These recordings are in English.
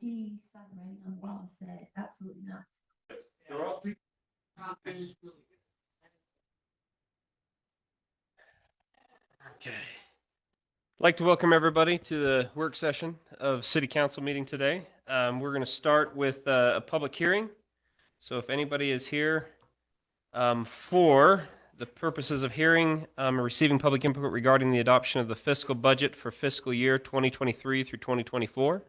He saw the writing on the wall, said absolutely not. Okay. I'd like to welcome everybody to the work session of City Council meeting today. We're going to start with a public hearing. So if anybody is here for the purposes of hearing or receiving public input regarding the adoption of the fiscal budget for fiscal year 2023 through 2024.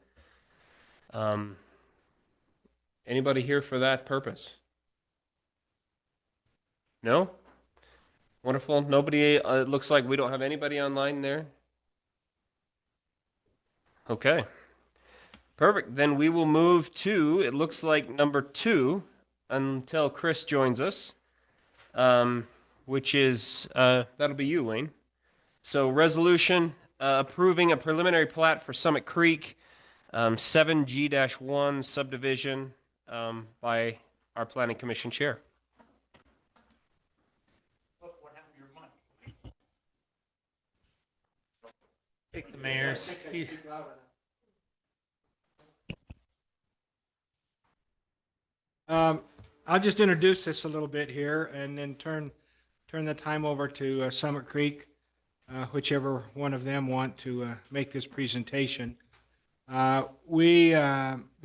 Anybody here for that purpose? No? Wonderful. Nobody, it looks like we don't have anybody online there. Okay. Perfect. Then we will move to, it looks like number 2 until Chris joins us, which is, that'll be you, Wayne. So resolution approving a preliminary plat for Summit Creek, 7G-1 subdivision by our Planning Commission Chair. What happened to your mic? Take the mayor's. I'll just introduce this a little bit here and then turn the time over to Summit Creek, whichever one of them want to make this presentation. The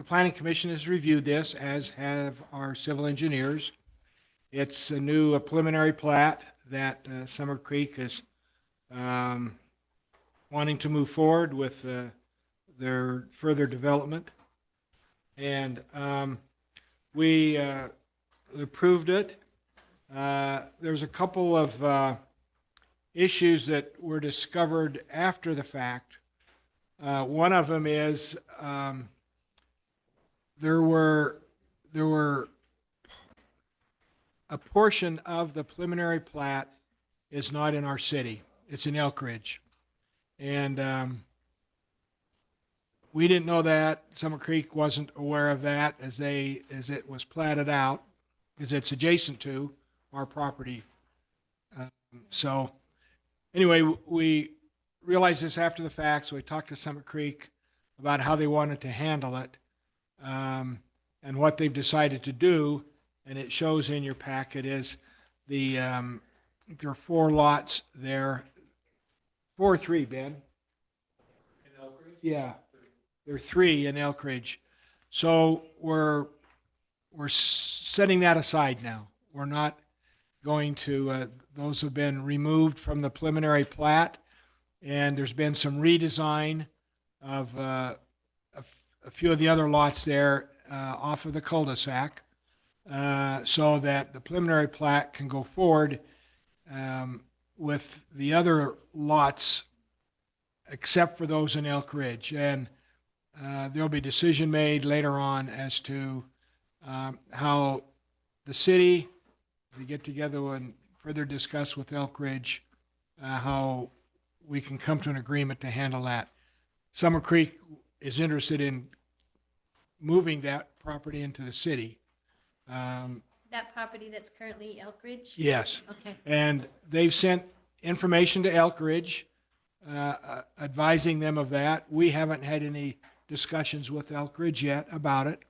Planning Commission has reviewed this, as have our civil engineers. It's a new preliminary plat that Summit Creek is wanting to move forward with their further development. And we approved it. There's a couple of issues that were discovered after the fact. One of them is there were a portion of the preliminary plat is not in our city. It's in Elk Ridge. And we didn't know that. Summit Creek wasn't aware of that as it was platted out, because it's adjacent to our property. So anyway, we realized this after the fact, so we talked to Summit Creek about how they wanted to handle it and what they've decided to do. And it shows in your packet is there are 4 lots there. 4 or 3, Ben? In Elk Ridge? Yeah. There are 3 in Elk Ridge. So we're setting that aside now. We're not going to, those have been removed from the preliminary plat, and there's been some redesign of a few of the other lots there off of the cul-de-sac so that the preliminary plat can go forward with the other lots except for those in Elk Ridge. And there'll be a decision made later on as to how the city, as we get together and further discuss with Elk Ridge, how we can come to an agreement to handle that. Summit Creek is interested in moving that property into the city. That property that's currently Elk Ridge? Yes. Okay. And they've sent information to Elk Ridge advising them of that. We haven't had any discussions with Elk Ridge yet about it.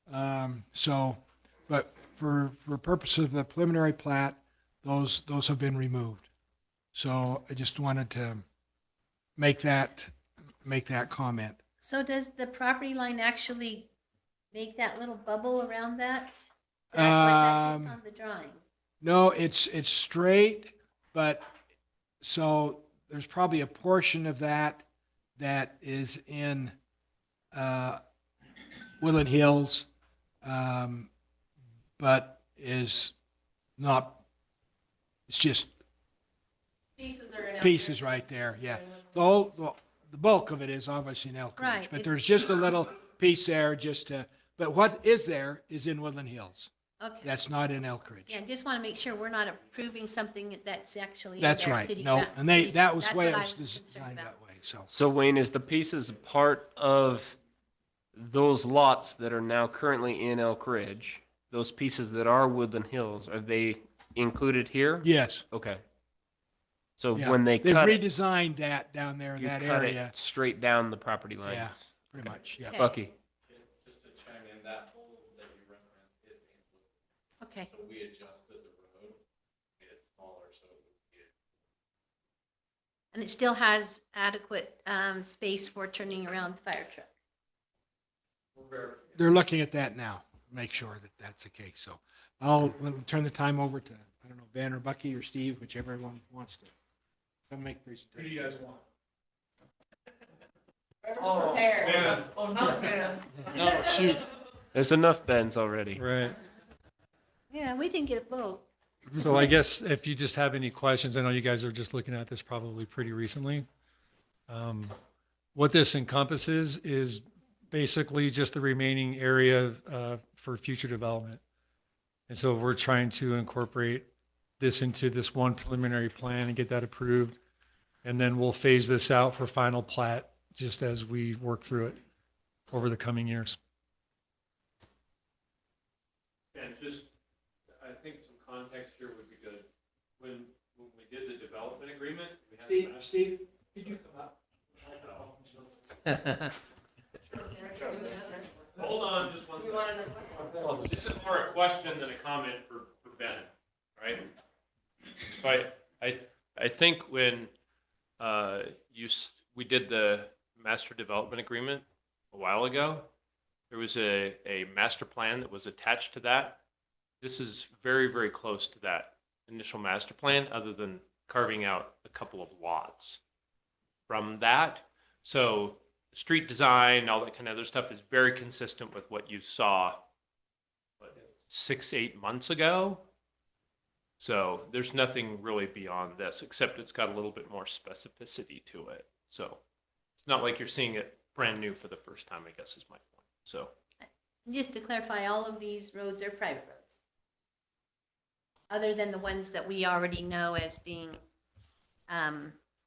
But for purposes of the preliminary plat, those have been removed. So I just wanted to make that comment. So does the property line actually make that little bubble around that? Or is that just on the drawing? No, it's straight, but so there's probably a portion of that is in Woodland Hills, but is not. It's just pieces right there. Yeah. The bulk of it is obviously in Elk Ridge, Right, but it's- there's just a little piece there but what is there is in Woodland Hills. Okay. That's not in Elk Ridge. Yeah, just want to make sure we're not approving something that's actually in That's their right. city. No, and that was the way it was concerned designed about. that way. So So Wayne, is the pieces part of those lots that are now currently in Elk Ridge, those pieces that are Woodland Hills, are they included here? yes. Okay. So Yeah. when They've cut it, redesigned that down there, you that cut area. it straight down the property lines. Yeah, pretty Okay. much. Yeah. Okay. Bucky. Okay. So we adjusted the road, made it smaller so it would be. And it still has adequate space for turning around the fire truck. They're looking at that now, make sure that that's the case. So I'll let me turn the time over to, I don't know, Ben or Bucky or Steve, whichever one wants to come make presentation. Who do you guys want? Oh, man. Oh, not man. No, shoot. There's enough Bens already. Right. Yeah, we didn't get a vote. So I guess if you just have any questions, I know you guys are just looking at this probably pretty recently. What this encompasses is basically just the remaining area for future development. And so we're trying to incorporate this into this one preliminary plan and get that approved. And then we'll phase this out for final plat just as we work through it over the coming years. And just, I think some context here would be good. When we did the development agreement, we had. Steve, could you come up? Hold on just one second. This is more a question than a comment for Ben, right? I think when we did the master development agreement a while ago, there was a master plan that was attached to that. This is very, very close to that initial master plan, other than carving out a couple of lots from that. So street design, all that kind of other stuff is very consistent with what you saw 6-8 months ago. So there's nothing really beyond this, except it's got a little bit more specificity to it. So it's not like you're seeing it brand new for the first time, I guess is my point. So Just to clarify, all of these roads are private roads. Other than the ones that we already know as being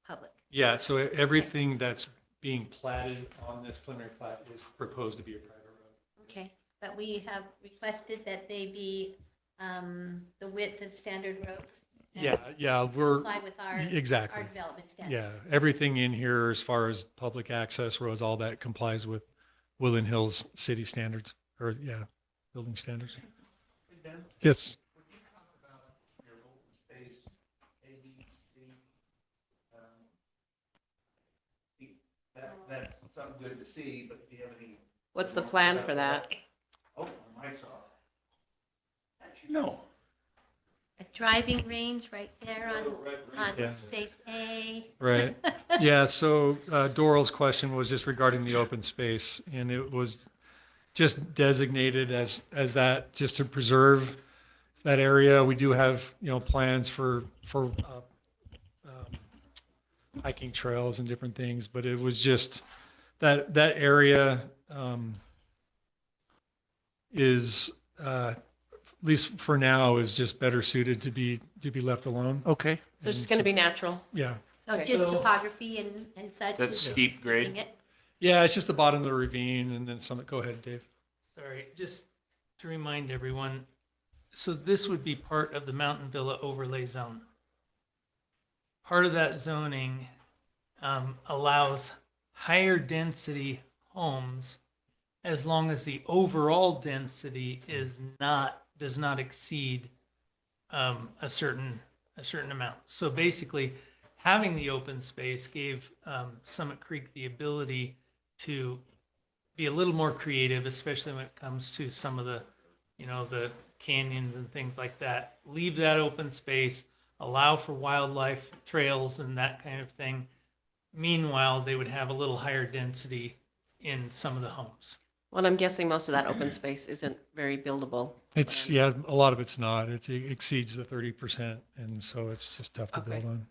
public. Yeah, so everything that's being platted on this preliminary plat is proposed to be a private road. Okay, but we have requested that they be the width of standard roads. and Yeah, we're, Comply with our exactly. development Yeah, standards. everything in here as far as public access roads, all that complies with Woodland Hills city standards, or building standards. Yes. Would you talk about your open space, A, B, C? That's something good to see, but do you have any? What's the plan for that? Oh, I saw. No. A driving range right there on Yeah. Space A. Right. Yeah, so Doral's question was just regarding the open space, and it was just designated as that, just to preserve that area. We do have, plans for hiking trails and different things, but it was just that area is at least for now is just better suited to be left alone. Okay. So it's just going to be natural. Yeah. So Okay. just So- topography and such. That's is steep grade. doing it. Yeah, it's just the bottom of the ravine and then some, go ahead, Dave. Sorry, just to remind everyone, so this would be part of the Mountain Villa overlay zone. Part of that zoning allows higher density homes as long as the overall density does not exceed a certain amount. So basically, having the open space gave Summit Creek the ability to be a little more creative, especially when it comes to some of the, the canyons and things like that. Leave that open space, allow for wildlife trails and that kind of thing. Meanwhile, they would have a little higher density in some of the homes. Well, I'm guessing most of that open space isn't very buildable. It's, a lot of it's not. It exceeds the 30%, and so it's just tough to build Okay. on.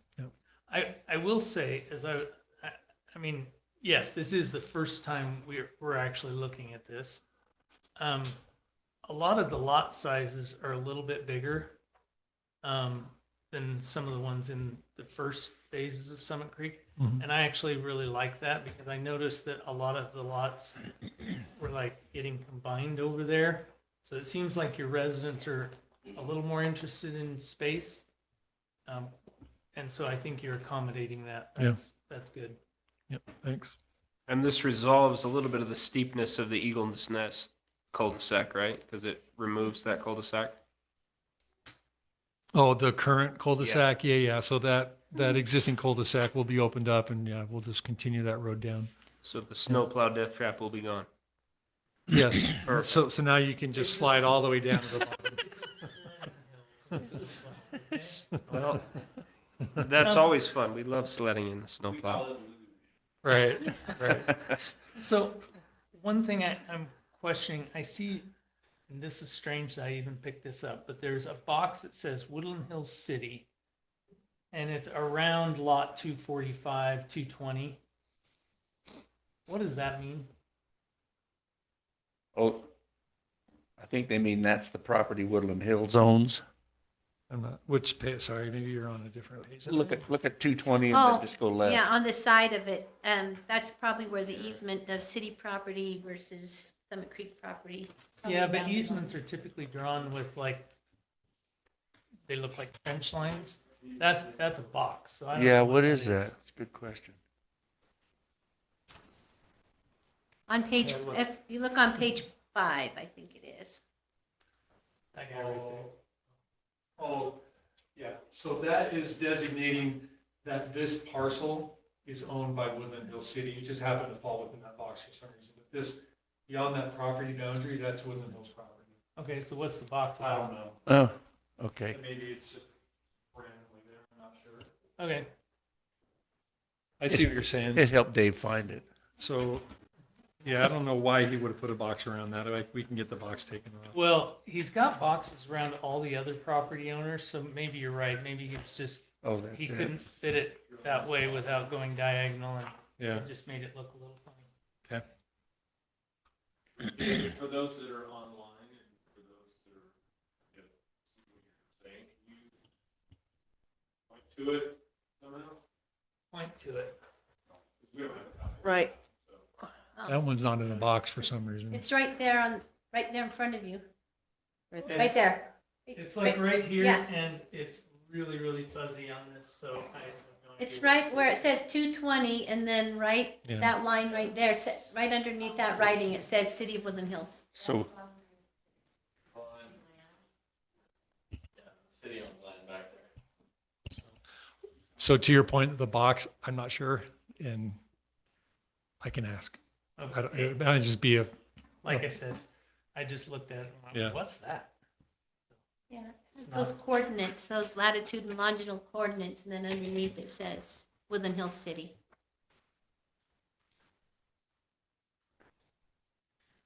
Yep. I will say, I mean, yes, this is the first time we're actually looking at this. A lot of the lot sizes are a little bit bigger than some of the ones in the first phases of Summit Creek. Mhm. And I actually really like that because I noticed that a lot of the lots were like getting combined over there. So it seems like your residents are a little more interested in space. And so I think you're accommodating that. Yeah. That's good. Yep. Thanks. And this resolves a little bit of the steepness of the Eagle's Nest cul-de-sac, right? Because it removes that cul-de-sac. Oh, the current cul-de-sac? Yeah, yeah. So that existing cul-de-sac will be opened up and yeah, we'll just continue that road down. So the snowplow death trap will be gone. Yes. Perfect. So now you can just slide all the way down to the bottom. Well, that's always fun. We love sledding in the snowplow. Right, right. So one thing I'm questioning, I see, and this is strange that I even picked this up, but there's a box that says Woodland Hills City, and it's around lot 245, 220. What does that mean? Oh, I think they mean that's the property Woodland Hills owns. I'm not, which page? Sorry, maybe you're on a different page. Look at 220 and Oh, then just go left. Yeah, on the side of it, that's probably where the easement of city property versus Summit Creek property. probably Yeah, down but below. easements are typically drawn with like, they look like fence lines. That's a box, so I don't know Yeah, what that is that? It's a good question. On page, Yeah, look. if you look on page 5, I think it is. That guy right there. Oh, yeah. So that is designating that this parcel is owned by Woodland Hills City. You just happen to fall within that box for some reason. But this, beyond that property boundary, that's Woodland Hills property. Okay, so what's the box I about? don't know. Oh, okay. Maybe it's just randomly there. I'm not sure. Okay, I see what you're saying. It helped Dave find it. So, yeah, I don't know why he would have put a box around that. Like, we can get the box taken off. well, he's got boxes around all the other property owners, so maybe you're right. Maybe it's just, Oh, that's he it. couldn't fit it that way without going diagonal and Yeah. it just made it look a little funny. Okay. For those that are online and for those that are, you know, see what you're saying, can you point to it somehow? Point to it. We don't have a copy. Right. Oh, That one's not in a box for some reason. It's right there in front of you, Right there. right there. It's like right here Yeah. and it's really, really fuzzy on this, so I have no idea. It's right where it says 220 and then right, Yeah. that line right there, right underneath that writing, it says City of Woodland Hills. So, City owns land back there. So to your point, the box, I'm not sure, and I can ask. I don't, Okay. it might just be a, Like I said, I just looked at it and went, Yeah. what's that? Yeah, It's those not- coordinates, those latitude and longitudinal coordinates, and then underneath it says Woodland Hills City.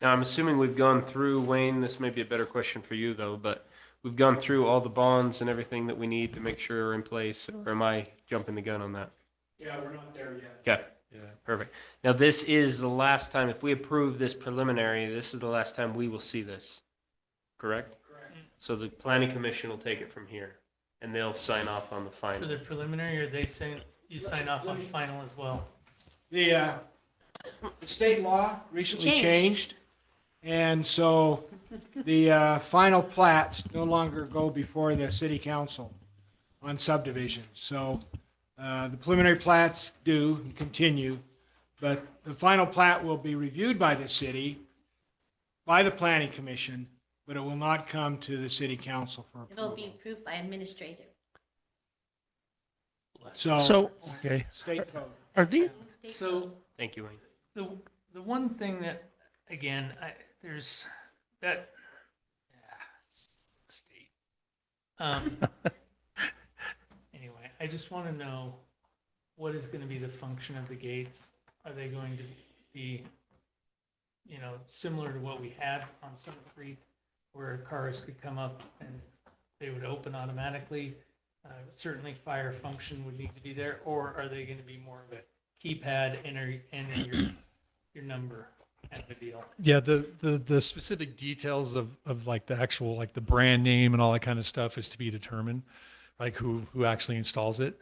Now, I'm assuming we've gone through, Wayne, this may be a better question for you though, but we've gone through all the bonds and everything that we need to make sure are in place, or am I jumping the gun on that? Yeah, we're not there yet. Okay, yeah. perfect. Now, this is the last time, if we approve this preliminary, this is the last time we will see this, correct? Correct. So the planning commission will take it from here, and they'll sign off on the For final. the preliminary, or they say, you sign off on the final as well? The state law recently Changed. changed, and so the final plats no longer go before the city council on subdivisions. So the preliminary plats do and continue, but the final plat will be reviewed by the city, by the planning commission, but it will not come to the city council for It'll be approval. approved by administrator. so, okay. State code. Are these, So Thank you, Wayne. the one thing that, again, there's that, state. Anyway, I just want to know what is going to be the function of the gates? Are they going to be, similar to what we had on Summit Creek, where cars could come up and they would open automatically? Certainly fire function would need to be there, or are they going to be more of a keypad, enter your number kind of a deal? Yeah, the specific details of like the actual, like the brand name and all that kind of stuff is to be determined, like who actually installs it.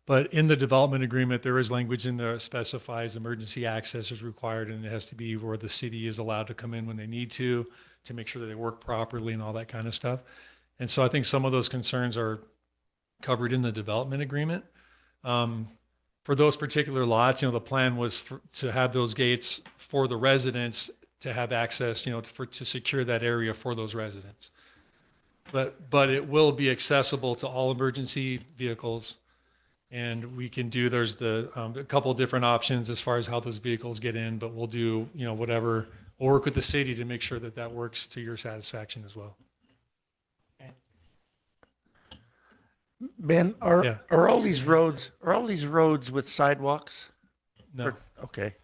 But in the development agreement, there is language in there that specifies emergency access is required, and it has to be where the city is allowed to come in when they need to make sure that they work properly and all that kind of stuff. And so I think some of those concerns are covered in the development agreement. For those particular lots, the plan was to have those gates for the residents to have access, to secure that area for those residents. but it will be accessible to all emergency vehicles. And we can do, there's a couple of different options as far as how those vehicles get in, but we'll do, whatever. We'll work with the city to make sure that that works to your satisfaction as well. Ben, Yeah. are all these roads with sidewalks? No, Or- Okay,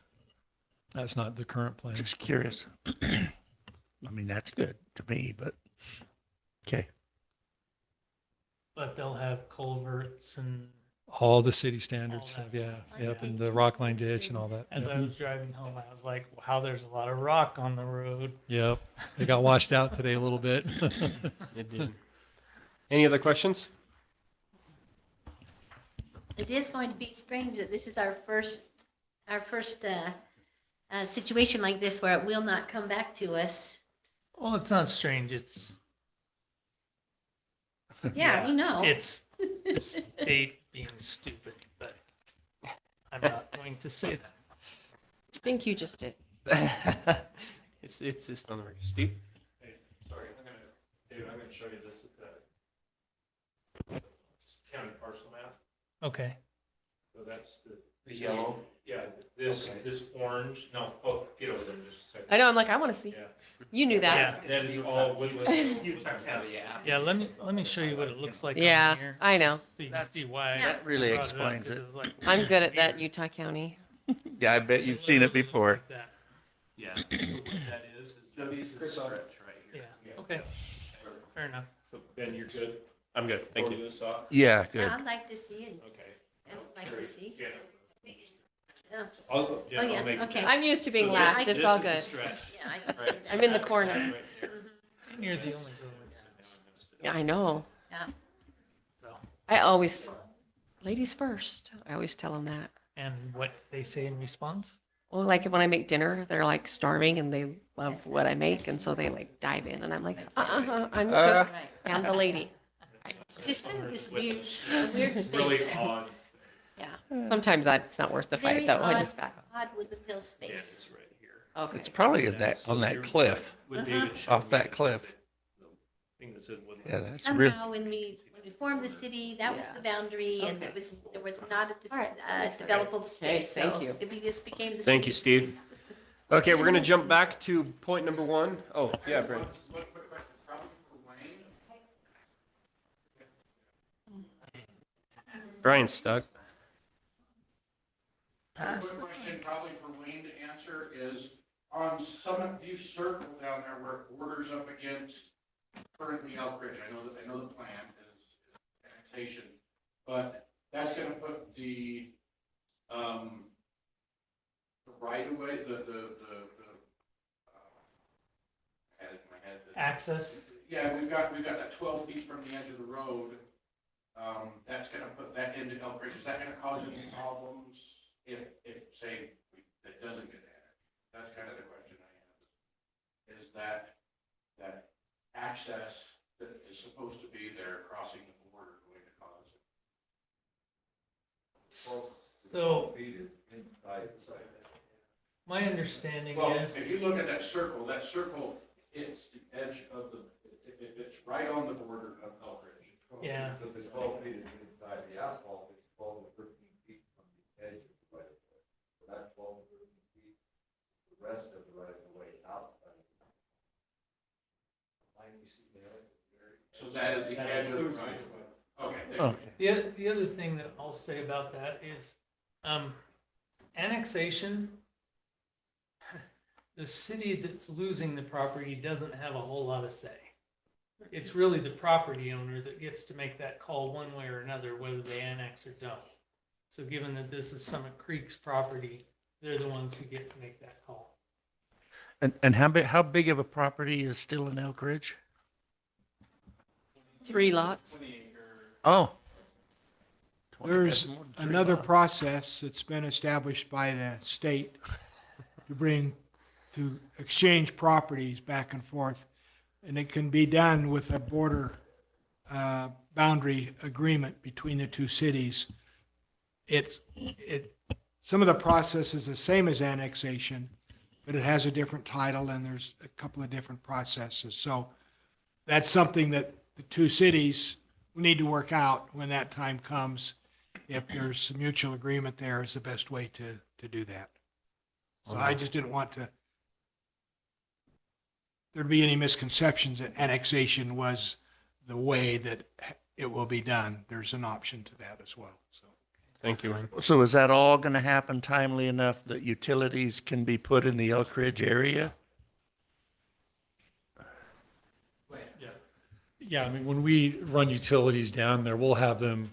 that's not the current plan. just curious. I mean, that's good to me, but, okay. But they'll have culverts and All the city standards, All that yeah, stuff. yep, and the rock line ditch and all that. as Yep. I was driving home, I was like, wow, there's a lot of rock on the road. Yep, they got washed out today a little bit. It did. Any other questions? It is going to be strange that this is our first situation like this where it will not come back to us. Well, it's not strange. It's Yeah, we know. it's the state being stupid, but I'm not going to say that. I think you just did. It's just on the record. Steve? Sorry, David, I'm gonna show you this at the county parcel map. Okay. So that's The yellow? Yeah, this, Okay. this orange, no, get over there in just a second. I know, I'm like, I want to see. Yeah. You knew that. That is all Woodland. Utah County, Yeah, let me show you what it looks like Yeah, on here. I know. So you can see why. I That really brought it up, explains 'cause it. was like, I'm good at that, weird. Utah County. Yeah, I bet you've seen it before. Like that. Yeah, so what that is this stretch right here. Yeah, okay. Fair enough. So Ben, you're good? I'm good, thank you. This off? Yeah, Yeah, good. I'd like to see it. Okay. I'd like to see. Yeah. Yeah, I'll, yeah, Oh, yeah, I'll make. okay. I'm used to being So last. this It's all is the good. stretch, yeah, I can right? see I'm in the that. corner. Right here. Mhm. And you're the only girl in this. Yeah, I know. Yeah. So, I always, ladies first. I always tell them that. and what they say in response? Well, like when I make dinner, they're like starving and they love what I make. And so they like dive in and I'm like, I'm the cook Right. and the lady. It's just kind of this weird space. Really odd, Yeah. Sometimes it's not worth the Very fight though. I odd. just back. Odd with the pill yeah, space. it's right here. Okay. It's probably And on so that you're- cliff. what Uh-huh. David showed Off me that is cliff. the thing that said Woodland. Yeah, that's real. Somehow when we formed the city, that was Yeah. the boundary and Okay. there was not a All right. developable Okay, space. thank So you. we just became the. Thank you, city. Steve. Okay, we're gonna jump back to point number 1. Oh, yeah, Brent. Brian's stuck. Quick question probably for Wayne to answer is on Summit View Circle down there where it borders up against currently Elk Ridge. I know the plan is annexation, but that's gonna put the right of way, I had it in my head. Access? Yeah, we've got that 12 feet from the edge of the road. That's gonna put that into Elk Ridge. Is that gonna cause any problems if say, that doesn't get added? That's kind of the question I have. Is that access that is supposed to be there crossing the border going to cause it? So my understanding Well, is, if you look at that circle, it's the edge of it's right on the border of Elk Ridge. yeah, So the 12 feet is inside the asphalt, it's 12 to 13 feet from the edge of the right of way. So that's 12 to 13 feet, the rest of the right of way outside. Line you see there. So that is the edge of the right of way. Okay. thank you. Okay. the other thing that I'll say about that is, annexation, the city that's losing the property doesn't have a whole lot of say. It's really the property owner that gets to make that call one way or another, whether they annex or don't. So given that this is Summit Creek's property, they're the ones who get to make that call. And how big of a property is still in Elk Ridge? 3 lots. Oh. There's That's more than 3 another lots. process that's been established by the state to exchange properties back and forth. And it can be done with a border boundary agreement between the two cities. Some of the process is the same as annexation, but it has a different title and there's a couple of different processes. So that's something that the two cities need to work out when that time comes. If there's some mutual agreement there is the best way to do that. So I just didn't want there'd be any misconceptions that annexation was the way that it will be done. There's an option to that as well, so. Thank you, Wayne. So is that all going to happen timely enough that utilities can be put in the Elk Ridge area? Yeah, I mean, when we run utilities down there, we'll have them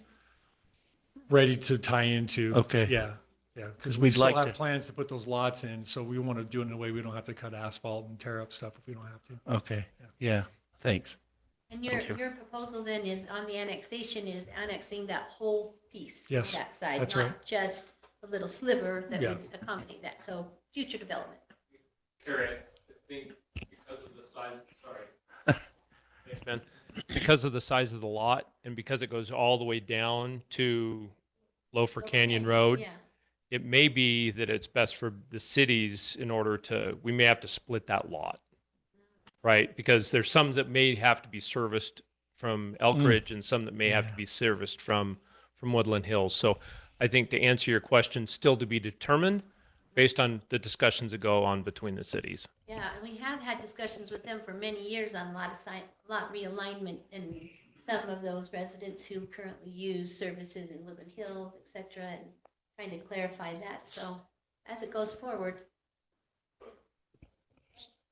ready to tie into. Okay. Yeah, yeah, because we We'd still like have to- plans to put those lots in, so we want to do it in a way we don't have to cut asphalt and tear up stuff if we don't have to. Okay, yeah, thanks. And your, Thank you. your proposal then is on the annexation is annexing that whole piece. Yes, That side, that's not right. just a little sliver that Yeah. would accommodate that. So future development. Carrie, I think because of the size, sorry. Thanks, Ben. Because of the size of the lot and because it goes all the way down to Loafer Canyon Road, Yeah. it may be that it's best for the cities in order to, we may have to split that lot. Right? Because there's some that may have to be serviced from Elk Ridge and some that may have to Yeah. be serviced from Woodland Hills. So I think to answer your question, still to be determined based on the discussions that go on between the cities. Yeah, and we have had discussions with them for many years on lot realignment and some of those residents who currently use services in Woodland Hills, et cetera, and trying to clarify that. So as it goes forward,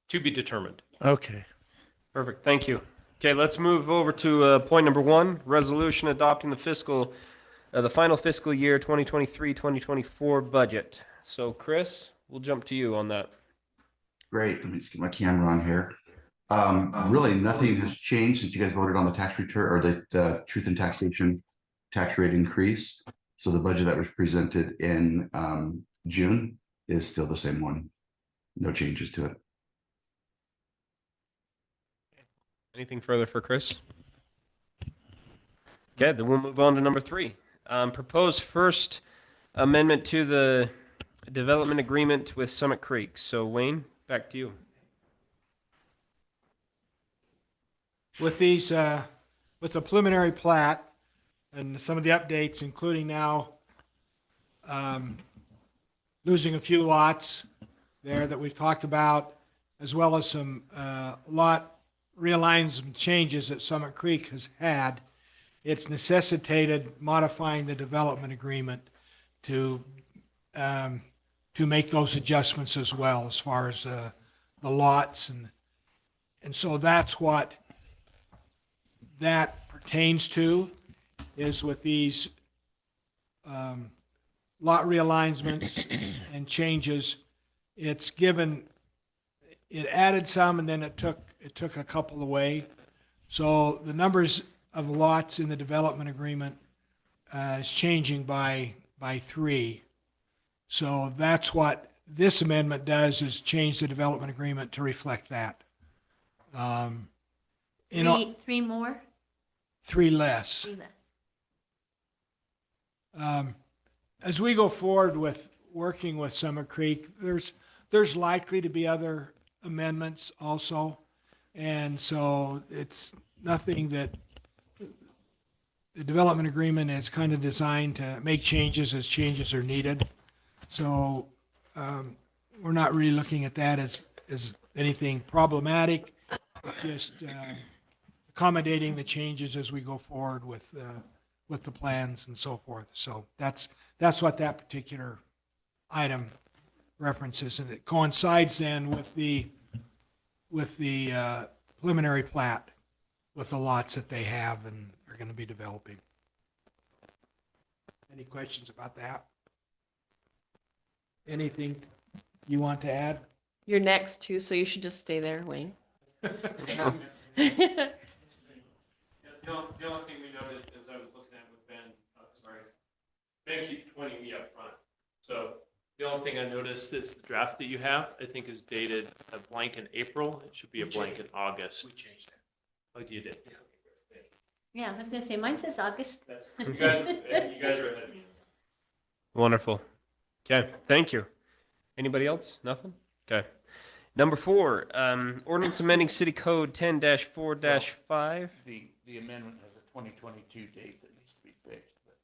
To be determined. Okay. Perfect, thank you. Okay, let's move over to point number 1, resolution adopting the final fiscal year 2023-2024 budget. So Chris, we'll jump to you on that. Great. Let me just get my camera on here. Really, nothing has changed since you guys voted on the tax return or the truth and taxation tax rate increase. So the budget that was presented in June is still the same one. No changes to it. Anything further for Chris? Okay, then we'll move on to number 3. Proposed first amendment to the development agreement with Summit Creek. So Wayne, back to you. With these, with the preliminary plat and some of the updates, including now losing a few lots there that we've talked about, as well as some lot realigns and changes that Summit Creek has had, it's necessitated modifying the development agreement to make those adjustments as well as far as the lots and so that's what that pertains to, is with these lot realignments and changes. It's given, it added some and then it took a couple away. So the numbers of lots in the development agreement is changing by 3. So that's what this amendment does, is change the development agreement to reflect that. three more, 3 less. 3 less. As we go forward with working with Summit Creek, there's likely to be other amendments also. And so it's nothing that the development agreement is kind of designed to make changes as changes are needed. So we're not really looking at that as anything problematic, just accommodating the changes as we go forward with the plans and so forth. So that's what that particular item references, and it coincides then with the preliminary plat with the lots that they have and are going to be developing. Any questions about that? Anything you want to add? You're next too, so you should just stay there, Wayne. The only thing we noticed as I was looking at with Ben, Ben keeps pointing me up front. So the only thing I noticed is the draft that you have, I think is dated a blank in April. It should be a blank in August. We changed that. Oh, you did? Yeah, I was gonna say, mine says August. You guys are ahead of me. Wonderful. Okay, thank you. Anybody else? Nothing? Okay. Number 4, ordinance amending city code 10-4-5. the amendment has a 2022 date that needs to be fixed, but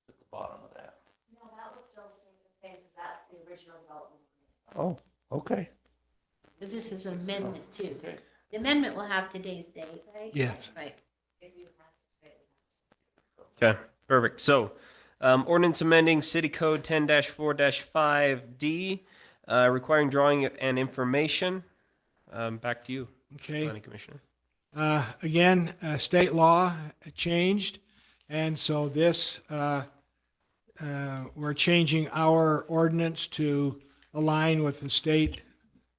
it's at the bottom of that. No, that will still stay the same, because that's the original development. Oh, okay. Because this is an amendment too. Okay. The amendment will have today's date, right? Yes. Right. Okay, perfect. So, ordinance amending City Code 10-4-5D, requiring drawing and information. Back to you, Okay. Planning Commissioner. Again, state law changed, and so this, we're changing our ordinance to align with the state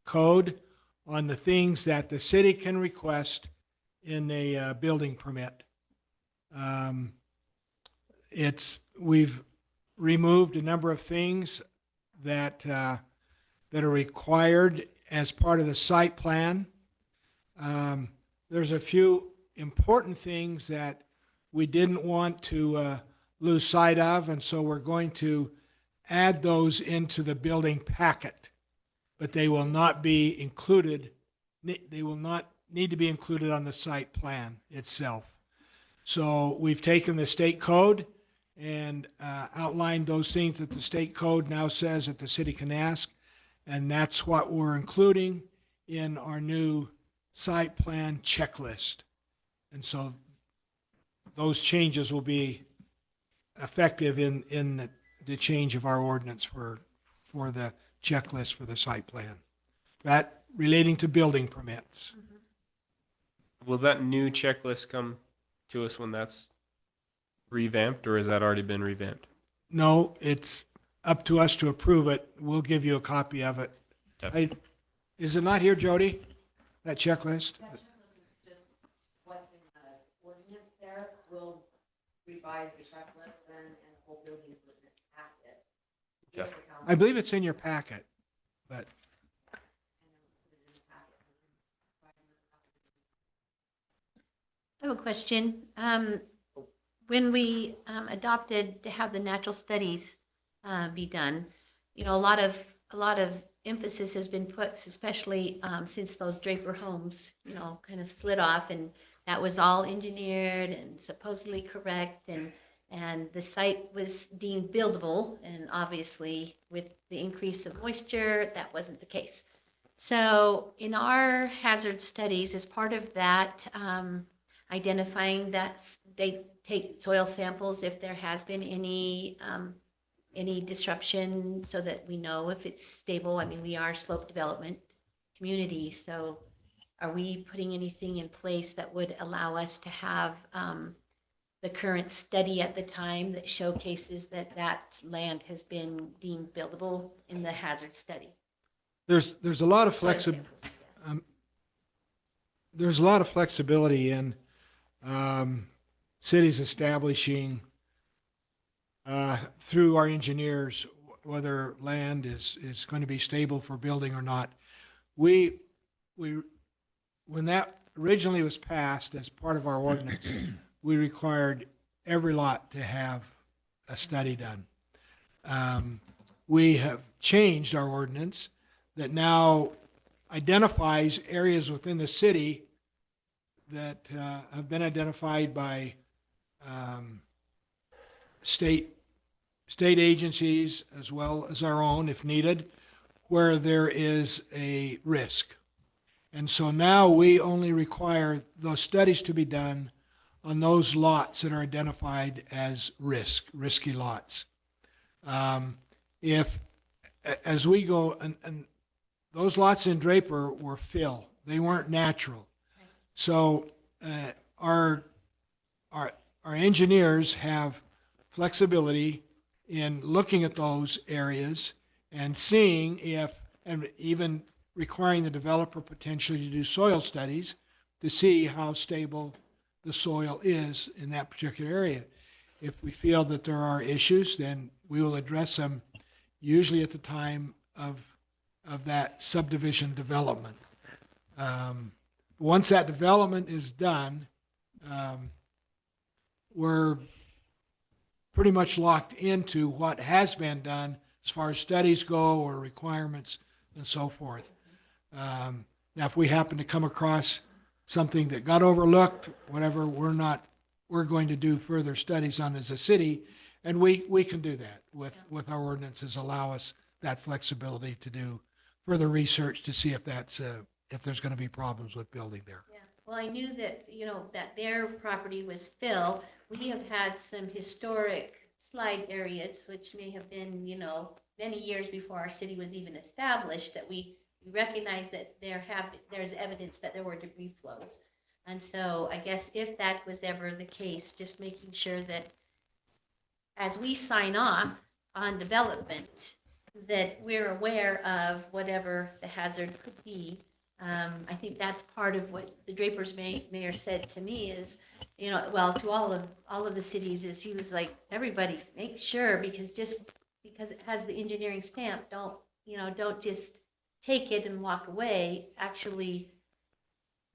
code on the things that the city can request in a building permit. We've removed a number of things that are required as part of the site plan. There's a few important things that we didn't want to lose sight of, and so we're going to add those into the building packet, but they will not be included. They will not need to be included on the site plan itself. So we've taken the state code and outlined those things that the state code now says that the city can ask, and that's what we're including in our new site plan checklist. And so those changes will be effective in the change of our ordinance for the checklist for the site plan. That relating to building permits. Will that new checklist come to us when that's revamped, or has that already been revamped? No, it's up to us to approve it. We'll give you a copy of it. Okay. Is it not here, Jody? That checklist? What's in the ordinance there, we'll revise the checklist then and the whole building permit packet. Okay. I believe it's in your packet, but I have a question. When we adopted to have the natural studies be done, you know, a lot of emphasis has been put, especially since those Draper homes, you know, kind of slid off, and that was all engineered and supposedly correct, and the site was deemed buildable, and obviously with the increase of moisture, that wasn't the case. So in our hazard studies, as part of that, identifying that they take soil samples if there has been any disruption, so that we know if it's stable. I mean, we are slope development community, so are we putting anything in place that would allow us to have the current study at the time that showcases that that land has been deemed buildable in the hazard study? there's a lot of Soil samples, yes. there's a lot of flexibility in cities establishing through our engineers whether land is going to be stable for building or not. When that originally was passed as part of our ordinance, we required every lot to have a study done. We have changed our ordinance that now identifies areas within the city that have been identified by state agencies as well as our own, if needed, where there is a risk. And so now we only require those studies to be done on those lots that are identified as risky lots. As we go, and those lots in Draper were fill, they weren't natural. So our engineers have flexibility in looking at those areas and seeing if, and even requiring the developer potentially to do soil studies to see how stable the soil is in that particular area. If we feel that there are issues, then we will address them usually at the time of that subdivision development. Once that development is done, we're pretty much locked into what has been done as far as studies go or requirements and so forth. Now, if we happen to come across something that got overlooked, whatever, we're going to do further studies on as a city. And we can do that with our ordinances, allow us that flexibility to do further research to see if if there's going to be problems with building there. Yeah, well, I knew that, that their property was Phil. We have had some historic slide areas, which may have been, many years before our city was even established, that we recognize that there's evidence that there were debris flows. And so I guess if that was ever the case, just making sure that as we sign off on development, that we're aware of whatever the hazard could be. I think that's part of what the Drapers mayor said to me is, well, to all of the cities, is he was like, everybody make sure, because just because it has the engineering stamp, don't just take it and walk away. Actually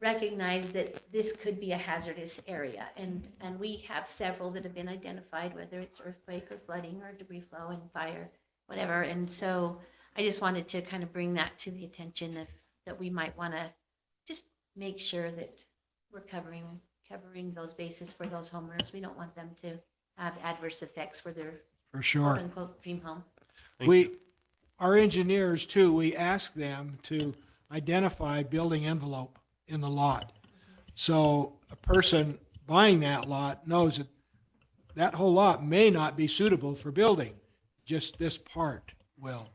recognize that this could be a hazardous area, and we have several that have been identified, whether it's earthquake or flooding or debris flow and fire, whatever. And so I just wanted to kind of bring that to the attention that we might want to just make sure that we're covering those bases for those homeowners. We don't want them to have adverse effects for their For quote sure. unquote dream home. Our engineers too, we ask them to identify building envelope in the lot. So a person buying that lot knows that that whole lot may not be suitable for building, just this part will.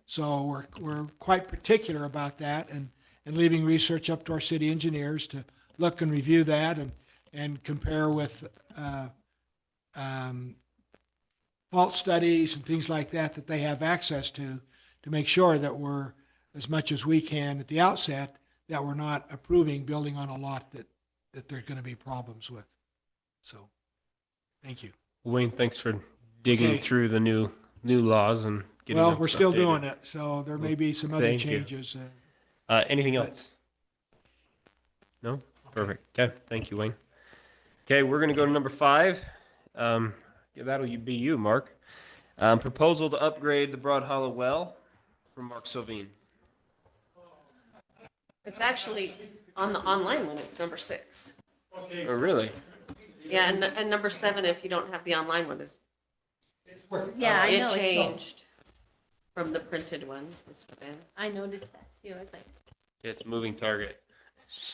So we're quite particular about that, and leaving research up to our city engineers to look and review that and compare with fault studies and things like that they have access to make sure that we're, as much as we can at the outset, that we're not approving building on a lot that there's going to be problems with. So, thank you. Wayne, thanks for digging Okay. through the new laws and getting Well, them we're still updated. doing it, so there may be some other Thank you. changes. Anything But- else? No? Perfect. Okay, thank you, Wayne. Okay, we're gonna go to number 5. Yeah, that'll be you, Mark. Proposal to upgrade the Broad Hollow well from Mark Sylvine. It's actually on the online one, it's number 6. Oh, really? Yeah, and number 7, if you don't have the online one, is, Yeah, I know. it it's- changed from the printed one. I noticed that too. I was like, It's moving target.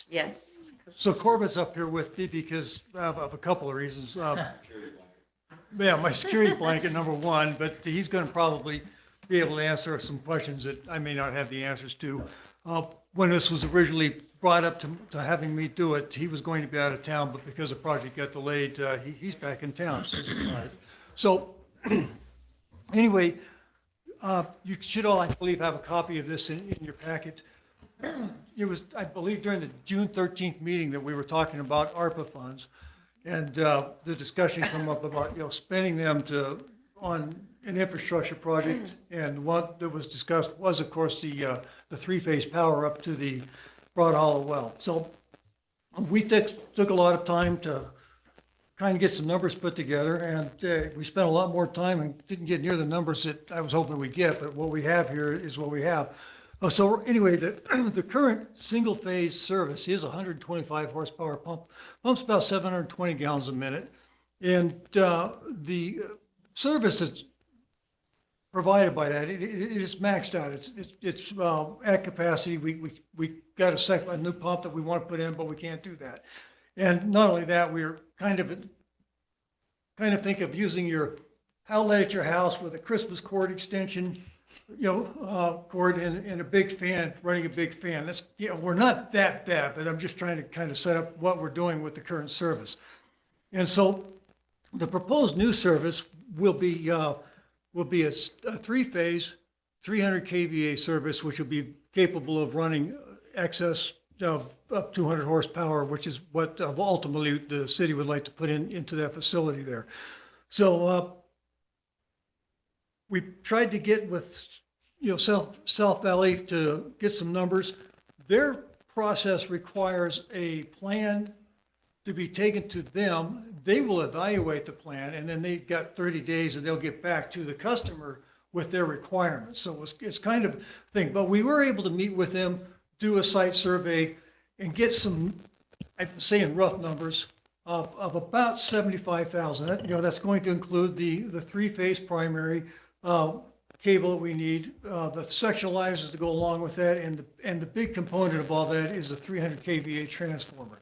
Yes. 'cause- So Corbett's up here with me because of a couple of reasons. Yeah, my security blanket, number one, but he's going to probably be able to answer some questions that I may not have the answers to. When this was originally brought up to having me do it, he was going to be out of town, but because the project got delayed, he's back in town. So anyway, you should all, I believe, have a copy of this in your packet. It was, I believe, during the June 13th meeting that we were talking about ARPA funds. And the discussion come up about, spending them on an infrastructure project. And what that was discussed was, of course, the 3-phase power up to the Broad Hollow well. So we took a lot of time to kind of get some numbers put together. And we spent a lot more time and didn't get near the numbers that I was hoping we'd get. But what we have here is what we have. So anyway, the current single-phase service is 125 horsepower pump, pumps about 720 gallons a minute. And the service that's provided by that, it is maxed out. It's at capacity. We got a new pump that we want to put in, but we can't do that. And not only that, we're kind of think of using your outlet at your house with a Christmas cord extension, cord and a big fan, running a big fan. That's, we're not that bad, but I'm just trying to kind of set up what we're doing with the current service. And so the proposed new service will be a 3-phase, 300 kVA service, which will be capable of running excess of 200 horsepower, which is what ultimately the city would like to put into that facility there. So we tried to get with, South Valley to get some numbers. Their process requires a plan to be taken to them. They will evaluate the plan, and then they've got 30 days and they'll get back to the customer with their requirements. So it's kind of thing, but we were able to meet with them, do a site survey, and get some I'm saying rough numbers, of about 75,000. That's going to include the three-phase primary cable that we need, the sectionalizers to go along with that, and the big component of all that is a 300 kVA transformer.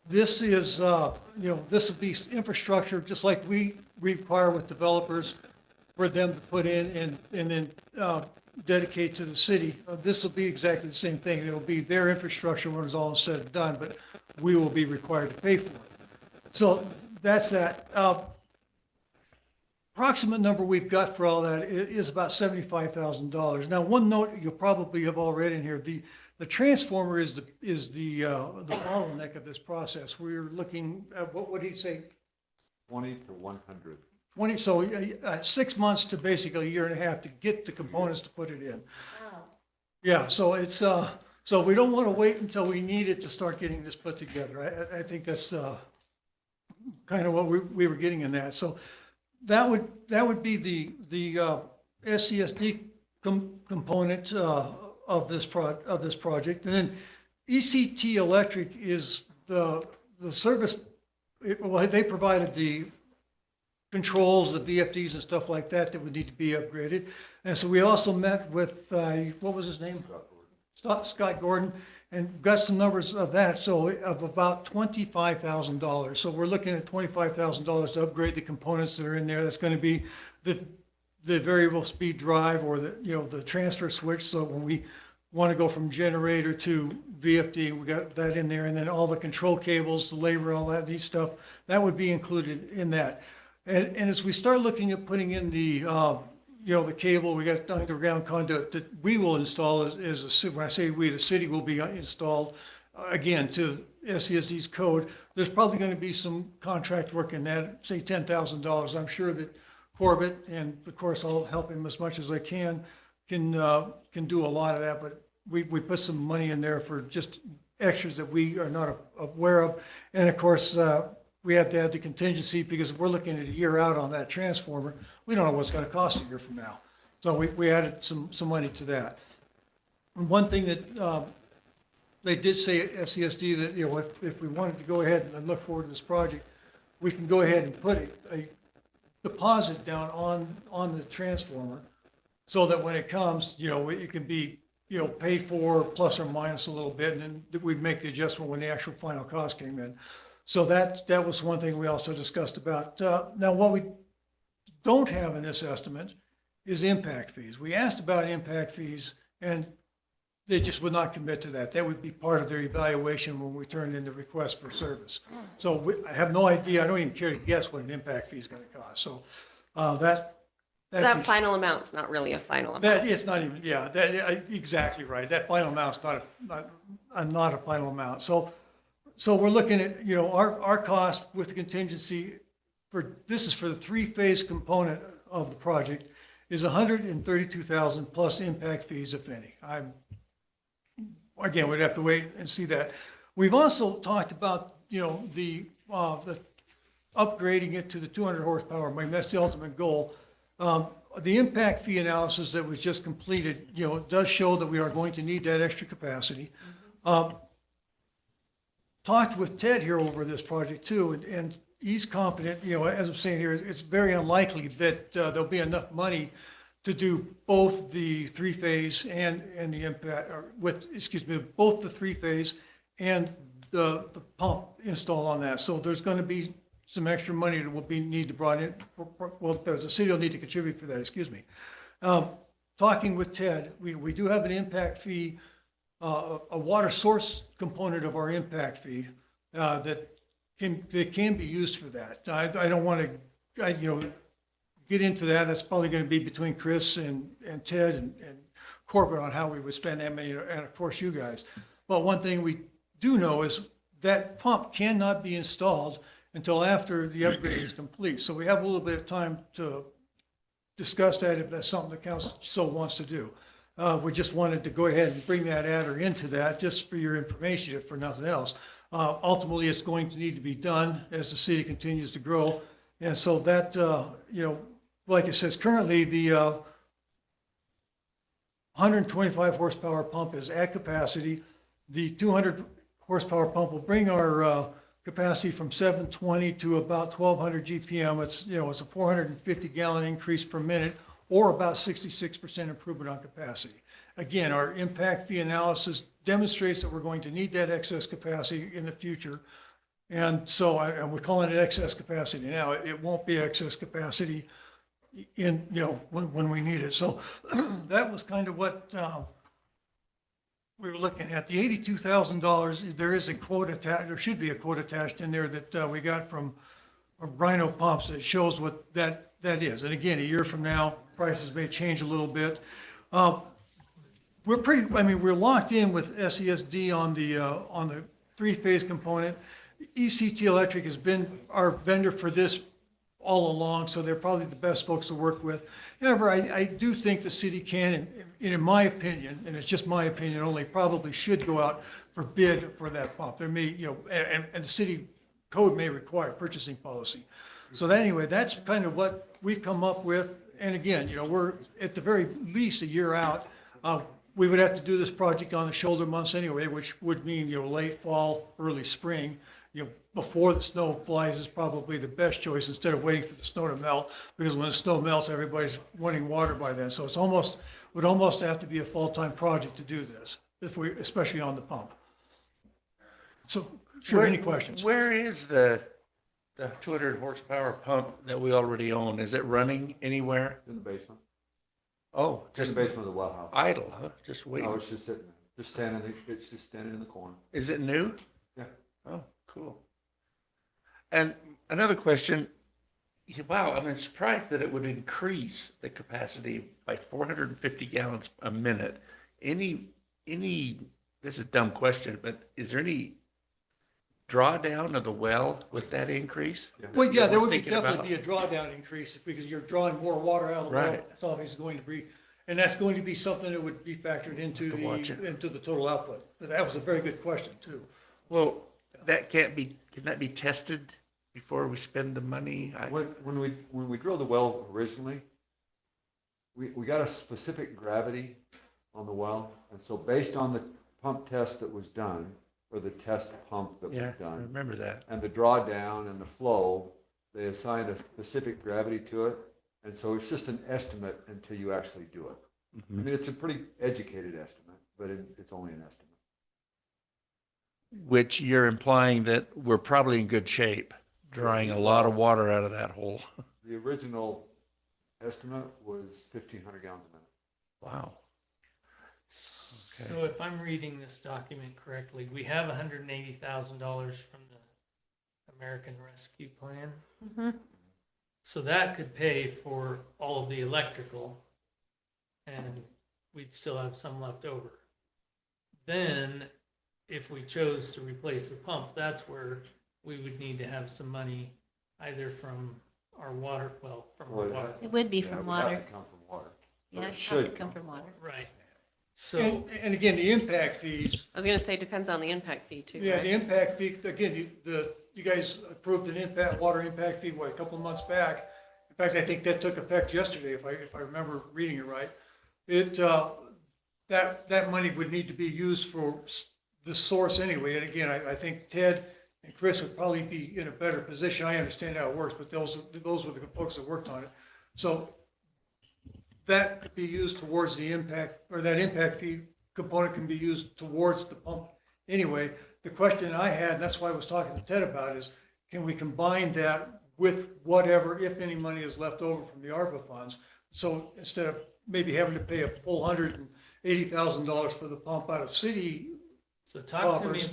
This is, this will be infrastructure just like we require with developers for them to put in and then dedicate to the city. This will be exactly the same thing. It'll be their infrastructure when it's all said and done, but we will be required to pay for it. So that's that. Approximate number we've got for all that is about $75,000. Now, one note you'll probably have all read in here, the transformer is the bottleneck of this process. We're looking at, what would he say? 20 to 100. 20, so 6 months to basically a year and a half to get the components to put it in. Wow. Yeah, so it's, so we don't want to wait until we need it to start getting this put together. I think that's kind of what we were getting in that. So that would be the SCSD component of this project. And then ECT Electric is the service. Well, they provided the controls, the VFDs and stuff like that that would need to be upgraded. And so we also met with, what was his name? Scott Gordon, and got some numbers of that. So of about $25,000. So we're looking at $25,000 to upgrade the components that are in there. That's going to be the variable speed drive or the transfer switch. So when we want to go from generator to VFD, we got that in there. And then all the control cables, the labor, all that neat stuff, that would be included in that. And as we start looking at putting in the cable, we got underground conduit that we will install when I say we, the city will be installed again to SCSD's code. There's probably going to be some contract work in that, say $10,000. I'm sure that Corbett, and of course I'll help him as much as I can do a lot of that, but we put some money in there for just extras that we are not aware of. And of course, we have to add the contingency because we're looking at a year out on that transformer. We don't know what's going to cost a year from now. So we added some money to that. And one thing that they did say at SCSD that, if we wanted to go ahead and look forward to this project, we can go ahead and put a deposit down on the transformer so that when it comes, it can be, paid for plus or minus a little bit, and then we'd make the adjustment when the actual final cost came in. So that was one thing we also discussed about. Now, what we don't have in this estimate is impact fees. We asked about impact fees, and they just would not commit to that. That would be part of their evaluation when we turn in the request for service. So I have no idea. I don't even care to guess what an impact fee is going to cost. So That final amount's not really a final amount. it's not even, exactly right. That final amount's not a final amount. So we're looking at, our cost with the contingency this is for the three-phase component of the project is $132,000 plus impact fees, if any. Again, we'd have to wait and see that. We've also talked about, the upgrading it to the 200 horsepower. I mean, that's the ultimate goal. The impact fee analysis that was just completed, does show that we are going to need that extra capacity. Talked with Ted here over this project too, and he's confident, as I'm saying here, it's very unlikely that there'll be enough money to do both the three-phase and the impact, both the three-phase and the pump install on that. So there's going to be some extra money that will need to brought in. Well, the city will need to contribute for that. Talking with Ted, we do have an impact fee, a water source component of our impact fee that can be used for that. I don't want to, get into that. That's probably going to be between Chris and Ted and Corbett on how we would spend that money, and of course you guys. But one thing we do know is that pump cannot be installed until after the upgrade is complete. So we have a little bit of time to discuss that if that's something the council so wants to do. We just wanted to go ahead and bring that adder into that just for your information, if for nothing else. Ultimately, it's going to need to be done as the city continues to grow. And so that, like it says, currently the 125 horsepower pump is at capacity. The 200 horsepower pump will bring our capacity from 720 to about 1,200 GPM. It's, you know, it's a 450 gallon increase per minute, or about 66% improvement on capacity. Again, our impact fee analysis demonstrates that we're going to need that excess capacity in the future. And so, and we're calling it excess capacity now. It won't be excess capacity in, you know, when we need it. So that was kind of what we were looking at. The $82,000, there is a quote attached, there should be a quote attached in there that we got from Rhino Pumps that shows what that is. And again, a year from now, prices may change a little bit. We're pretty, I mean, we're locked in with SESD on the three-phase component. ECT Electric has been our vendor for this all along, so they're probably the best folks to work with. However, I do think the city can, and in my opinion, and it's just my opinion only, probably should go out for bid for that pump. There may, you know, and the city code may require purchasing policy. So that, anyway, that's kind of what we've come up with. And again, you know, we're at the very least a year out. We would have to do this project on the shoulder months anyway, which would mean, you know, late fall, early spring. You know, before the snow flies is probably the best choice instead of waiting for the snow to melt, because when the snow melts, everybody's wanting water by then. So it's almost, would almost have to be a full-time project to do this, if we, especially on the pump. So, sure, any questions? Where is the 200 horsepower pump that we already own? Is it running anywhere? In the basement. Oh, Just just in the basement of the well house. idle, huh? Just No, waiting. it's just sitting there, just standing, it's just standing in the corner. Is it new? Yeah. Oh, cool. And another question, wow, I'm surprised that it would increase the capacity by 450 gallons a minute. Any, this is a dumb question, but is there any drawdown of the well with that increase? Well, yeah, there would be Thinking about- definitely be a drawdown increase because you're drawing more water out of the well. Right. It's obviously going to be, and that's going to be something that would be factored into To watch it. into the total output. But that was a very good question too. Well, that can't be, can that be tested before we spend the money? When we drilled the well originally, we got a specific gravity on the well. And so based on the pump test that was done, or the test pump that Yeah, was I done, remember that. and the drawdown and the flow, they assigned a specific gravity to it. And so it's just an estimate until you actually do it. I mean, it's a pretty educated estimate, but it's only an estimate. Which you're implying that we're probably in good shape, drawing a lot of water out of that hole. The original estimate was 1,500 gallons a minute. Wow. So if I'm reading this document correctly, we have $180,000 from the American Rescue Plan. Mhm. So that could pay for all of the electrical, and we'd still have some left over. Then, if we chose to replace the pump, that's where we would need to have some money either from our water, well, from our water. It would be Yeah, it from would have water. to come from water. But Yeah, it it'd have to should come from water. Right. So, And again, the impact fees, I was gonna say, depends on the impact fee too, yeah, the right? impact fee, again, you guys approved an water impact fee, what, a couple of months back? In fact, I think that took effect yesterday, if I remember reading it right. That money would need to be used for the source anyway. And again, I think Ted and Chris would probably be in a better position. I understand how it works, but those were the folks that worked on it. So that could be used towards the impact, or that impact fee component can be used towards the pump anyway. The question I had, and that's why I was talking to Ted about, is can we combine that with whatever, if any money is left over from the ARPA funds? So instead of maybe having to pay a full $180,000 for the pump out of city, so talk Coffers.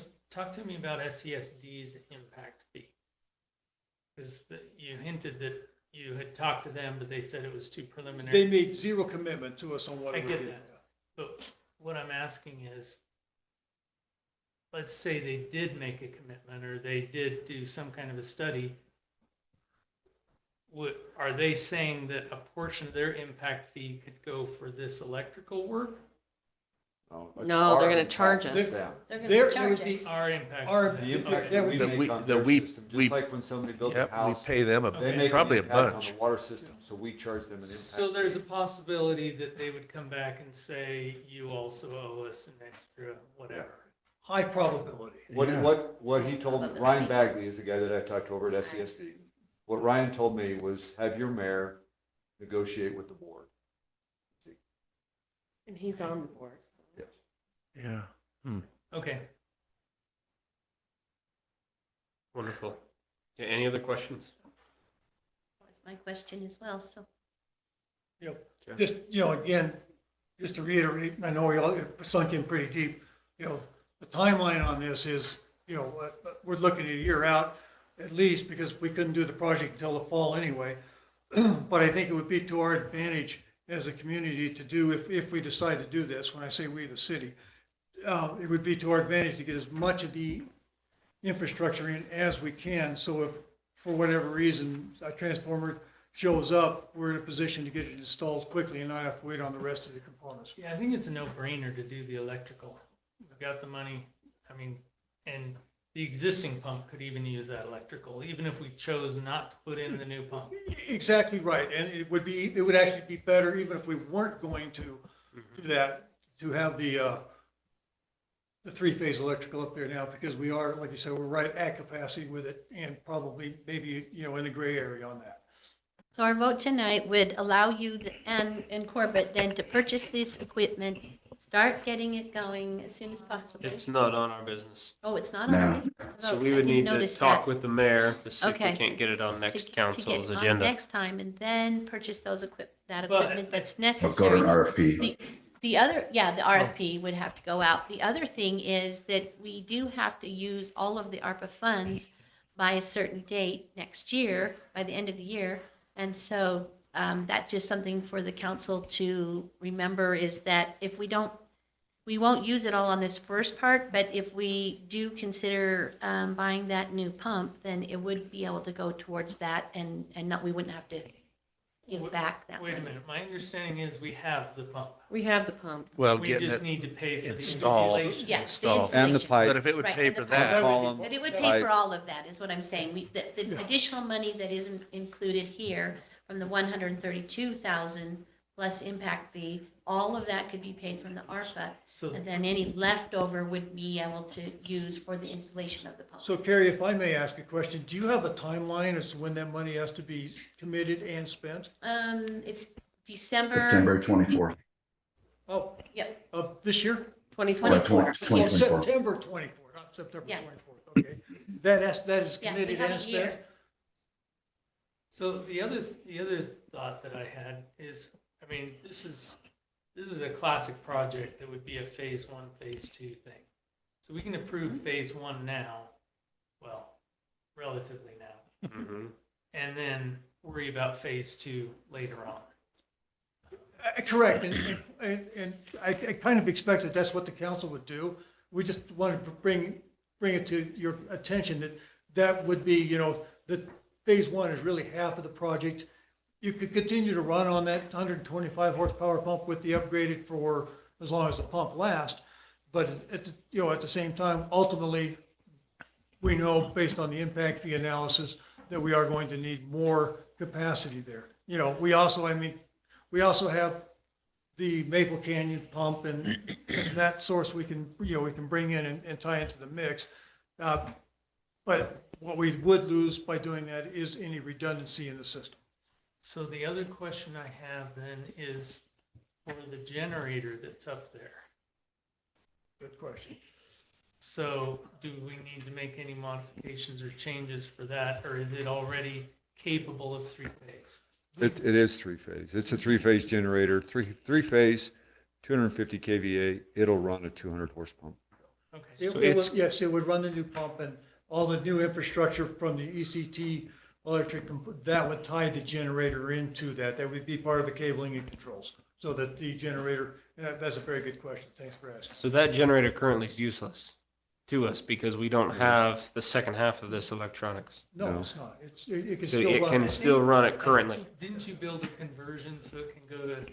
to me about SESD's impact fee. Because you hinted that you had talked to them, but they said it was too they preliminary. made zero commitment to us on what I it would get be. that. But what I'm asking is, let's say they did make a commitment or they did do some kind of a study. Are they saying that a portion of their impact fee could go for this electrical work? it's No, our they're gonna impact charge to us. them. They're There gonna would charge be us. Our impact. Our, fee. The impact that that would we The make we- on the their we- system, we- just like when somebody built a Yep, we house, pay them they Okay. make probably an a impact on bunch. the water system, so we charge them an impact. So there's a possibility that they would come back and say, you also owe us an extra whatever. high probability. Yeah. What he told me, Ryan Bagley is the guy that I talked to over at SESD. What Ryan told me was have your mayor negotiate with the board. And he's on the board. Yes. Yeah. Okay. Wonderful. Okay, any other questions? That's my question as well, so. You know, Okay. just, again, just to reiterate, and I know it sunk in pretty deep, the timeline on this is, we're looking at a year out at least because we couldn't do the project until the fall anyway. But I think it would be to our advantage as a community to do, if we decide to do this, when I say we, the city, it would be to our advantage to get as much of the infrastructure in as we can. So if, for whatever reason, a transformer shows up, we're in a position to get it installed quickly and not have to wait on the rest of the components. Yeah, I think it's a no-brainer to do the electrical. We've got the money, and the existing pump could even use that electrical, even if we chose not to put in the new pump. Exactly right. And it would actually be better, even if we weren't going to do that, to have the three-phase electrical up there now, because we are, like you said, we're right at capacity with it and probably maybe, in the gray area on that. So our vote tonight would allow you and Corbett then to purchase this equipment, start getting it going as soon as possible. It's not on our business. Oh, it's not No. on this? So Oh, we I would didn't need to notice talk that. with the mayor to see if we Okay. can't get it on To next get council's on agenda. next time and then purchase that But- equipment that's Let's go to necessary. an RFP. The other, yeah, the RFP would have to go out. The other thing is that we do have to use all of the ARPA funds by a certain date next year, by the end of the year. And so that's just something for the council to remember is that if we won't use it all on this first part, but if we do consider buying that new pump, then it would be able to go towards that and not, we wouldn't have to give back that Wait a money. minute, my understanding is we have the pump. We have the pump. Well, We getting just it need to pay for the installed. installation. Yeah, the Installed. and the installation. pipe. But if it would Right, pay and for the that pipe. column. But it would pay for all of that, is what I'm saying. The additional money that isn't included here from the 132,000 plus impact fee, all of that could be paid from the ARPA. So And then any leftover would be able to use for the installation of the pump. So Carrie, if I may ask a question, do you have a timeline as to when that money has to be committed and spent? It's December. September 24th. Oh, Yep, of this year? 2024. Oh, 2024. September 24th, not September Yeah. 24th, okay. That is yeah, we committed have and a year. spent? So the other thought that I had is, this is a classic project that would be a phase 1, phase 2 thing. So we can approve phase 1 now, well, relatively now, Mhm. and then worry about phase 2 later on. Correct, and I kind of expected that's what the council would do. We just wanted to bring it to your attention that would be, that phase 1 is really half of the project. You could continue to run on that 125 horsepower pump with the upgraded for as long as the pump lasts. But at the same time, ultimately, we know based on the impact fee analysis that we are going to need more capacity there. We also have the Maple Canyon pump and that source we can bring in and tie into the mix. But what we would lose by doing that is any redundancy in the system. So the other question I have then is for the generator that's up there. Good question. So do we need to make any modifications or changes for that, or is it already capable of 3-phase? It is three-phase. It's a three-phase generator, three-phase, 250 kVA. It'll run a 200 horse pump. Okay. Yes, it would run the new pump and all the new infrastructure from the ECT electric, that would tie the generator into that. That would be part of the cabling and controls. So that the generator, and that's a very good question. Thanks for asking. So that generator currently is useless to us because we don't have the second half of this electronics. No, No. it's not. It can So still it run. can still run it currently. Didn't you build a conversion so it can go to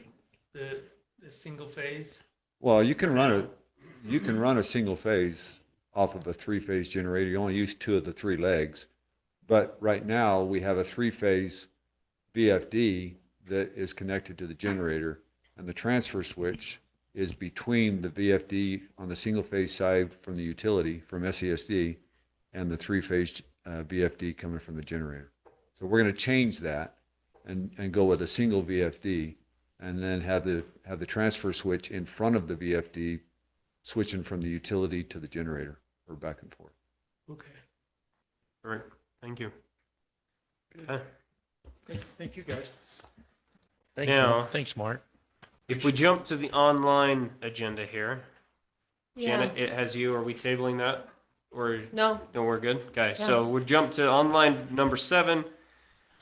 the single phase? Well, you can run a single phase off of a three-phase generator. You only use 2 of the 3 legs. But right now, we have a 3-phase VFD that is connected to the generator, and the transfer switch is between the VFD on the single-phase side from the utility, from SESD, and the three-phase VFD coming from the generator. So we're going to change that and go with a single VFD, and then have the transfer switch in front of the VFD, switching from the utility to the generator, or back and forth. Okay. All right, thank you. Okay. Thank you, guys. Thanks, Now- Mark. Thanks, Mark. If we jump to the online agenda here, Yeah. Janet, it has you. Are we tabling that? Or No, no, we're good? Okay, so we'll jump to online number 7.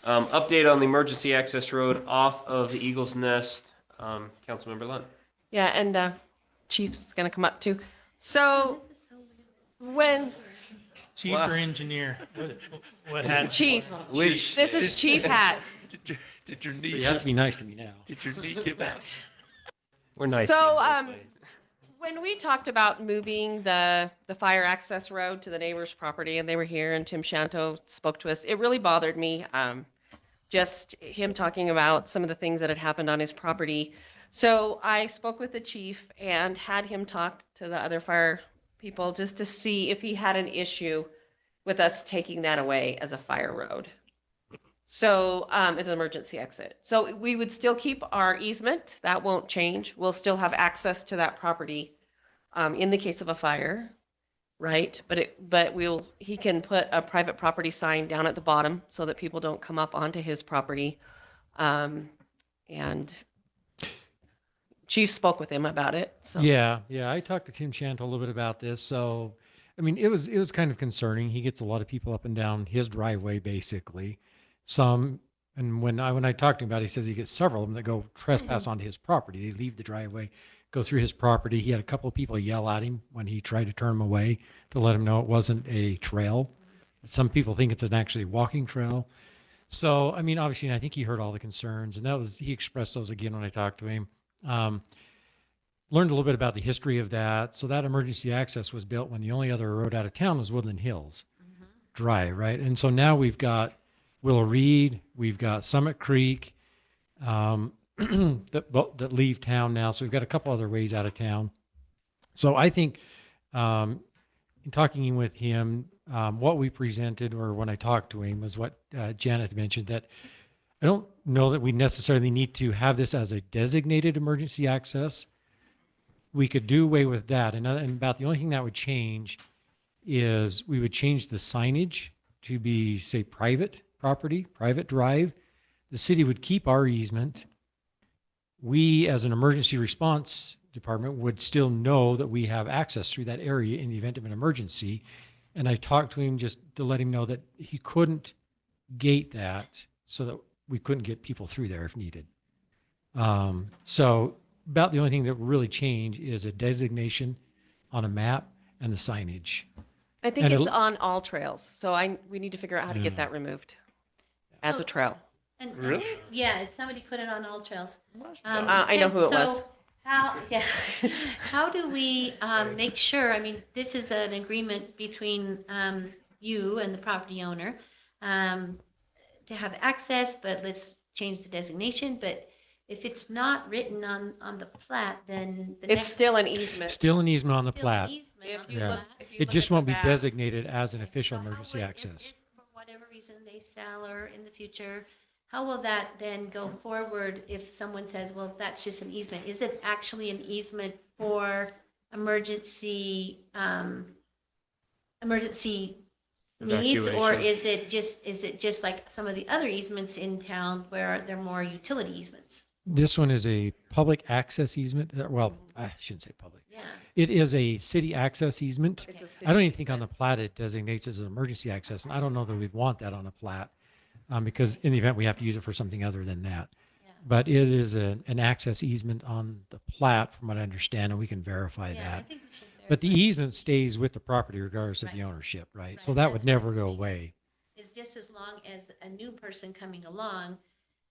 Update on the emergency access road off of the Eagles Nest. Councilmember Lunt. yeah, and Chief's gonna come up too. So when, Chief or engineer? What hat? Chief, Which? this is Chief hat. Did your knee You have to be nice to me now. Did your knee give out? We're nice. So, to you both ways. when we talked about moving the fire access road to the neighbor's property, and they were here, and Tim Shanto spoke to us, it really bothered me. Just him talking about some of the things that had happened on his property. So I spoke with the chief and had him talk to the other fire people just to see if he had an issue with us taking that away as a fire road. So, it's an emergency exit. So we would still keep our easement. That won't change. We'll still have access to that property, in the case of a fire, right? But he can put a private property sign down at the bottom so that people don't come up onto his property. And Chief spoke with him about it, so. Yeah, I talked to Tim Chant a little bit about this. So, I mean, it was kind of concerning. He gets a lot of people up and down his driveway, basically. Some, and when I talked to him about it, he says he gets several of them that go trespass onto his property. They leave the driveway, go through his property. He had a couple of people yell at him when he tried to turn him away to let him know it wasn't a trail. Some people think it's an actually walking trail. So, I mean, obviously, I think he heard all the concerns, and he expressed those again when I talked to him. Learned a little bit about the history of that. So that emergency access was built when the only other road out of town was Woodland Hills Drive, right? And so now we've got Willow Reed, we've got Summit Creek, that leave town now. So we've got a couple other ways out of town. So I think, in talking with him, what we presented, or when I talked to him, was what Janet mentioned, that I don't know that we necessarily need to have this as a designated emergency access. We could do away with that. And about the only thing that would change is we would change the signage to be, say, private property, private drive. The city would keep our easement. We, as an emergency response department, would still know that we have access through that area in the event of an emergency. And I talked to him just to let him know that he couldn't gate that so that we couldn't get people through there if needed. So about the only thing that will really change is a designation on a map and the signage. I think And it's it'll- on all trails, so we need to figure out how to get that removed as a trail. And yeah, somebody put it on all trails. I know who it was. So how do we make sure, I mean, this is an agreement between you and the property owner to have access, but let's change the designation. But if it's not written on the plat, then the It's next. still an easement. Still an easement on the still an plat. easement If on you the Yeah. look, plat. if you It look just at the won't be map- designated as an official So how emergency would- access. if for whatever reason they sell or in the future, how will that then go forward if someone says, well, that's just an easement? Is it actually an easement for emergency needs? Or Evacuation. is it just like some of the other easements in town where they're more utility easements? This one is a public access easement. Well, I shouldn't say public. Yeah. It is a city access easement. It's a city I don't even think on the easement. plat it designates as an emergency access, and I don't know that we'd want that on a plat, because in the event we have to use it for something other than that. Yeah. But it is an access easement on the plat, from what I understand, and we can verify Yeah, I that. think we should But the verify. easement stays with the property regardless of the Right. ownership, right? So Right, that would that's what never I'm go saying. away. Is just as long as a new person coming along,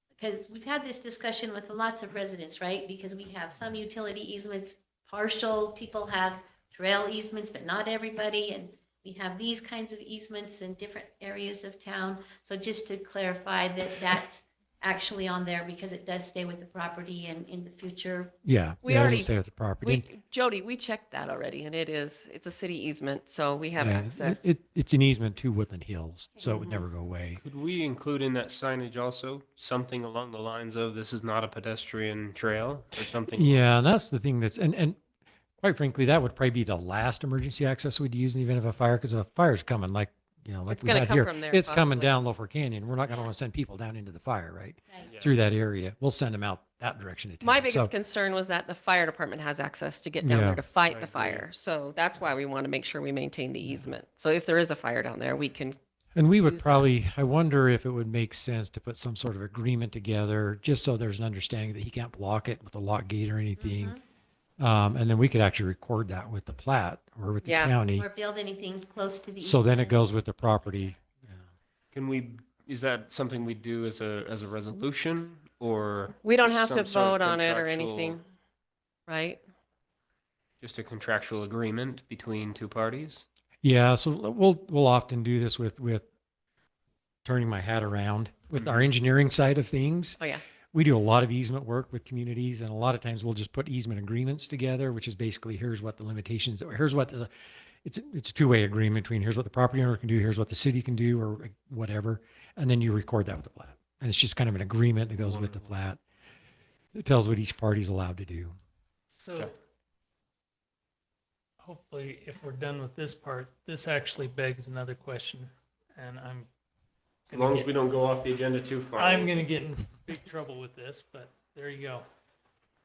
because we've had this discussion with lots of residents, right? Because we have some utility easements, partial, people have trail easements, but not everybody, and we have these kinds of easements in different areas of town. So just to clarify that that's actually on there because it does stay with the property and in the future. Yeah. We yeah, it'll already- stay with the property. Jody, we checked that already and it's a city easement. So we have Yeah, access. it's an easement to Woodland Hills, so it would Mhm. never go away. Could we include in that signage also something along the lines of this is not a pedestrian trail or something? Yeah, and that's the thing and quite frankly, that would probably be the last emergency access we'd use in the event of a fire, because a fire's coming, like It's we gonna had come here. from there, It's coming possibly. down Loafer Canyon. We're not going to want to send people down into the fire, right? Right. Yeah. Through that area. We'll send them out that direction. to My town. biggest So- concern was that the fire department has access to get down Yeah. there to fight I the agree. fire. So that's why we want to make sure we maintain the easement. So if there is a fire down there, we can, And we would use that. probably, I wonder if it would make sense to put some sort of agreement together, just so there's an understanding that he can't block it with a lock gate or anything. Mm-hmm. And then we could actually record that with the plat or with the Yeah. county. Or build anything close to the. So then it easement. goes with the property. Can we, is that something we do as a resolution or? we don't just have to some sort of vote on it or contractual- anything. Right? Just a contractual agreement between two parties? Yeah, so we'll often do this with turning my hat around with our engineering side of things. Oh, yeah. We do a lot of easement work with communities, and a lot of times we'll just put easement agreements together, which is basically here's what the limitations, here's what it's a two-way agreement between here's what the property owner can do, here's what the city can do, or whatever, and then you record that with the plat. And it's just kind of an agreement that goes with the plat. It tells what each party's allowed to do. So hopefully, if we're done with this part, this actually begs another question, and As long as we don't go off the agenda too far. I'm going to get in big trouble with this, but there you go.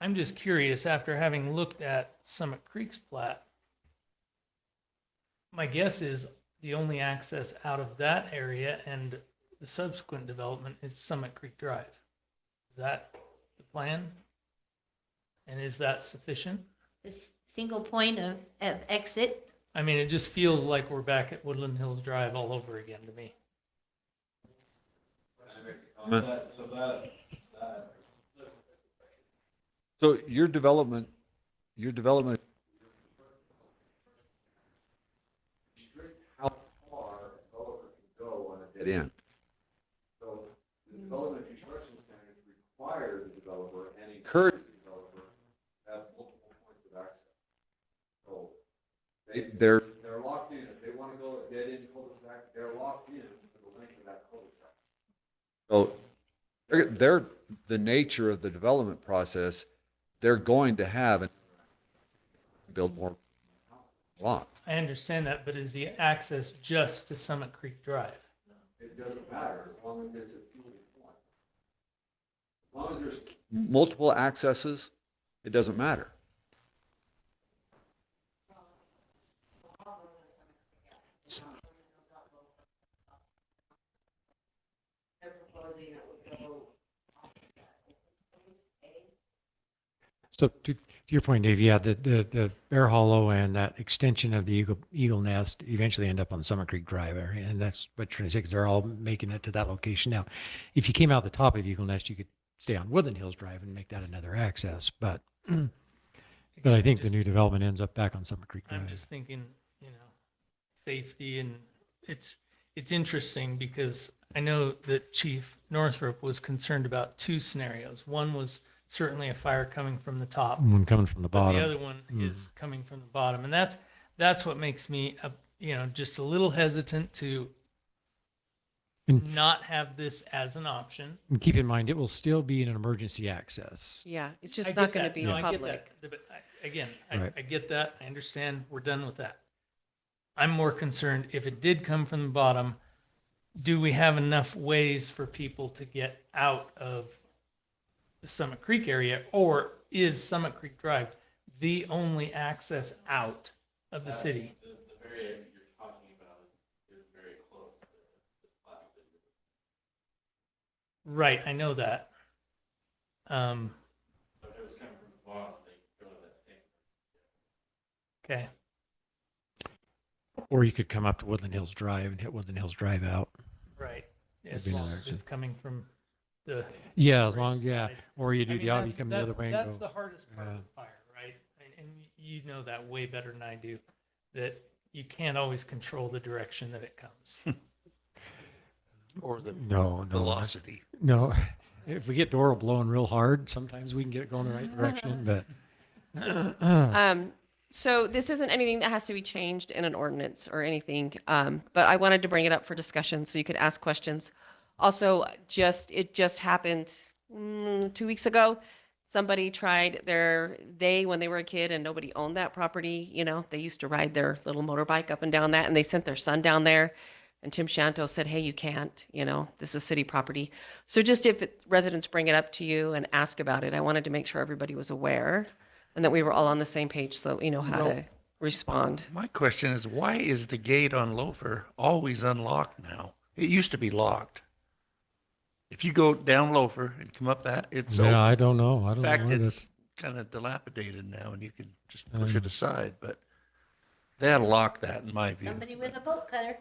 I'm just curious, after having looked at Summit Creek's plat, my guess is the only access out of that area and the subsequent development is Summit Creek Drive. Is that the plan? And is that sufficient? This single point of exit. I mean, it just feels like we're back at Woodland Hills Drive all over again to me. So your development, how far a developer can go on a dead end. So the development construction standards require the developer and encourage the developer to have multiple points of access. So they're locked in. If they want to go a dead end cul-de-sac, they're locked in to the length of that cul-de-sac. So they're the nature of the development process. They're going to have and build more lots. I understand that, but is the access just to Summit Creek Drive? It doesn't matter as long as it's a fueling point. As long as there's multiple accesses, it doesn't matter. They're proposing it would go So to your point, Dave, yeah, the Bear Hollow and that extension of the Eagle Nest eventually end up on Summit Creek Drive area, and that's what you're trying to say, because they're all making it to that location now. If you came out the top of Eagle Nest, you could stay on Woodland Hills Drive and make that another access, but I think the new development ends up back on Summit Creek I'm Drive. just thinking, safety, and it's interesting because I know that Chief Northrop was concerned about two scenarios. One was certainly a fire coming from the top, One coming from the but the bottom. other one is coming from the bottom, and that's what makes me, just a little hesitant to And- not have this as an option. And keep in mind, it will still be an emergency access. Yeah. It's I just get not going to that. be No, I get public. that. But again, Right. I get that. I understand. We're done with that. I'm more concerned if it did come from the bottom, do we have enough ways for people to get out of the Summit Creek area, or is Summit Creek Drive the only access out of the city? The area you're talking about is very close to this plat. Right, I know that. But if it was coming from the bottom, they could go to that same. Okay. Or you could come up to Woodland Hills Drive and hit Woodland Hills Drive out. Right. That'd As be long another as it's option. coming from the. Yeah, as right long, yeah. side. Or you I do mean, the other, you that's- come the other way and That's go. the hardest part of Yeah. the fire, right? And you know that way better than I do, that you can't always control the direction that it comes. Or the No, no. velocity. No. if we get Doral blowing real hard, sometimes we can get it going the right direction, but. So this isn't anything that has to be changed in an ordinance or anything, but I wanted to bring it up for discussion so you could ask questions. Also, it just happened 2 weeks ago. Somebody tried when they were a kid and nobody owned that property, they used to ride their little motorbike up and down that, and they sent their son down there. And Tim Shanto said, hey, you can't, this is city property. So just if residents bring it up to you and ask about it, I wanted to make sure everybody was aware and that we were all on the same page so we know how to respond. My question is, why is the gate on Loafer always unlocked now? It used to be locked. If you go down Loafer and come up that, it's open. Yeah, I don't know. I don't In know. fact, where it's that- kind of dilapidated now and you can just push it aside, but they ought to lock that in my view. Somebody with a bolt cutter.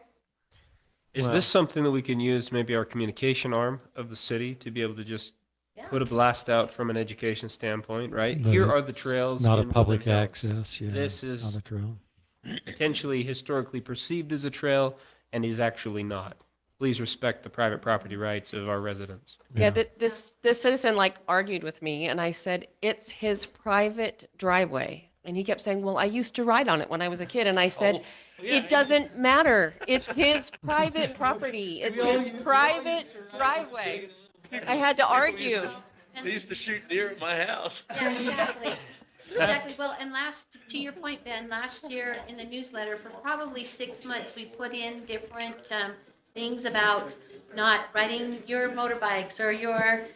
Is Well- this something that we can use, maybe our communication arm of the city, to be able to just Yeah. put a blast out from an education standpoint, right? But Here are the it's trails. Not a in public Woodland Hills. access, yeah. This it's is- Not a trail. Potentially historically perceived as a trail and is actually not. Please respect the private property rights of our residents. Yeah, this citizen argued with me and I said, it's his private driveway. And he kept saying, well, I used to ride on it when I was a kid. And I said, it doesn't matter. It's his private property. It's his private driveway. I had to argue. They used to shoot deer at my house. Yeah, exactly. Exactly. Well, and to your point, Ben, last year in the newsletter, for probably 6 months, we put in different things about not riding your motorbikes or your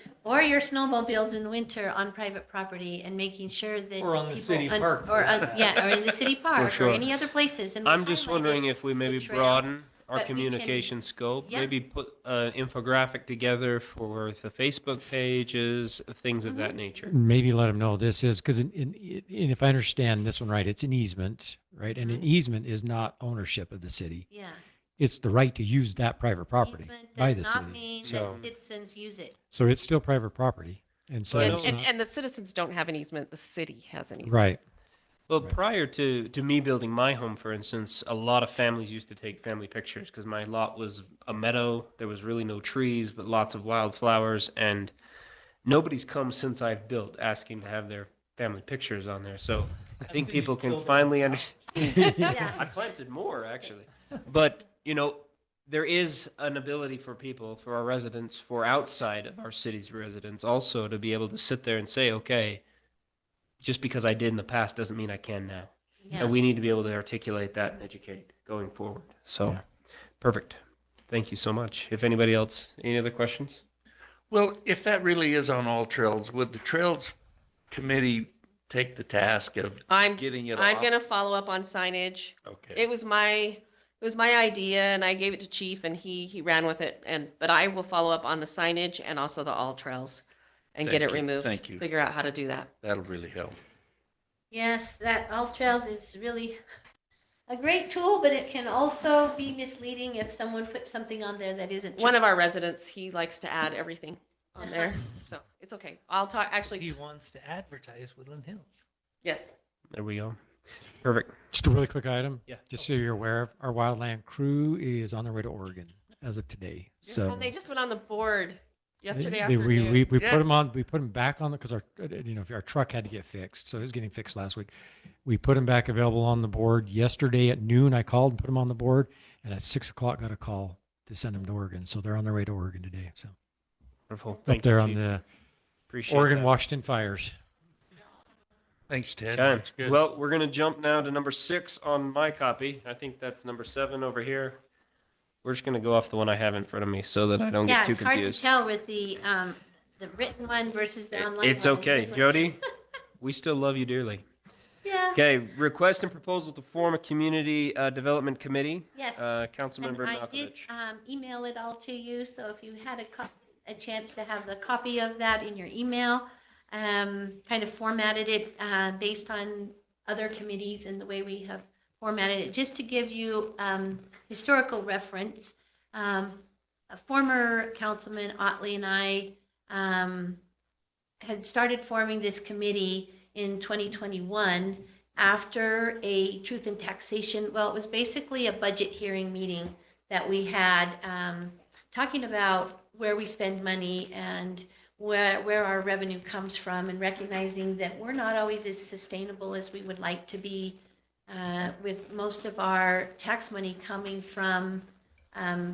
snowmobiles in the winter on private property, and making sure that Or on the city park. or in the city park sure. or any other places. And we I'm just highlighted wondering if we maybe trails broaden our that we can- communication scope, Yeah. maybe put an infographic together for the Facebook pages, things of that nature. Maybe let them know this is, because if I understand this one right, it's an easement, right? And an easement is not ownership of the city. Yeah. It's the right to use that private property Easement by does the not city. mean So, that citizens use it. so it's still private property. And so Well, it's And, not- and the citizens don't have an easement. The city has an easement. right. Well, prior to me building my home, for instance, a lot of families used to take family pictures because my lot was a meadow. There was really no trees, but lots of wildflowers. And nobody's come since I've built asking to have their family pictures on there. So I think people can finally understand. Yeah. I planted more, actually. But, there is an ability for people, for our residents, for outside of our city's residents also to be able to sit there and say, okay, just because I did in the past doesn't mean I can now. Yeah. And we need to be able to articulate that and educate going forward. So, perfect. Thank you so much. If anybody else, any other questions? Well, if that really is on all trails, would the Trails Committee take the task of I'm getting it I'm off? gonna follow up on signage. Okay. It was my idea and I gave it to Chief and he ran with it. But I will follow up on the signage and also the all trails and get Thank it you. removed. Thank you. Figure out how to do that. That'll really help. Yes, that All Trails is really a great tool, but it can also be misleading if someone puts something on there that isn't true. One of our residents, he likes to add everything on there. So it's okay. I'll talk, He actually, wants to advertise Woodland Hills. yes. There we go. Perfect. Just a really quick item. Yeah. Just so you're aware, our wildland crew is on their way to Oregon as of today. So And they just went on the board yesterday we afternoon. put Yeah. them on. We put them back on because our truck had to get fixed, so it was getting fixed last week. We put them back available on the board yesterday at noon. I called and put them on the board, and at 6:00 got a call to send them to Oregon. So they're on their way to Oregon today. So Wonderful. up Thank you, there on Chief. the Appreciate Oregon that. Washington fires. Thanks, Ted. Okay. That's good. Well, we're going to jump now to number 6 on my copy. I think that's number 7 over here. We're just going to go off the one I have in front of me so that I don't Yeah, get too it's hard to confused. tell with the written one versus the online. It's one. okay. different. Jody, we still love you dearly. Yeah, Okay, request and proposal to form a community development committee. yes. Councilmember And I did Malkovich. email it all to you, so if you had a chance to have the copy of that in your email, kind of formatted it based on other committees and the way we have formatted it, just to give you historical reference. A former Councilman Otley and I had started forming this committee in 2021 after a truth and taxation, well, it was basically a budget hearing meeting that we had talking about where we spend money and where our revenue comes from and recognizing that we're not always as sustainable as we would like to be, with most of our tax money coming from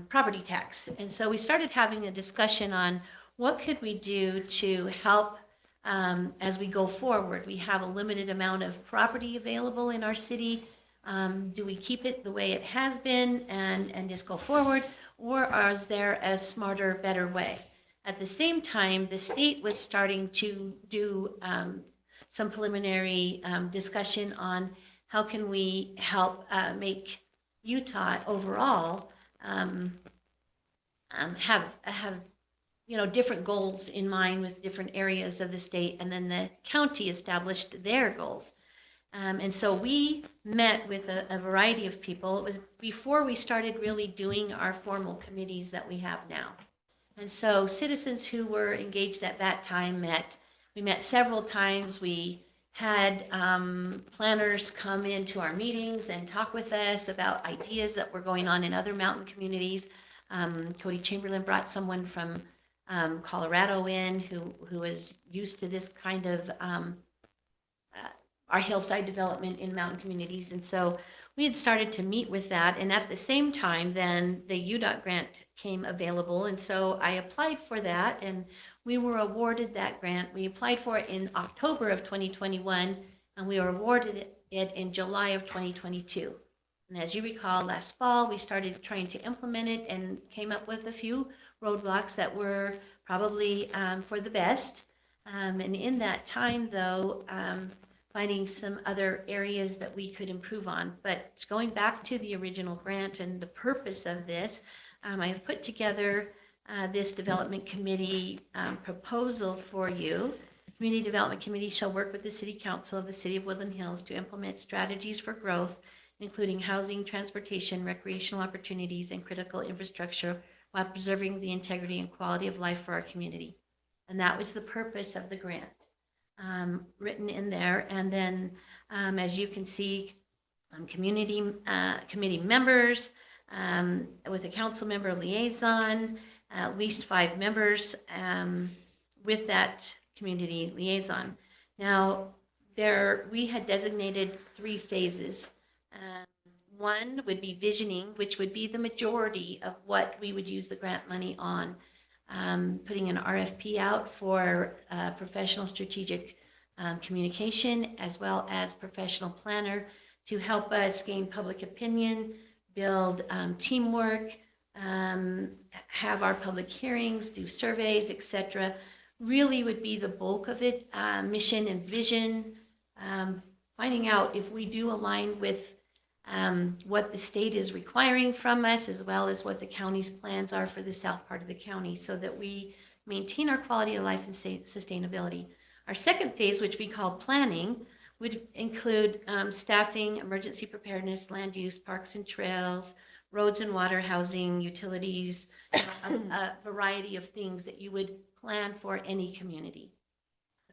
property tax. And so we started having a discussion on what could we do to help as we go forward. We have a limited amount of property available in our city. Do we keep it the way it has been and just go forward? Or is there a smarter, better way? At the same time, the state was starting to do some preliminary discussion on how can we help make Utah overall have different goals in mind with different areas of the state, and then the county established their goals. And so we met with a variety of people. It was before we started really doing our formal committees that we have now. And so citizens who were engaged at that time met. We met several times. We had planners come into our meetings and talk with us about ideas that were going on in other mountain communities. Cody Chamberlain brought someone from Colorado in who is used to this kind of our hillside development in mountain communities. And so we had started to meet with that. And at the same time, then the UDOT grant came available. And so I applied for that, and we were awarded that grant. We applied for it in October of 2021, and we were awarded it in July of 2022. And as you recall, last fall, we started trying to implement it and came up with a few roadblocks that were probably for the best. And in that time, though, finding some other areas that we could improve on. But going back to the original grant and the purpose of this, I have put together this development committee proposal for you. The Community Development Committee shall work with the City Council of the City of Woodland Hills to implement strategies for growth, including housing, transportation, recreational opportunities, and critical infrastructure, while preserving the integrity and quality of life for our community. And that was the purpose of the grant. Written in there. And then, as you can see, community committee members with a council member liaison, at least 5 members with that community liaison. Now, we had designated 3 phases. One would be visioning, which would be the majority of what we would use the grant money on. Putting an RFP out for professional strategic communication, as well as professional planner to help us gain public opinion, build teamwork, have our public hearings, do surveys, etc. Really would be the bulk of it, mission and vision, finding out if we do align with what the state is requiring from us, as well as what the county's plans are for the south part of the county, so that we maintain our quality of life and sustainability. Our second phase, which we call planning, would include staffing, emergency preparedness, land use, parks and trails, roads and water, housing, utilities, a variety of things that you would plan for any community.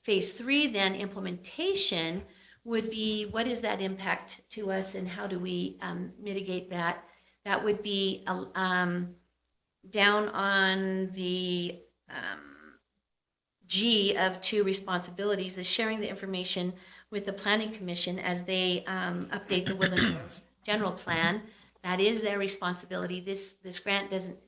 Phase 3, then, implementation, would be what is that impact to us and how do we mitigate that? That would be down on the G of 2 responsibilities, is sharing the information with the Planning Commission as they update the Woodland Hills General Plan. That is their responsibility. This grant doesn't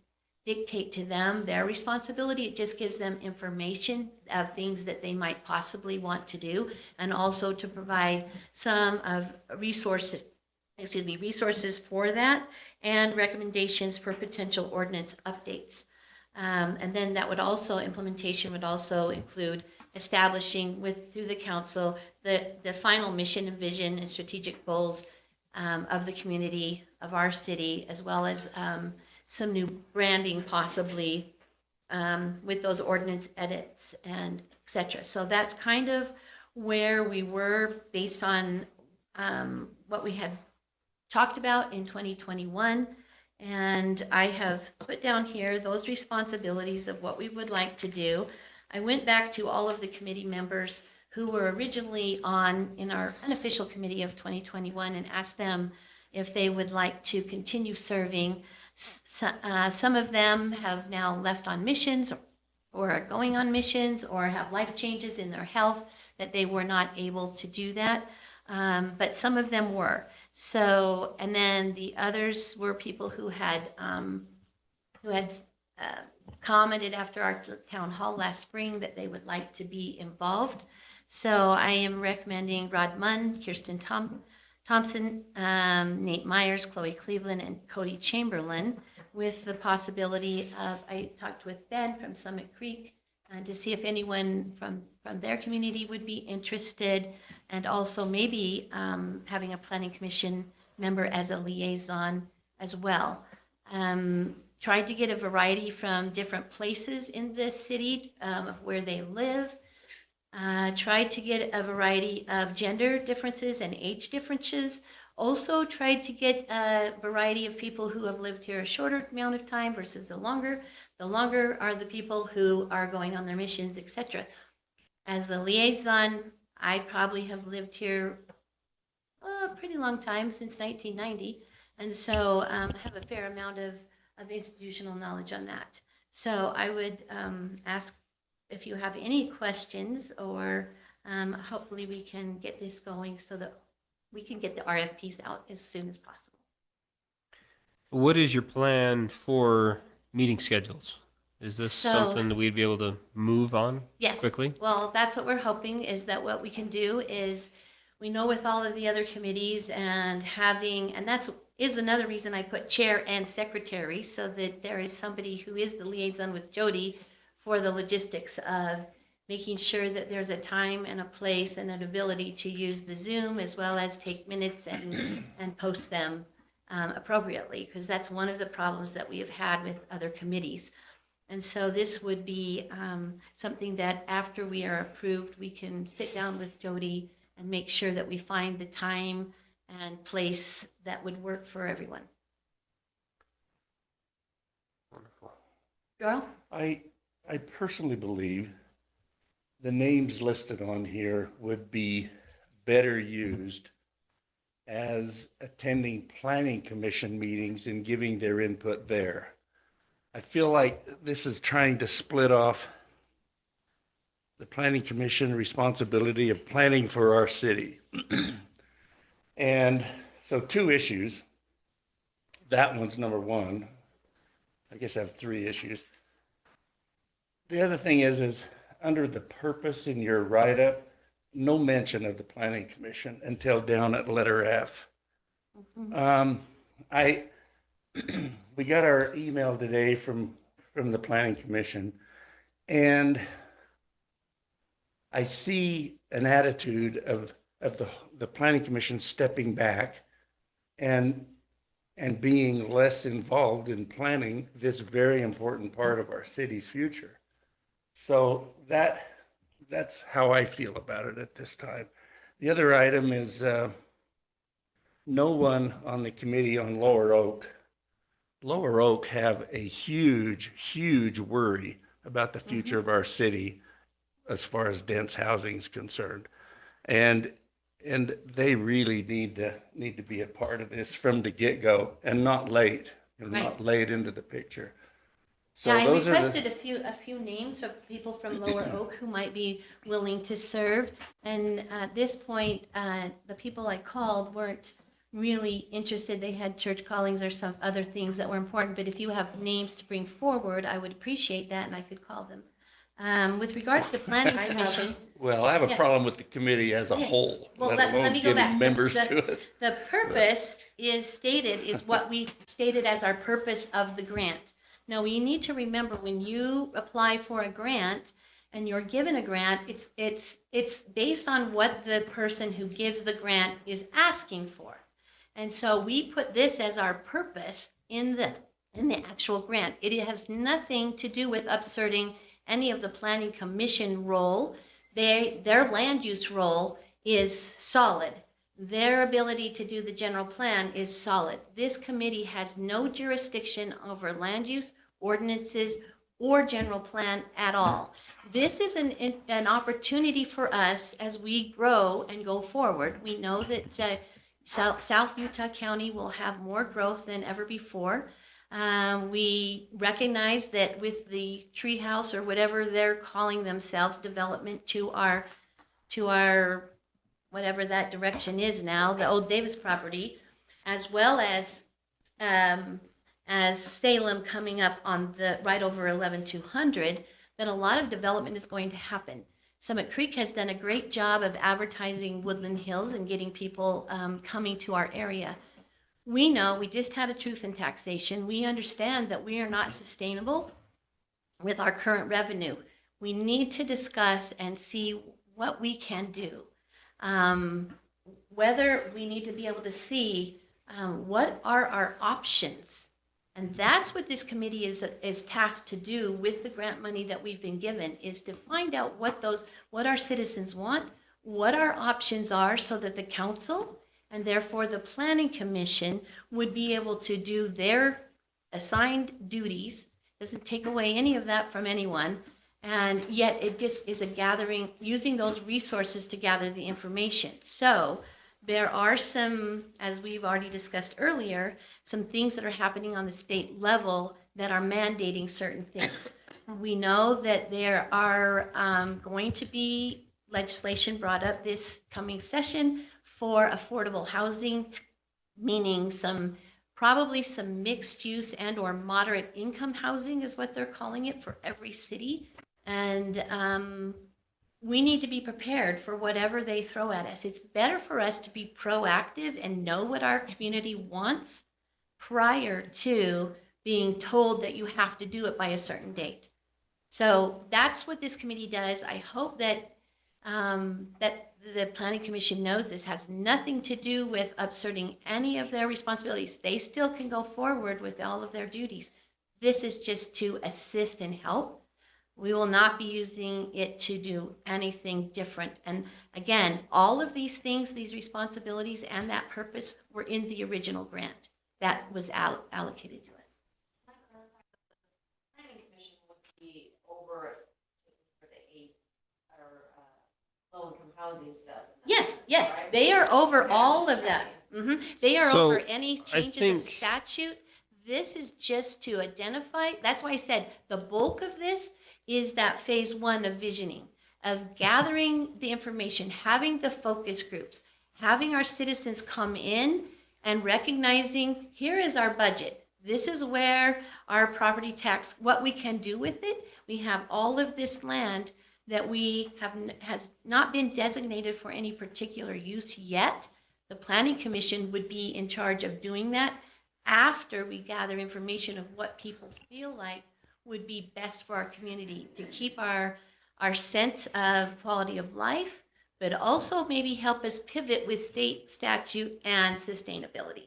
dictate to them their responsibility. It just gives them information of things that they might possibly want to do, and also to provide some of resources for that, and recommendations for potential ordinance updates. And then that would also, implementation would also include establishing through the council the final mission and vision and strategic goals of the community, of our city, as well as some new branding possibly with those ordinance edits and etc. So that's kind of where we were based on what we had talked about in 2021. And I have put down here those responsibilities of what we would like to do. I went back to all of the committee members who were originally in our unofficial committee of 2021 and asked them if they would like to continue serving. Some of them have now left on missions or are going on missions or have life changes in their health, that they were not able to do that. But some of them were. So, and then the others were people who had commented after our town hall last spring that they would like to be involved. So I am recommending Rod Munn, Kirsten Thompson, Nate Myers, Chloe Cleveland, and Cody Chamberlain, with the possibility of, I talked with Ben from Summit Creek to see if anyone from their community would be interested, and also maybe having a planning commission member as a liaison as well. Tried to get a variety from different places in the city of where they live. Tried to get a variety of gender differences and age differences. Also tried to get a variety of people who have lived here a shorter amount of time versus the longer. The longer are the people who are going on their missions, etc. As a liaison, I probably have lived here a pretty long time, since 1990. And so I have a fair amount of institutional knowledge on that. So I would ask if you have any questions, or hopefully we can get this going so that we can get the RFPs out as soon as possible. What is your plan for meeting schedules? Is this So- something that we'd be able to move on Yes. quickly? Well, that's what we're hoping, is that what we can do is, we know with all of the other committees and having, and that's is another reason I put chair and secretary, so that there is somebody who is the liaison with Jody for the logistics of making sure that there's a time and a place and an ability to use the Zoom, as well as take minutes and post them appropriately, because that's one of the problems that we have had with other committees. And so this would be something that after we are approved, we can sit down with Jody and make sure that we find the time and place that would work for everyone. Wonderful. Doral? I personally believe the names listed on here would be better used as attending planning commission meetings and giving their input there. I feel like this is trying to split off the planning commission responsibility of planning for our city. And so 2 issues. That one's number 1. I guess I have 3 issues. The other thing is under the purpose in your write-up, no mention of the planning commission until down at letter F. We got our email today from the planning commission, and I see an attitude of the planning commission stepping back and being less involved in planning this very important part of our city's future. So that's how I feel about it at this time. The other item is no one on the committee on Lower Oak. Lower Oak have a huge worry about the future of our city as far as dense housing is concerned. And they really need to be a part of this from the get-go, and not late, and Right. not late into the picture. So Yeah, I those are requested a few names of people from Lower Oak who might be willing to serve. And at this point, the people I called weren't really interested. They had church callings or some other things that were important. But if you have names to bring forward, I would appreciate that, and I could call them. With regards to the planning commission, Well, I have a Yeah. problem with the committee as a Yeah. whole, Well, let let alone me go back. giving members The- to it. the purpose is what we stated as our purpose of the grant. Now, we need to remember, when you apply for a grant and you're given a grant, it's based on what the person who gives the grant is asking for. And so we put this as our purpose in the actual grant. It has nothing to do with upserting any of the planning commission role. Their land use role is solid. Their ability to do the general plan is solid. This committee has no jurisdiction over land use, ordinances, or general plan at all. This is an opportunity for us as we grow and go forward. We know that South Utah County will have more growth than ever before. We recognize that with the treehouse or whatever they're calling themselves, development to our whatever that direction is now, the old Davis property, as well as Salem coming up on the right over 11200, that a lot of development is going to happen. Summit Creek has done a great job of advertising Woodland Hills and getting people coming to our area. We know, we just had a truth in taxation. We understand that we are not sustainable with our current revenue. We need to discuss and see what we can do. Whether we need to be able to see what are our options. And that's what this committee is tasked to do with the grant money that we've been given, is to find out what our citizens want, what our options are, so that the council and therefore the planning commission would be able to do their assigned duties. Doesn't take away any of that from anyone. And yet it just is a gathering, using those resources to gather the information. So there are some, as we've already discussed earlier, some things that are happening on the state level that are mandating certain things. We know that there are going to be legislation brought up this coming session for affordable housing, meaning probably some mixed use and or moderate income housing is what they're calling it for every city. And we need to be prepared for whatever they throw at us. It's better for us to be proactive and know what our community wants prior to being told that you have to do it by a certain date. So that's what this committee does. I hope that that the Planning Commission knows this has nothing to do with upserting any of their responsibilities. They still can go forward with all of their duties. This is just to assist and help. We will not be using it to do anything different. And again, all of these things, these responsibilities and that purpose were in the original grant that was allocated to us. Planning commission would be over for the aid or low-income housing stuff. Yes, they are over all of that. They are So, over any changes think- of statute. This is just to identify, that's why I said the bulk of this is that phase one of visioning, of gathering the information, having the focus groups, having our citizens come in and recognizing, here is our budget. This is where our property tax, what we can do with it. We have all of this land that has not been designated for any particular use yet. The Planning Commission would be in charge of doing that after we gather information of what people feel like would be best for our community to keep our sense of quality of life, but also maybe help us pivot with state statute and sustainability.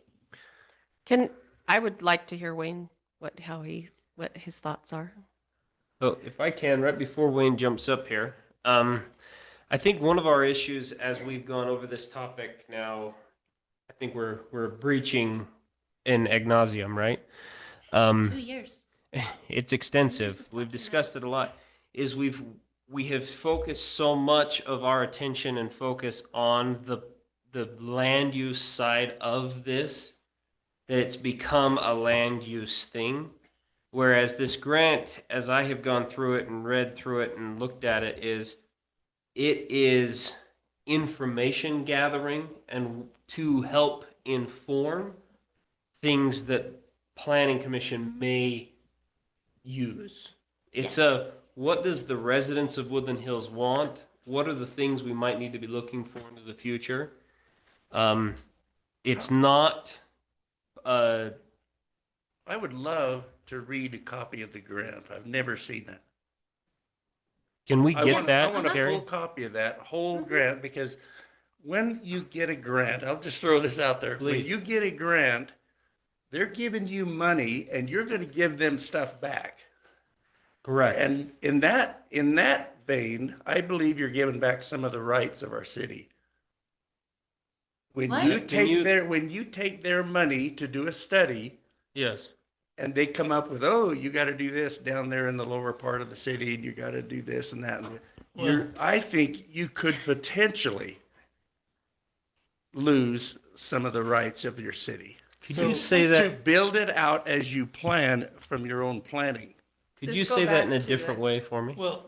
I would like to hear Wayne, what his thoughts are. Well, if I can, right before Wayne jumps up here, I think one of our issues as we've gone over this topic now, I think we're breaching in ad nauseam, right? 2 years. It's extensive. We've discussed it a lot. Is we have focused so much of our attention and focus on the land use side of this that it's become a land use thing. Whereas this grant, as I have gone through it and read through it and looked at it is information gathering and to help inform things that Planning Commission may use. It's what does the residents of Woodland Hills want? What are the things we might need to be looking for into the future? It's not I would love to read a copy of the grant. I've never seen that. Can we get that, I want a Carrie? full copy of that whole grant, because when you get a grant, I'll just throw this out there. When Please. you get a grant, they're giving you money and you're going to give them stuff back. Correct. And in that vein, I believe you're giving back some of the rights of our city. When What? when you take their money to do a study, Yes. and they come up with, oh, you got to do this down there in the lower part of the city, and you got to do this and that. I think you could potentially lose some of the rights of your city. Could So- you say To that? build it out as you plan from your own planning. Could Just you go say that back in a to different the- way for me? Well,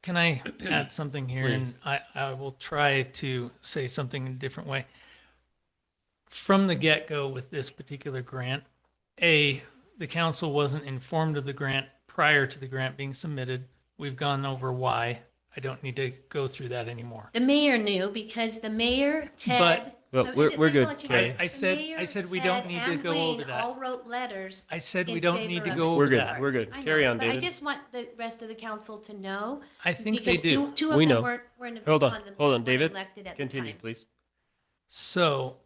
can I add something here? And I will try to say something in a different way. From the get-go with this particular grant, the council wasn't informed of the grant prior to the grant being submitted. We've gone over why. I don't need to go through that anymore. The mayor knew because the mayor, Ted. Well, Just we're to good, let you Carrie. know, I the said- mayor, I said we don't Ted, need to and go over Wayne that. all wrote letters. I said we in don't favor need to of go it. over We're good. that. We're good. I know, Carry on, but I David. just want the rest of the council to know. I think they Because do. two of We them know. weren't Hold on, the- hold on, weren't David. elected at the Continue, time. please. So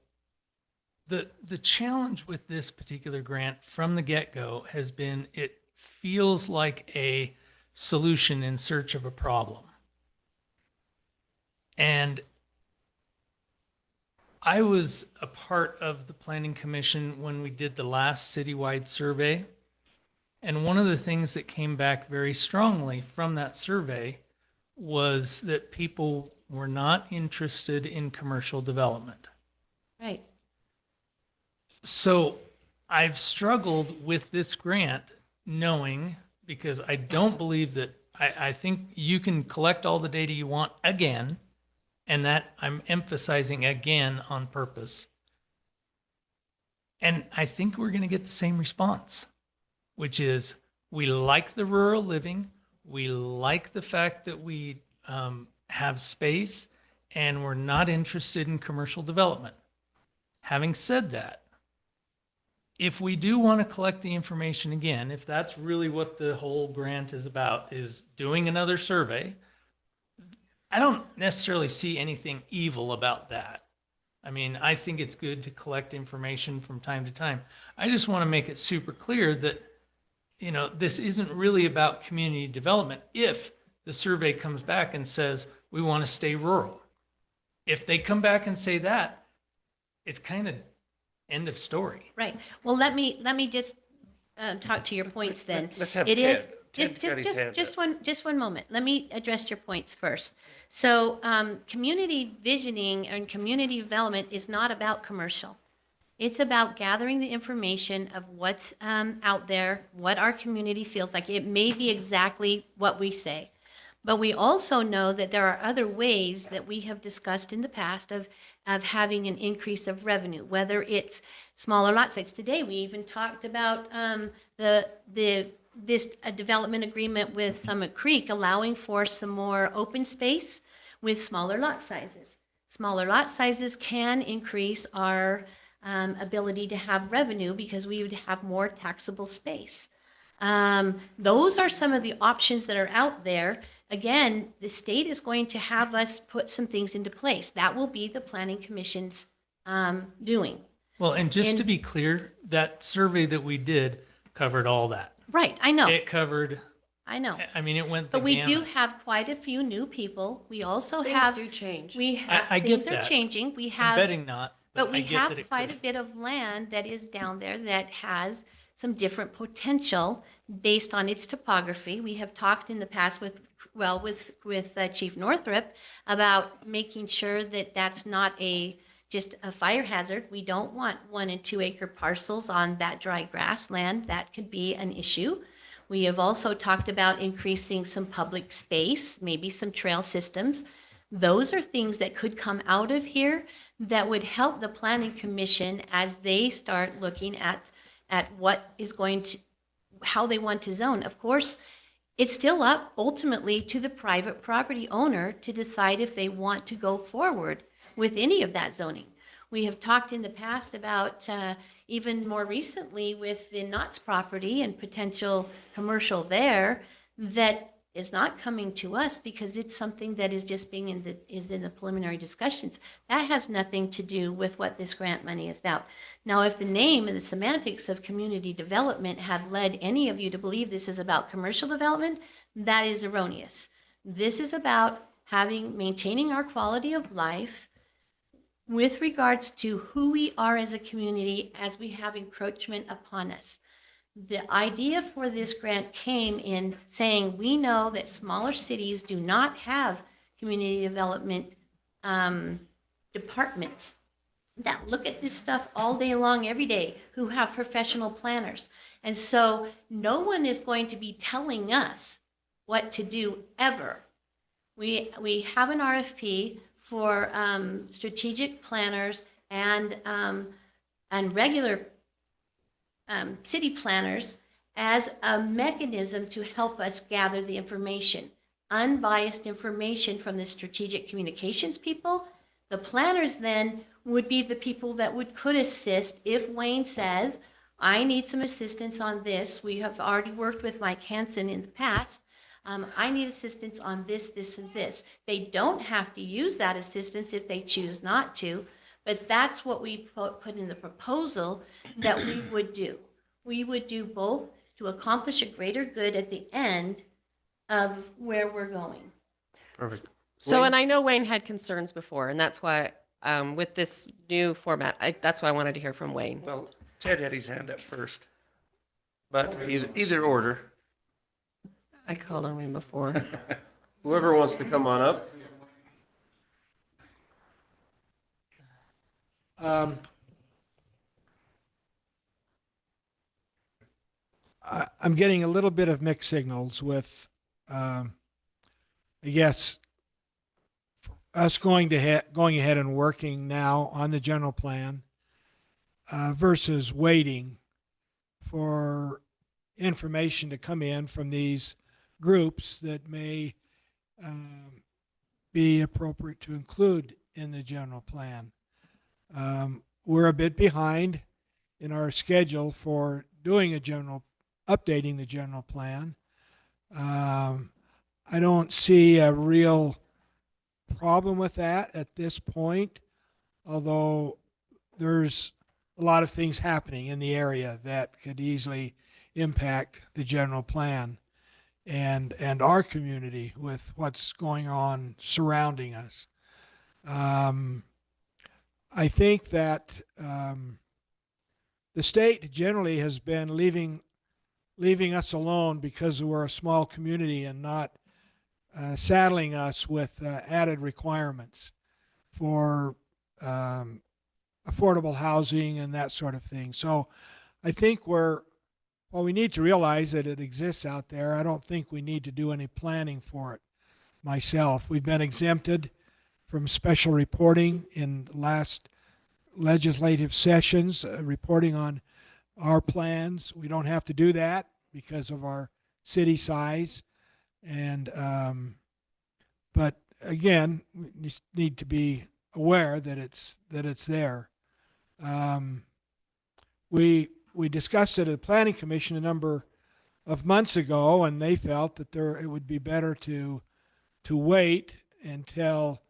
the challenge with this particular grant from the get-go has been it feels like a solution in search of a problem. And I was a part of the planning commission when we did the last citywide survey. And one of the things that came back very strongly from that survey was that people were not interested in commercial development. Right. So I've struggled with this grant knowing, because I don't believe that, I think you can collect all the data you want again, and that I'm emphasizing again on purpose. And I think we're going to get the same response, which is we like the rural living. We like the fact that we have space, and we're not interested in commercial development. Having said that, if we do want to collect the information again, if that's really what the whole grant is about, is doing another survey, I don't necessarily see anything evil about that. I mean, I think it's good to collect information from time to time. I just want to make it super clear that, you know, this isn't really about community development if the survey comes back and says, we want to stay rural. If they come back and say that, it's kind of end of story. Right. Well, let me just talk to your points then. Let's have It Ted. is, just one moment. Let me address your points first. So, community visioning and community development is not about commercial. It's about gathering the information of what's out there, what our community feels like. It may be exactly what we say, but we also know that there are other ways that we have discussed in the past of having an increase of revenue, whether it's smaller lot size. Today, we even talked about this development agreement with Summit Creek, allowing for some more open space with smaller lot sizes. Smaller lot sizes can increase our ability to have revenue because we would have more taxable space. Those are some of the options that are out there. Again, the state is going to have us put some things into place. That will be the Planning Commission's doing. Well, and just to And- be clear, that survey that we did covered all that. Right, I know, It covered, I know. I mean, it went the But we do gamut. have quite a few new people. We also Things have, do change. we have, I get things are that. changing. We I'm have. betting not, But but I we get have that it quite a could. bit of land that is down there that has some different potential based on its topography. We have talked in the past with Chief Northrup about making sure that that's not just a fire hazard. We don't want 1 and 2 acre parcels on that dry grassland. That could be an issue. We have also talked about increasing some public space, maybe some trail systems. Those are things that could come out of here that would help the Planning Commission as they start looking at what is going to, how they want to zone. Of course, it's still up ultimately to the private property owner to decide if they want to go forward with any of that zoning. We have talked in the past about, even more recently with the Knott's property and potential commercial there, that is not coming to us because it's something that is just being is in the preliminary discussions. That has nothing to do with what this grant money is about. Now, if the name and the semantics of community development have led any of you to believe this is about commercial development, that is erroneous. This is about maintaining our quality of life with regards to who we are as a community as we have encroachment upon us. The idea for this grant came in saying we know that smaller cities do not have community development departments. that look at this stuff all day long, every day, who have professional planners. And so no one is going to be telling us what to do ever. We have an RFP for strategic planners and regular city planners as a mechanism to help us gather the information, unbiased information from the strategic communications people. The planners then would be the people that could assist if Wayne says, I need some assistance on this. We have already worked with Mike Hansen in the past. I need assistance on this, this, and this. They don't have to use that assistance if they choose not to, but that's what we put in the proposal that we would do. We would do both to accomplish a greater good at the end of where we're going. Perfect. So, Wayne? and I know Wayne had concerns before, and that's why, with this new format, that's why I wanted to hear from Wayne. Well, Ted had his hand up first. But either order. I called on him before. Whoever wants to come on up. I'm getting a little bit of mixed signals with, I guess, us going ahead and working now on the general plan versus waiting for information to come in from these groups that may be appropriate to include in the general plan. We're a bit behind in our schedule for doing updating the general plan. I don't see a real problem with that at this point, although there's a lot of things happening in the area that could easily impact the general plan and our community with what's going on surrounding us. I think that the state generally has been leaving us alone because we're a small community and not saddling us with added requirements for affordable housing and that sort of thing. So I think while we need to realize that it exists out there, I don't think we need to do any planning for it myself. We've been exempted from special reporting in last legislative sessions, reporting on our plans. We don't have to do that because of our city size. And, but again, we just need to be aware that it's there. We discussed it at the Planning Commission a number of months ago, and they felt that it would be better to wait until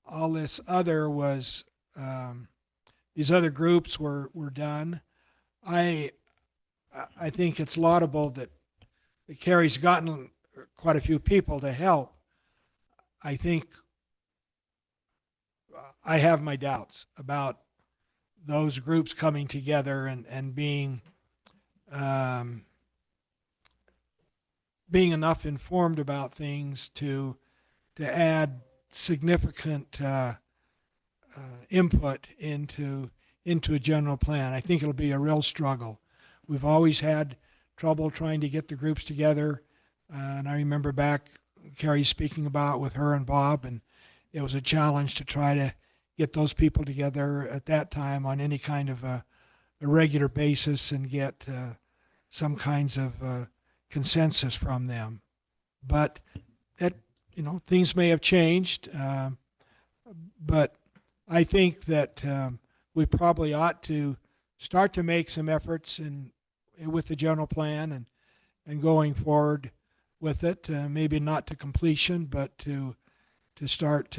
all this other was these other groups were done. I think it's laudable that Carrie's gotten quite a few people to help. I think I have my doubts about those groups coming together and being enough informed about things to add significant input into a general plan. I think it'll be a real struggle. We've always had trouble trying to get the groups together, and I remember back Carrie speaking about with her and Bob, and it was a challenge to try to get those people together at that time on any kind of a regular basis and get some kinds of consensus from them. But things may have changed, but I think that we probably ought to start to make some efforts with the general plan and going forward with it, maybe not to completion, but to start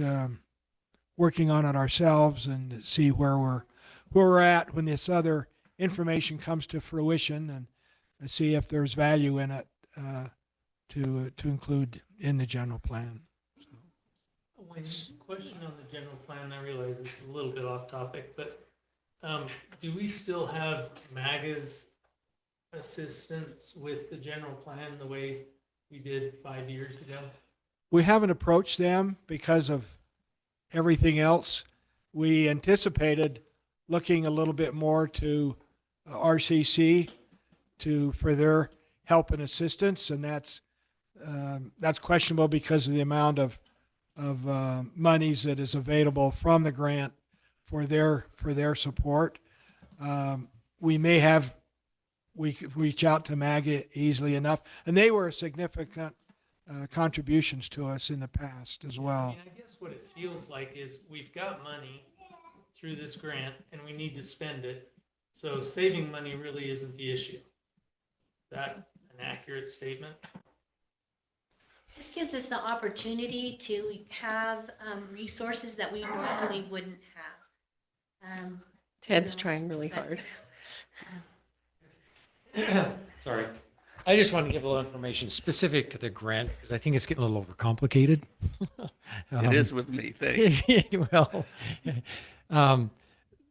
working on it ourselves and see where we're at when this other information comes to fruition, and see if there's value in it to include in the general plan. Wayne, question on the general plan, I realize it's a little bit off topic, but do we still have MAGA's assistance with the general plan the way we did 5 years ago? We haven't approached them because of everything else. We anticipated looking a little bit more to RCC for their help and assistance, and that's questionable because of the amount of monies that is available from the grant for their support. We could reach out to MAGA easily enough, and they were significant contributions to us in the past as I well. mean, I guess what it feels like is we've got money through this grant and we need to spend it. So saving money really isn't the issue. Is that an accurate statement? This gives us the opportunity to have resources that we normally wouldn't have. Ted's trying really hard. Sorry. I just want to give a little information specific to the grant because I think it's getting a little overcomplicated. It is with me, thanks. Well,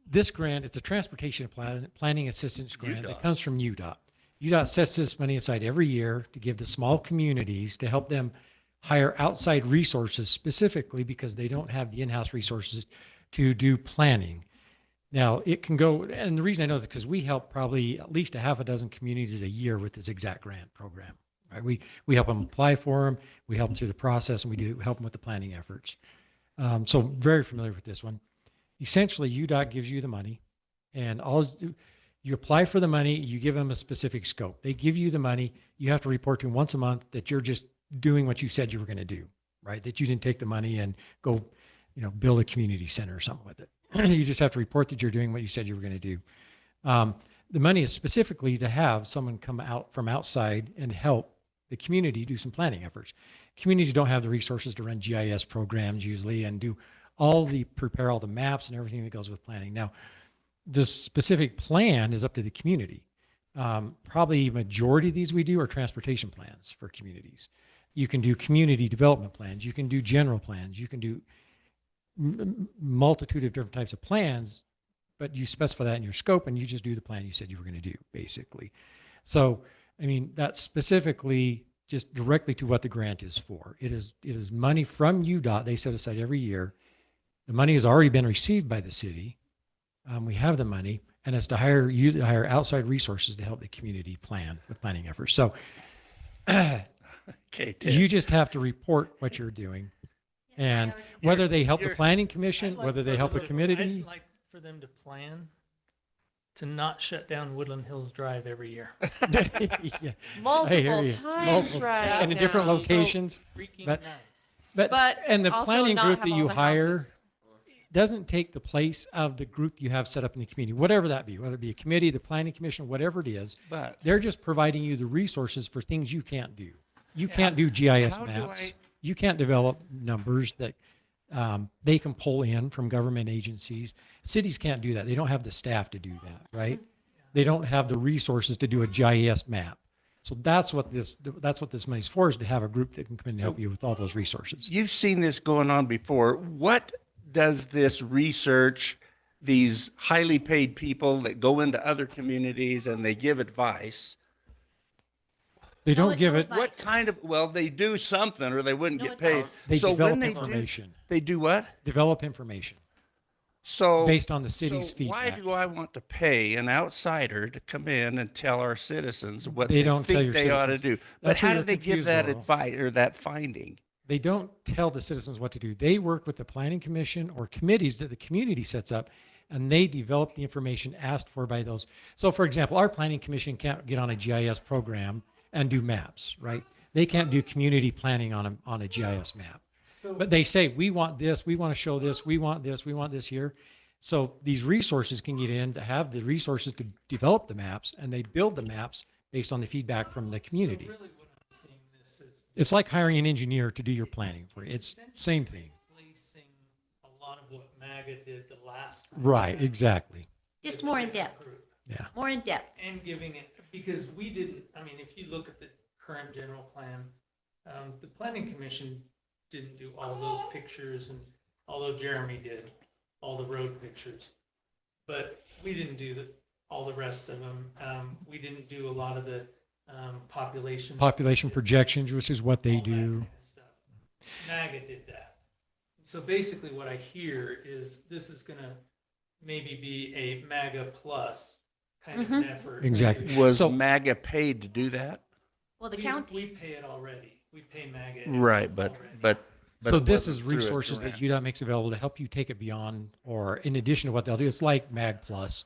this grant, it's a transportation planning assistance grant that comes from UDOT. UDOT sets this money aside every year to give to small communities to help them hire outside resources specifically because they don't have the in-house resources to do planning. Now, it can go, and the reason I know is because we help probably at least a half a dozen communities a year with this exact grant program. Right? We help them apply for them, we help them through the process, and we do help them with the planning efforts. So very familiar with this one. Essentially, UDOT gives you the money, and you apply for the money, you give them a specific scope. They give you the money, you have to report to them once a month that you're just doing what you said you were going to do, right? That you didn't take the money and go, build a community center or something with it. You just have to report that you're doing what you said you were going to do. The money is specifically to have someone come out from outside and help the community do some planning efforts. Communities don't have the resources to run GIS programs usually and prepare all the maps and everything that goes with planning. Now, the specific plan is up to the community. Probably majority of these we do are transportation plans for communities. You can do community development plans. You can do general plans. You can do multitude of different types of plans, but you specify that in your scope and you just do the plan you said you were going to do, basically. So, I mean, that's specifically just directly to what the grant is for. It is money from UDOT. They set aside every year. The money has already been received by the city. We have the money, and it's to hire outside resources to help the community plan with planning efforts. So Okay, Ted. you just have to report what you're doing. And whether they help the planning commission, I'd like whether they for help a them- community, I'd like for them to plan to not shut down Woodland Hills Drive every year. yeah, I hear Multiple you. times Multiple- right and in different now. locations. Freaking But- nice. But and the also planning not group have that all you the hire houses. doesn't take the place of the group you have set up in the community, whatever that be, whether it be a committee, the planning commission, whatever it is. But They're just providing you the resources for things you can't do. You can't do GIS how do maps. I- You can't develop numbers that they can pull in from government agencies. Cities can't do that. They don't have the staff to do that, right? They don't have the resources to do a GIS map. So that's what this money's for, is to have a group that can come in and help you with all those resources. you've seen this going on before. What does this research, these highly paid people that go into other communities and they give advice, They No, don't give it, advice. what kind of, well, they do something or they wouldn't No get paid. advice. they So develop when they information. They do what? Develop information So based on the city's so why feedback. do I want to pay an outsider to come in and tell our citizens what They they don't tell think your they ought to citizens. do? But That's where how do you're they give confused, that Laurel. advice or that finding? They don't tell the citizens what to do. They work with the planning commission or committees that the community sets up, and they develop the information asked for by those. So for example, our planning commission can't get on a GIS program and do maps, right? They can't do community planning on a GIS map. But they say, we want this, we want to show this, we want this, we want this here. So these resources can get in to have the resources to develop the maps, and they build the maps based on the feedback from the community. So really what I'm seeing this is It's like hiring an engineer to do your planning for you. It's same thing. replacing a lot of what MAGA did the last time. Right, exactly. Just more in depth, Group. Yeah. more in depth. And giving it, because we didn't, I mean, if you look at the current general plan, the planning commission didn't do all those pictures, and although Jeremy did all the road pictures, but we didn't do all the rest of them. We didn't do a lot of the population. Population projections, which is what they all that do. kind of stuff. MAGA did that. So basically what I hear is this is going to maybe be a MAGA plus kind of an effort. Exactly. Was So- MAGA paid to do that? Well, the We county, pay it already. We pay MAGA. Right, but already. So it this wasn't is through a resources that grant. UDOT makes available to help you take it beyond, or in addition to what they'll do. It's like Mag Plus.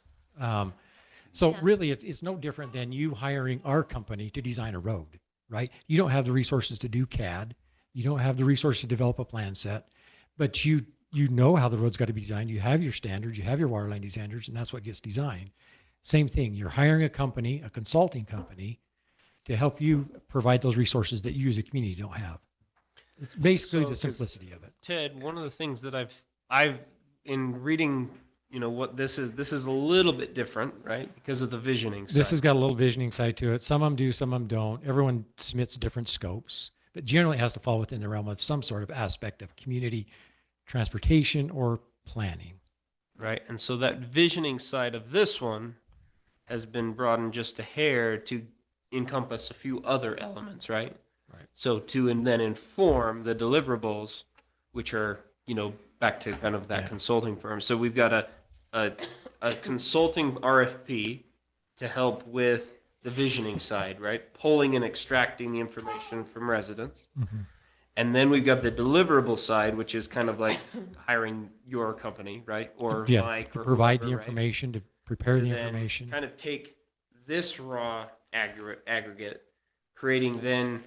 So Yeah. really, it's no different than you hiring our company to design a road, right? You don't have the resources to do CAD. You don't have the resources to develop a plan set, but you know how the road's got to be designed. You have your standards, you have your water line standards, and that's what gets designed. Same thing. You're hiring a company, a consulting company, to help you provide those resources that you as a community don't have. It's basically So, the 'cause simplicity of it. Ted, one of the things that I've in reading, what this is a little bit different, right? Because of the visioning side. This has got a little visioning side to it. Some of them do, some of them don't. Everyone submits different scopes, but generally it has to fall within the realm of some sort of aspect of community transportation or planning. Right. And so that visioning side of this one has been broadened just a hair to encompass a few other elements, right? Right. So to and then inform the deliverables, which are, back to kind of that Yeah. consulting firm. So we've got a consulting RFP to help with the visioning side, right? Pulling and extracting the information from residents. Mhm. And then we've got the deliverable side, which is kind of like hiring your company, right? Or Yeah, Mike to or provide the whoever, right? information, to prepare To the then information. Kind of take this raw aggregate, creating then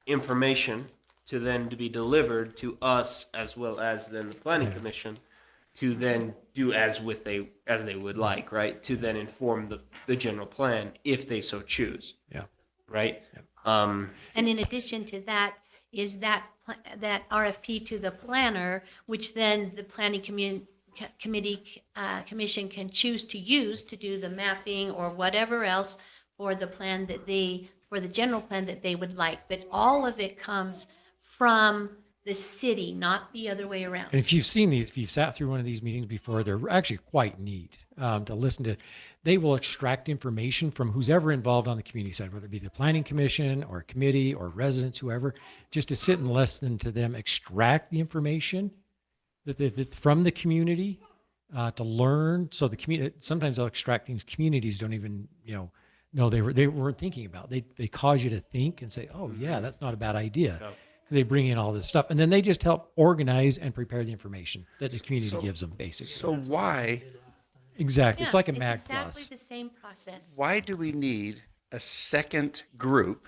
information to then to be delivered to us as well as then the planning Yeah. commission to then do as they would like, right? To then inform the general plan if they so choose. Yeah. Right? Yeah. and in addition to that, is that RFP to the planner, which then the planning commission can choose to use to do the mapping or whatever else for the for the general plan that they would like. But all of it comes from the city, not the other way around. And if you've seen these, if you've sat through one of these meetings before, they're actually quite neat to listen to. They will extract information from who's ever involved on the community side, whether it be the planning commission or committee or residents, whoever, just to sit and listen to them extract the information that from the community to learn. So the community, sometimes they'll extract things communities don't even, know they weren't thinking about. They cause you to think and say, oh yeah, that's not a bad idea. Yeah. Because they bring in all this stuff, and then they just help organize and prepare the information that the community So- gives them, basically. So why Exactly. It's like a it's Mag exactly Plus. the same process. do we need a second group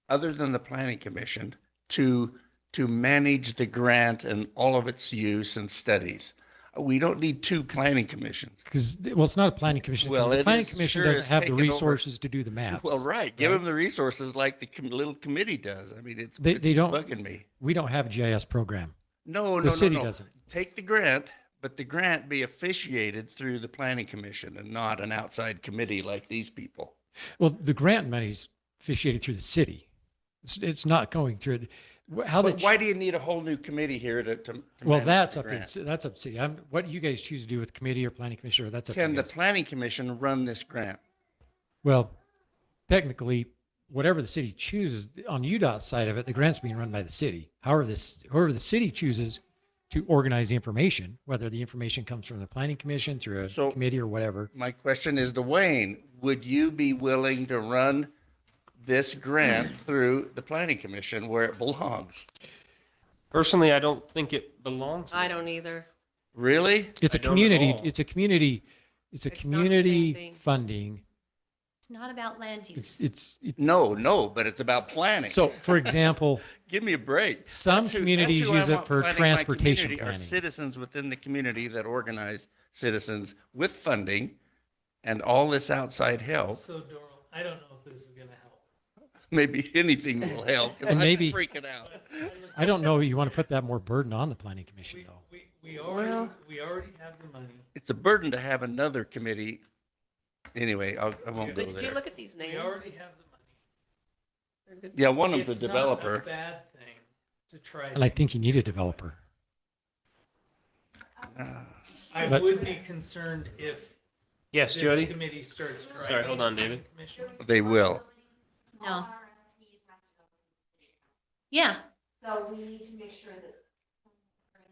other than the planning commission to manage the grant and all of its use and studies? We don't need two planning commissions. Because, well, it's not a planning commission. 'cause Well, the it planning is- commission sure doesn't is have the taking over- resources to do the maps. Well, right. Give right? them the resources like the little committee does. I mean, it's They don't- bugging me. We don't have a GIS program. No, The city doesn't. Take the grant, but the grant be officiated through the planning commission and not an outside committee like these people. Well, the grant money's officiated through the city. It's not going through. How But the why do you need a whole new committee here to well, manage that's the up grant? to that's up to city. What you guys choose to do with committee or planning commission, that's up Can to the you guys. planning commission run this grant? Well, technically, whatever the city chooses on UDOT's side of it, the grant's being run by the city. However, whoever the city chooses to organize the information, whether the information comes from the planning commission through a So- committee or whatever. My question is to Wayne, would you be willing to run this grant through the planning commission where it belongs? Personally, I don't think it belongs. I there. don't either. Really? It's a I don't at community. all. It's a community. It's a It's not the same community thing. funding. It's not about land use. It's No, but it's about planning. So, for example, Give me a break. some That's who- communities that's who I use it want for planning my transportation community, are planning. citizens within the community that organize citizens with funding and all this outside help. So Doral, I don't know if this is gonna help. Maybe anything will help. 'cause And I'm maybe- freaking out. I don't know. You want to put that more burden on the planning commission, though. We already have the money. It's a burden to have another committee. Anyway, I won't But go did you there. look at these names? We already have the money. They're good. Yeah, one of them's a It's not developer. bad thing to try. And I think you need a developer. I but- would be concerned if Yes, this Jody? committee starts driving. Sorry, hold on, David. the commission. They will. No. Yeah, So we need to make sure that,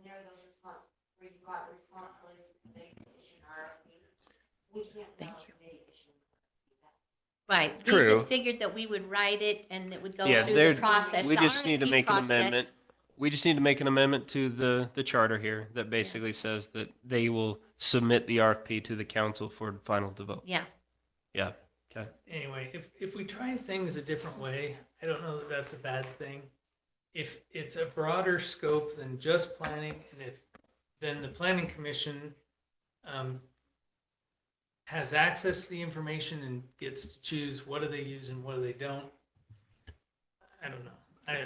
where those where you've got responsibilities, they We can't. Thank you. Right. We True. just figured that we would write it and it would go Yeah, through there- the process. we the just need to RFP make an process. amendment. We just need to make an amendment to the charter here that basically says that they will submit the RFP to the council for final vote. Yeah. Yeah. Okay. Anyway, if we try things a different way, I don't know that that's a bad thing. If it's a broader scope than just planning, and then the planning commission has access to the information and gets to choose what do they use and what do they don't. I don't know.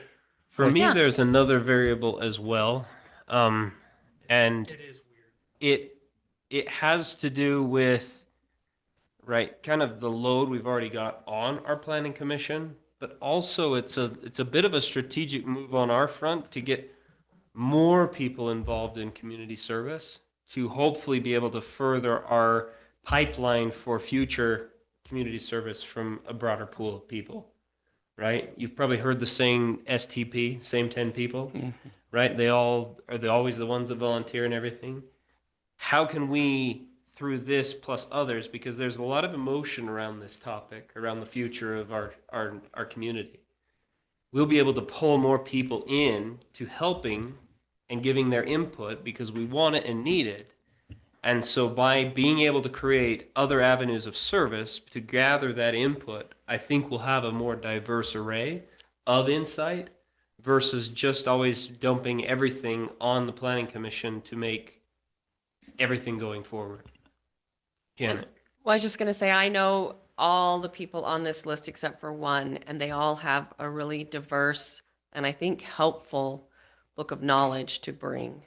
For me, Yeah. there's another variable as well. And It is weird. it has to do with, right, kind of the load we've already got on our planning commission, but also it's a bit of a strategic move on our front to get more people involved in community service to hopefully be able to further our pipeline for future community service from a broader pool of people, right? You've probably heard the saying STP, same 10 people, right? They're always the ones that volunteer and everything. How can we, through this plus others, because there's a lot of emotion around this topic, around the future of our community, we'll be able to pull more people in to helping and giving their input because we want it and need it. And so by being able to create other avenues of service to gather that input, I think we'll have a more diverse array of insight versus just always dumping everything on the planning commission to make everything going forward. Janet. Well, I was just going to say, I know all the people on this list except for one, and they all have a really diverse and I think helpful book of knowledge to bring.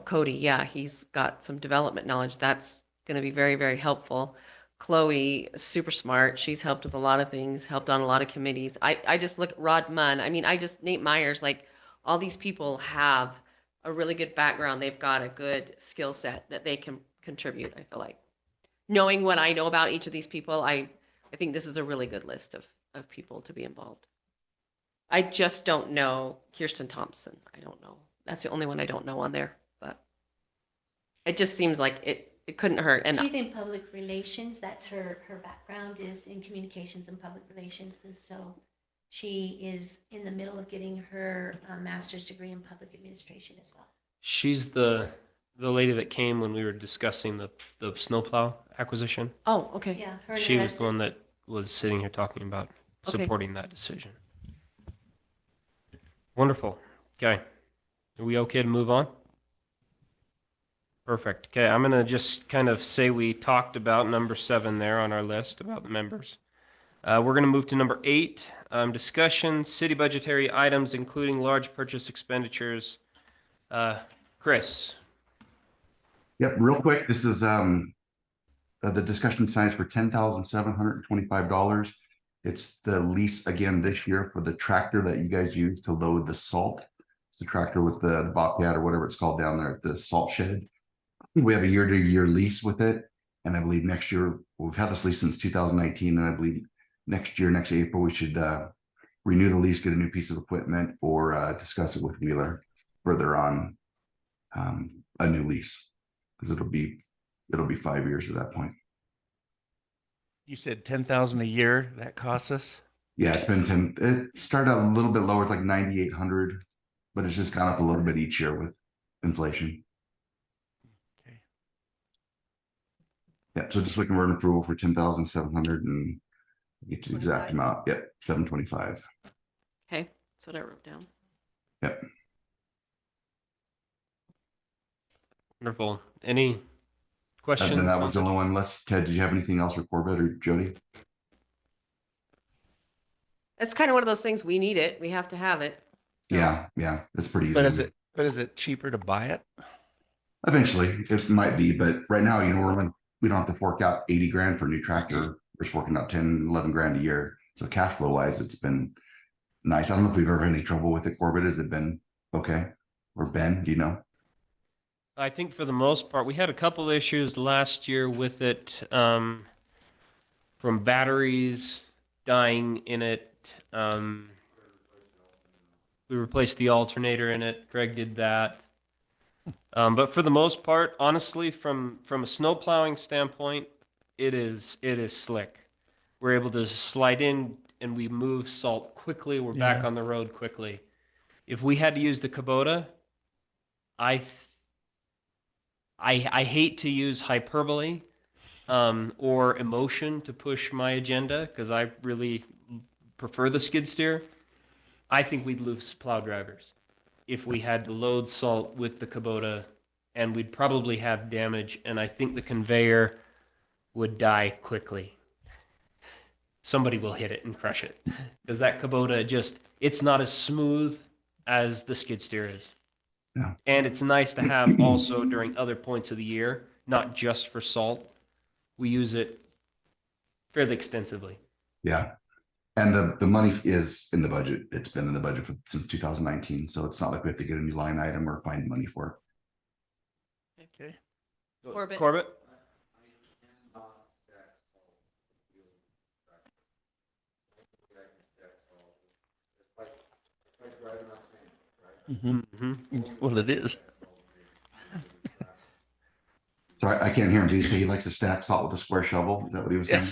Cody, yeah, he's got some development knowledge. That's going to be very, very helpful. Chloe, super smart. She's helped with a lot of things, helped on a lot of committees. I just look at Rod Munn. I mean, Nate Myers, like all these people have a really good background. They've got a good skill set that they can contribute, I feel like. Knowing what I know about each of these people, I think this is a really good list of people to be involved. I just don't know Kirsten Thompson. I don't know. That's the only one I don't know on there, but it just seems like it couldn't hurt. And She's in public relations. That's her background is in communications and public relations. And so she is in the middle of getting her master's degree in public administration as well. She's the lady that came when we were discussing the snowplow acquisition. oh, okay. Yeah. Her and She her was the one that was sitting here talking about Okay. supporting that decision. Wonderful. Okay. Are we okay to move on? Perfect. Okay, I'm going to just kind of say we talked about number 7 there on our list about the members. We're going to move to number 8, discussion, city budgetary items, including large purchase expenditures. Chris. Yep, real quick, this is the discussion signs for $10,725. It's the lease again this year for the tractor that you guys use to load the salt. It's the tractor with the Bobcat or whatever it's called down there at the salt shed. We have a year-to-year lease with it. And I believe next year, we've had this lease since 2019. And I believe next April, we should renew the lease, get a new piece of equipment, or discuss it with Wheeler further on a new lease. Because it'll be 5 years at that point. You said 10,000 a year that costs us? Yeah, it's been 10. It started out a little bit lower, it's like 9,800, but it's just gone up a little bit each year with inflation. Okay. Yeah, so just looking for an approval for 10,700 and get to the exact amount. Yep, 725. Okay, that's what I wrote down. Yep. Wonderful. Any questions? And then that was the only one. Unless Ted, did you have anything else for Corbett or Jody? It's kind of one of those things. We need it. We have to have it. So- Yeah, it's pretty easy. But is it cheaper to buy it? Eventually, it might be, but right now, we don't have to fork out 80 grand for a new tractor. We're just forking out 10, 11 grand a year. So cash flow wise, it's been nice. I don't know if we've ever had any trouble with it, Corbett. Has it been okay? Or Ben, do you know? I think for the most part, we had a couple issues last year with it, from batteries dying in it. We replaced the alternator in it. Greg did that. But for the most part, honestly, from a snow plowing standpoint, it is slick. We're able to slide in and we move salt quickly. We're back Yeah. on the road quickly. If we had to use the Kubota, I hate to use hyperbole or emotion to push my agenda because I really prefer the skid steer. I think we'd lose plow drivers if we had to load salt with the Kubota, and we'd probably have damage, and I think the conveyor would die quickly. Somebody will hit it and crush it because that Kubota it's not as smooth as the skid steer is. Yeah. And it's nice to have also during other points of the year, not just for salt. We use it fairly extensively. Yeah. And the money is in the budget. It's been in the budget since 2019. So it's not like we have to get a new line item or find money for it. Okay. Corbett. Corbett? Well, it is. So I can't hear him. Did he say he likes to stack salt with a square shovel? Is that what he was saying?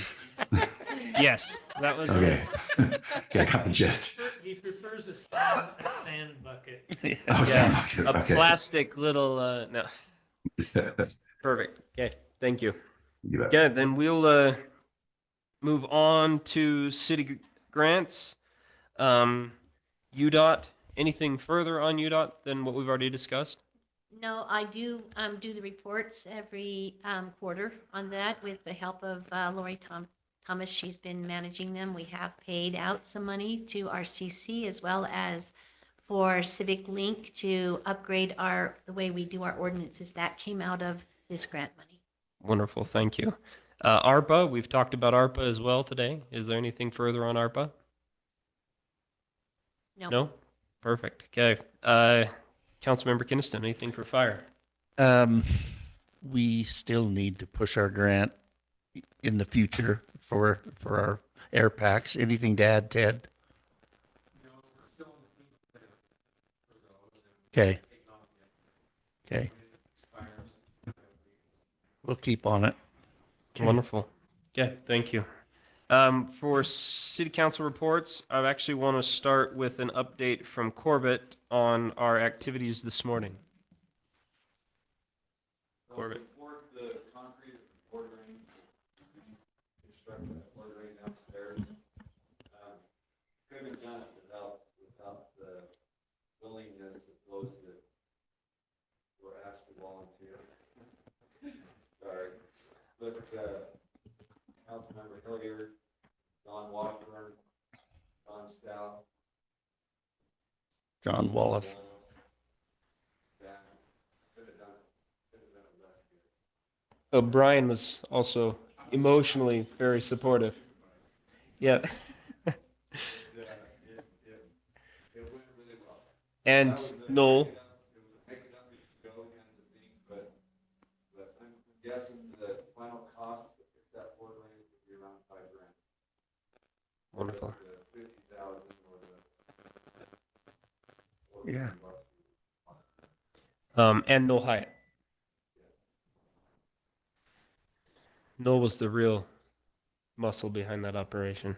Yes, that was Okay. Okay, I got the gist. He prefers a sand bucket. Oh, Yeah, yeah. a Okay. plastic little, no, perfect. Okay, thank you. You bet. Okay, then we'll move on to city grants. UDOT, anything further on UDOT than what we've already discussed? No, I do do the reports every quarter on that with the help of Lori Thomas. She's been managing them. We have paid out some money to RCC as well as for Civic Link to upgrade the way we do our ordinances. That came out of this grant money. Wonderful, thank you. ARPA, we've talked about ARPA as well today. Is there anything further on ARPA? No. No? Perfect, okay. Councilmember Kinnison, anything for fire? We still need to push our grant in the future for our air packs. Anything to add, Ted? Okay. Okay. We'll keep on it. Wonderful. Okay, thank you. For city council reports, I actually want to start with an update from Corbett on our activities this morning. Corbett. The concrete ordering, construction of ordering downstairs. Couldn't have done it without the willingness of those that were asked to volunteer. Sorry, but Councilmember Hilliard, Don Washburn, Don Stout, John Wallace. Brian was also emotionally very supportive. Yeah. And Noel. But I'm guessing the final cost, if that ordering would be around $5,000. Wonderful. The 50,000 or the. Yeah. And Noel Hyatt. Noel was the real muscle behind that operation.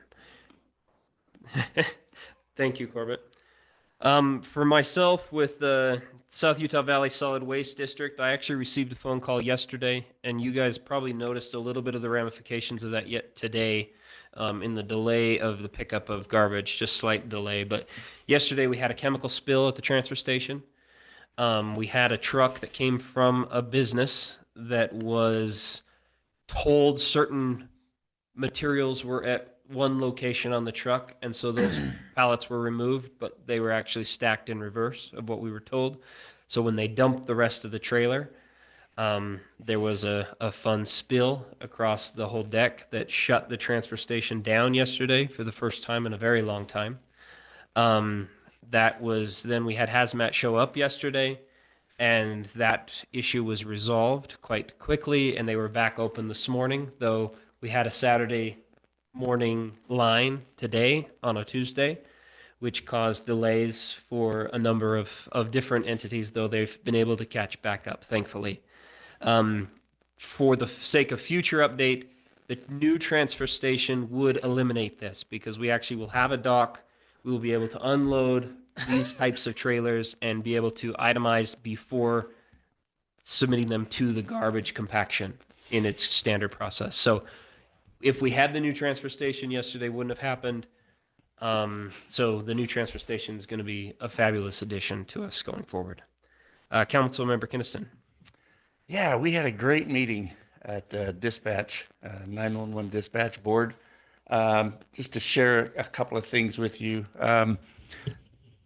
Thank you, Corbett. For myself, with the South Utah Valley Solid Waste District, I actually received a phone call yesterday, and you guys probably noticed a little bit of the ramifications of that yet today in the delay of the pickup of garbage, just slight delay. But yesterday we had a chemical spill at the transfer station. We had a truck that came from a business that was told certain materials were at one location on the truck, and so those pallets were removed, but they were actually stacked in reverse of what we were told. So when they dumped the rest of the trailer, there was a fun spill across the whole deck that shut the transfer station down yesterday for the first time in a very long time. Then we had hazmat show up yesterday, and that issue was resolved quite quickly, and they were back open this morning, though we had a Saturday morning line today on a Tuesday, which caused delays for a number of different entities, though they've been able to catch back up, thankfully. For the sake of future update, the new transfer station would eliminate this because we actually will have a dock. We will be able to unload these types of trailers and be able to itemize before submitting them to the garbage compaction in its standard process. So if we had the new transfer station yesterday, wouldn't have happened. So the new transfer station is going to be a fabulous addition to us going forward. Councilmember Kinnison. Yeah, we had a great meeting at dispatch, 911 dispatch board. Just to share a couple of things with you.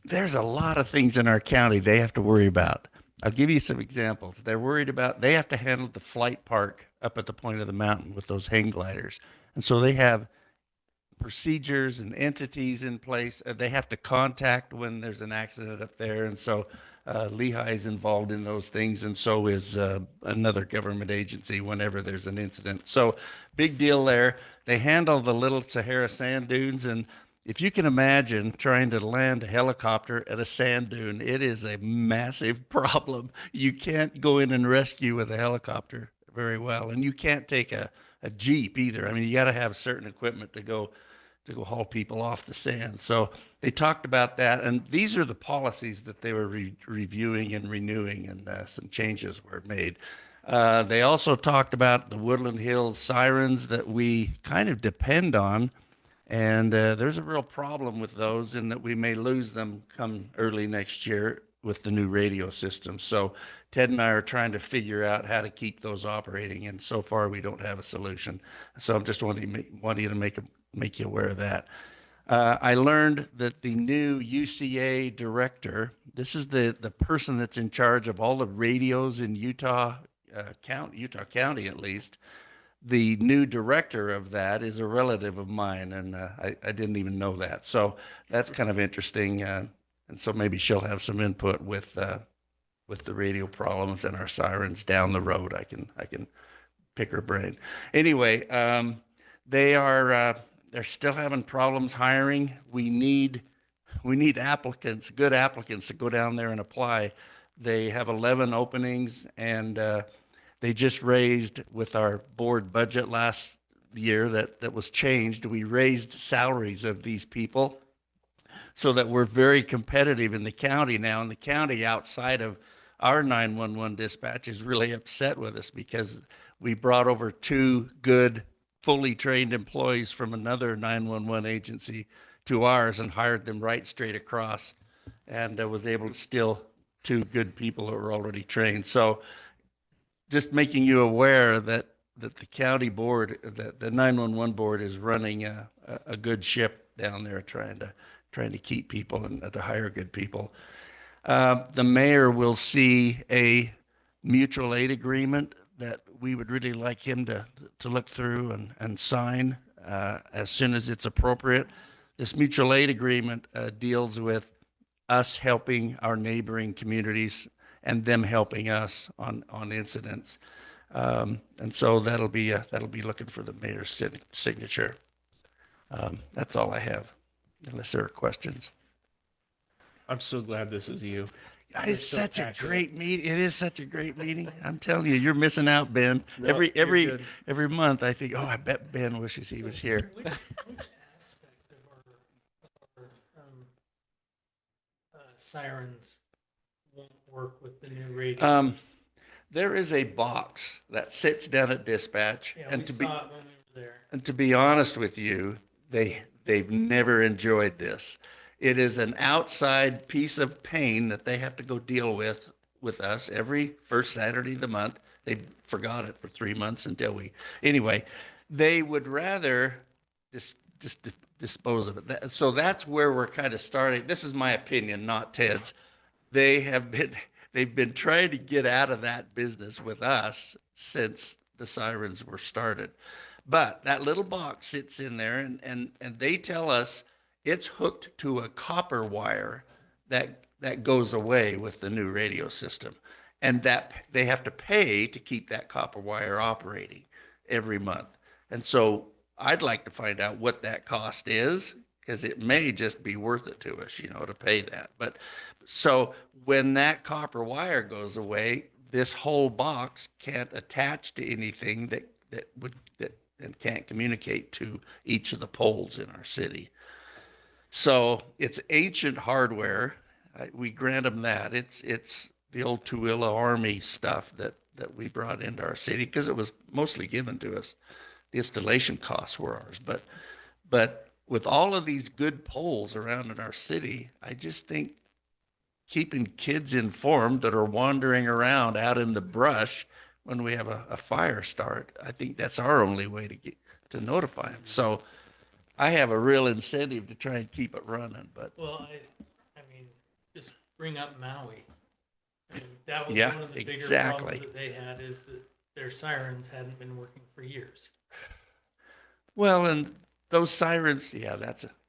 There's a lot of things in our county they have to worry about. I'll give you some examples. They're worried about, they have to handle the flight park up at the point of the mountain with those hang gliders. And so they have procedures and entities in place. They have to contact when there's an accident up there. And so Lehigh is involved in those things, and so is another government agency whenever there's an incident. So big deal there. They handle the Little Sahara sand dunes, and if you can imagine trying to land a helicopter at a sand dune, it is a massive problem. You can't go in and rescue with a helicopter very well, and you can't take a Jeep either. I mean, you got to have certain equipment to go haul people off the sand. So they talked about that, and these are the policies that they were reviewing and renewing, and some changes were made. They also talked about the Woodland Hills sirens that we kind of depend on, and there's a real problem with those in that we may lose them come early next year with the new radio system. So Ted and I are trying to figure out how to keep those operating, and so far we don't have a solution. So I'm just wanting to make you aware of that. I learned that the new UCA director, this is the person that's in charge of all the radios in Utah County at least. The new director of that is a relative of mine, and I didn't even know that. So that's kind of interesting, and so maybe she'll have some input with the radio problems and our sirens down the road. I can pick her brain. Anyway, they're still having problems hiring. We need applicants, good applicants, to go down there and apply. They have 11 openings, and they just raised with our board budget last year that was changed. We raised salaries of these people so that we're very competitive in the county now. And the county outside of our 911 dispatch is really upset with us because we brought over 2 good, fully trained employees from another 911 agency to ours and hired them right straight across, and was able to steal 2 good people who were already trained. So just making you aware that the county board, the 911 board, is running a good ship down there, trying to keep people and to hire good people. The mayor will see a mutual aid agreement that we would really like him to look through and sign as soon as it's appropriate. This mutual aid agreement deals with us helping our neighboring communities and them helping us on incidents. And so that'll be looking for the mayor's signature. That's all I have, unless there are questions. I'm so glad this is you. It's such a great meeting. It is such a great meeting. I'm telling you, you're missing out, Ben. Every month I think, oh, I bet Ben wishes he was here. Which aspect of our sirens won't work with the new radio? There is a box that sits down at dispatch, Yeah, and we to saw be it when we were there. and to be honest with you, they've never enjoyed this. It is an outside piece of pain that they have to go deal with us every first Saturday of the month. They forgot it for 3 months anyway, they would rather just dispose of it. So that's where we're kind of starting. This is my opinion, not Ted's. They've been trying to get out of that business with us since the sirens were started. But that little box sits in there, and they tell us it's hooked to a copper wire that goes away with the new radio system, and that they have to pay to keep that copper wire operating every month. And so I'd like to find out what that cost is, because it may just be worth it to us, to pay that. But so when that copper wire goes away, this whole box can't attach to anything that and can't communicate to each of the poles in our city. So it's ancient hardware. We grant them that. It's the old Tooele Army stuff that we brought into our city because it was mostly given to us. The installation costs were ours. But with all of these good poles around in our city, I just think keeping kids informed that are wandering around out in the brush when we have a fire start, I think that's our only way to notify them. So I have a real incentive to try and keep it running, but Well, I mean, just bring up Maui. I mean, that was Yeah, one of the bigger exactly. problems that they had is that their sirens hadn't been working for years. well, and those sirens, yeah,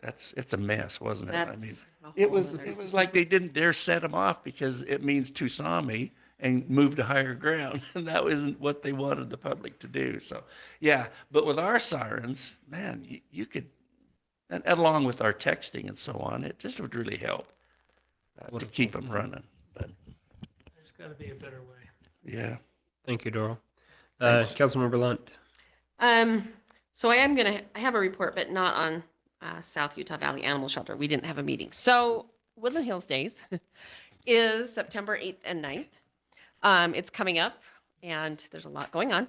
it's a mess, wasn't it? I mean, That's a it whole was other- like they didn't dare set them off because it means Tusami and move to higher ground, and that wasn't what they wanted the public to do. So, yeah, but with our sirens, man, you could, and along with our texting and so on, it just would really help to keep them running. But There's got to be a better way. yeah, Thank you, Doral. Thanks. Councilmember Lunt. So I have a report, but not on South Utah Valley Animal Shelter. We didn't have a meeting. So Woodland Hills Days is September 8th and 9th. It's coming up and there's a lot going on.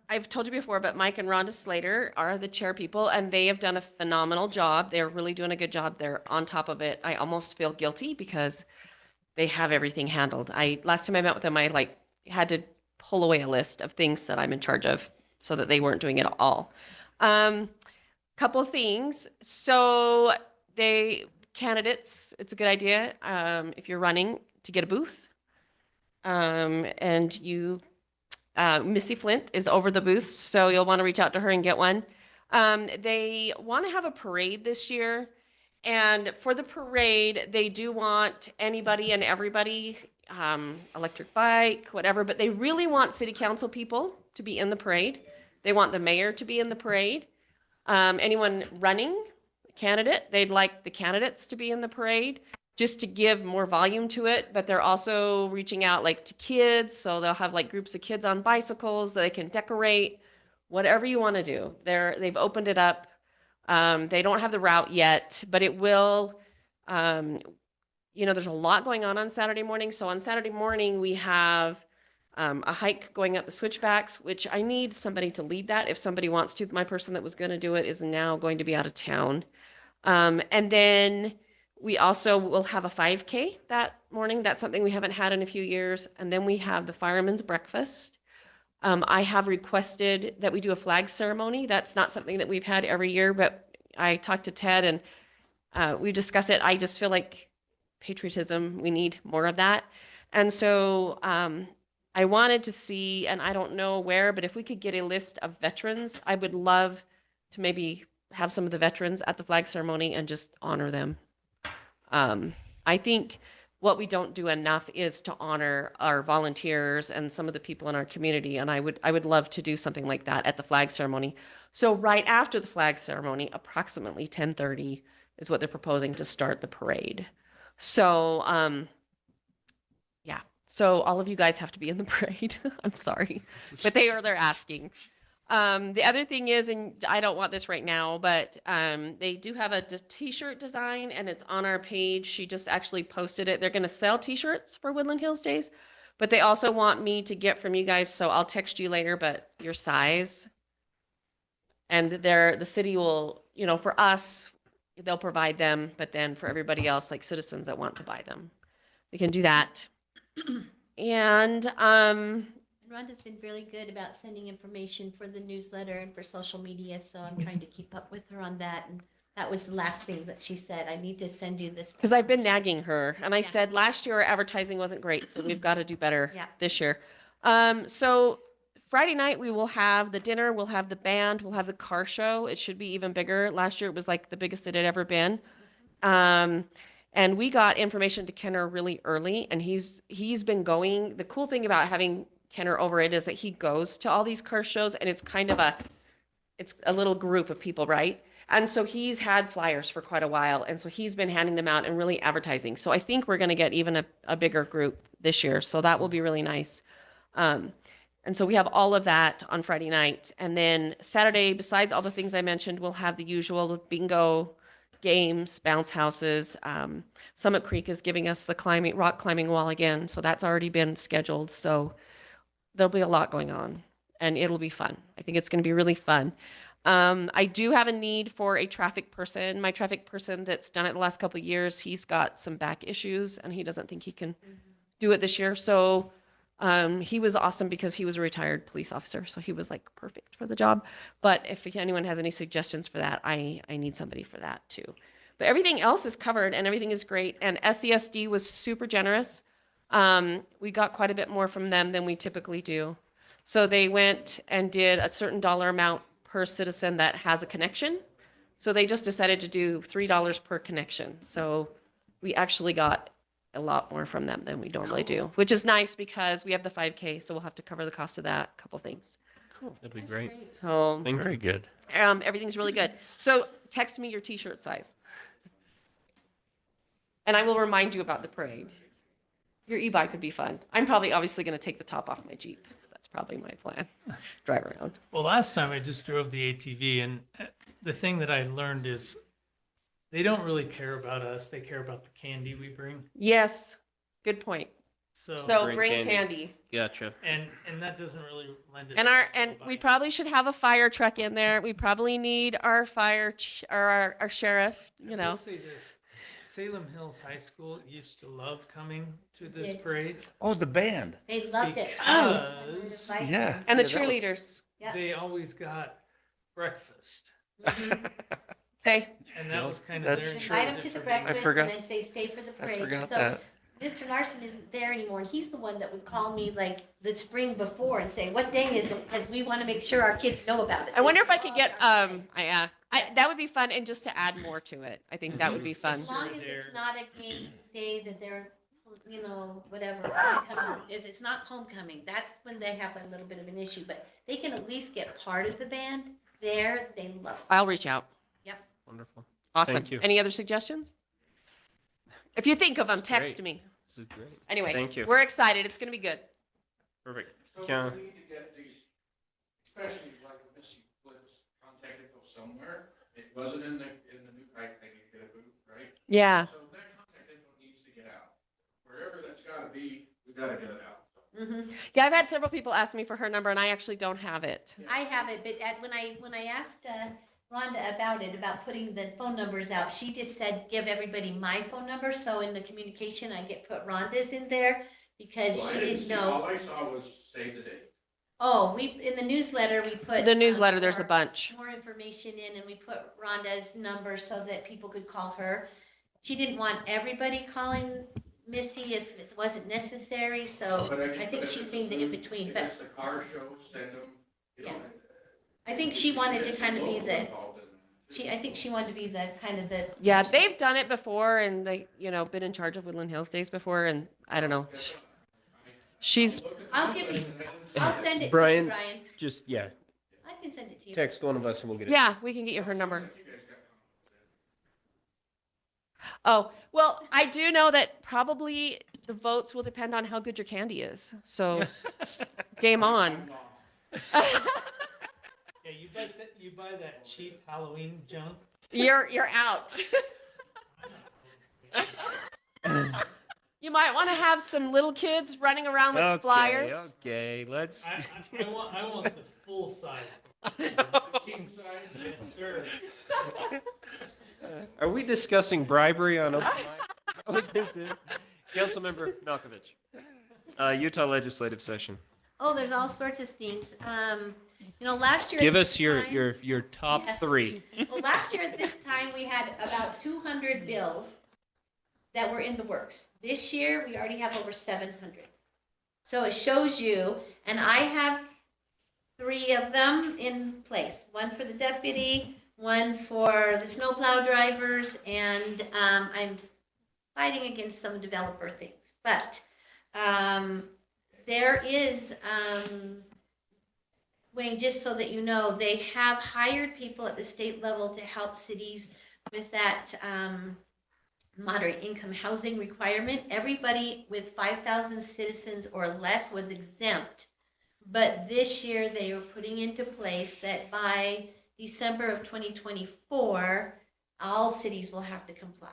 I've told you before, but Mike and Rhonda Slater are the chair people and they have done a phenomenal job. They're really doing a good job. They're on top of it. I almost feel guilty because they have everything handled. Last time I met with them, I had to pull away a list of things that I'm in charge of so that they weren't doing it all. Couple of things. So candidates, it's a good idea if you're running to get a booth. And Missy Flint is over the booths, so you'll want to reach out to her and get one. They want to have a parade this year. And for the parade, they do want anybody and everybody, electric bike, whatever, but they really want city council people to be in the parade. They want the mayor to be in the parade. Anyone running, candidate, they'd like the candidates to be in the parade just to give more volume to it. But they're also reaching out to kids. So they'll have groups of kids on bicycles that they can decorate, whatever you want to do. They've opened it up. They don't have the route yet, but it will, there's a lot going on Saturday morning. So on Saturday morning, we have a hike going up the switchbacks, which I need somebody to lead that. If somebody wants to, my person that was going to do it is now going to be out of town. And then we also will have a 5K that morning. That's something we haven't had in a few years. And then we have the fireman's breakfast. I have requested that we do a flag ceremony. That's not something that we've had every year, but I talked to Ted and we discussed it. I just feel like patriotism, we need more of that. And so I wanted to see, and I don't know where, but if we could get a list of veterans, I would love to maybe have some of the veterans at the flag ceremony and just honor them. I think what we don't do enough is to honor our volunteers and some of the people in our community. And I would love to do something like that at the flag ceremony. So right after the flag ceremony, approximately 10:30 is what they're proposing to start the parade. So, yeah. So all of you guys have to be in the parade. I'm sorry, but they're asking. The other thing is, and I don't want this right now, but they do have a t-shirt design and it's on our page. She just actually posted it. They're going to sell t-shirts for Woodland Hills Days, but they also want me to get from you guys. So I'll text you later, but your size. And the city will, for us, they'll provide them, but then for everybody else, like citizens that want to buy them, we can do that. And Rhonda's been really good about sending information for the newsletter and for social media, so I'm trying to keep up with her on that. And that was the last thing that she said. I need to send you this. because I've been nagging her, and I Yeah. said last year our advertising wasn't great, so we've got to do better Yeah. this year. So Friday night we will have the dinner, we'll have the band, we'll have the car show. It should be even bigger. Last year it was the biggest it had ever been. And we got information to Kenner really early, and he's been going. The cool thing about having Kenner over it is that he goes to all these car shows, and it's kind of it's a little group of people, right? And so he's had flyers for quite a while. And so he's been handing them out and really advertising. So I think we're going to get even a bigger group this year. So that will be really nice. And so we have all of that on Friday night. And then Saturday, besides all the things I mentioned, we'll have the usual bingo, games, bounce houses. Summit Creek is giving us the rock climbing wall again. So that's already been scheduled. So there'll be a lot going on and it'll be fun. I think it's going to be really fun. I do have a need for a traffic person. My traffic person that's done it the last couple of years, he's got some back issues and he doesn't think he can do it this year. So he was awesome because he was a retired police officer. So he was like perfect for the job. But if anyone has any suggestions for that, I need somebody for that too. But everything else is covered and everything is great. And SESD was super generous. We got quite a bit more from them than we typically do. So they went and did a certain dollar amount per citizen that has a connection. So they just decided to do $3 per connection. So we actually got a lot more from them than we normally do, which is nice because we have the 5K, so we'll have to cover the cost of that, couple things. Cool. That'd be great. So Very good. everything's really good. So text me your t-shirt size. And I will remind you about the parade. Your e-bike would be fun. I'm probably obviously going to take the top off my Jeep. That's probably my plan. Drive around. Well, last time I just drove the ATV, and the thing that I learned is they don't really care about us. They care about the candy we bring. Yes. Good point. So, So Bring bring candy. candy. Gotcha. and that doesn't really lend And itself. and to we bike. probably should have a fire truck in there. We probably need our or our sheriff, you I know. will say this, Salem Hills High School used to love coming to this did. parade Oh, the band. They loved it. because Like- Yeah. And the yeah, that was- cheerleaders. Yeah. they always got breakfast. Okay. And that Yeah, was kind of that's their true. Invite them to the incentive for being- breakfast forgot- and then say, stay for the I parade. forgot So that. Mr. Larson isn't there anymore. He's the one that would call me like the spring before and say, what day is it? Because we want to make sure our kids know about it. I wonder if I could get that would be fun and just to add more to it. I think that would be fun. As long as There. it's not a game day that they're, you know, whatever, homecoming. If it's not homecoming, that's when they have a little bit of an issue, but they can at least get part of the band there. They love it. I'll reach out. Wonderful. Awesome. Thank you. Any other suggestions? If you think of them, That's text great. me. This is great. Anyway, Thank you. we're excited. It's going to be good. Perfect. So Can- we need to get these, especially like if Missy Blitz contacted us somewhere, it wasn't in the new pipe, they could get a booth, right? Yeah. So that contact info needs to get out. Wherever that's gotta be, we gotta get it out. Mhm. Yeah, I've had several people ask me for her number and I actually don't have it. I have it, but when I asked Rhonda about it, about putting the phone numbers out, she just said, give everybody my phone number. So in the communication, I put Rhonda's in there because Well, I she didn't see- know. All I saw was save the date. Oh, in the newsletter, we put. The newsletter, there's a more- bunch. More information in and we put Rhonda's number so that people could call her. She didn't want everybody calling Missy if it wasn't necessary, so But mean, I think but if she's it's being the booth, in-between, if but it's the car show, send them, you know. Yeah. I think she wanted to There's kind of be local the, involved in it. I think she wanted to be the kind of the. Yeah, they've done it before and they, been in charge of Woodland Hills Days before and I don't know. She's, I'll give you, I'll send it to you, Brian. Brian. Just, yeah, I can send it to you. text one of us and we'll get it. yeah, we can get you her number. Oh, well, I do know that probably the votes will depend on how good your candy is. So game on. Yeah, you buy that cheap Halloween junk. You're out. You might want to have some little kids running around with Okay, flyers. Okay, let's. I want the full size. King size, yes, sir. Are we discussing bribery on open mic? What this is? Councilmember Malkovich. Utah legislative session. Oh, there's all sorts of things. Last year. Give at us this your time- your top Yes. three. Well, last year at this time, we had about 200 bills that were in the works. This year, we already have over 700. So it shows you, and I have 3 of them in place. One for the deputy, one for the snowplow drivers, and I'm fighting against some developer things. But there is Wayne, just so that you know, they have hired people at the state level to help cities with that moderate income housing requirement. Everybody with 5,000 citizens or less was exempt. But this year they are putting into place that by December of 2024, all cities will have to comply.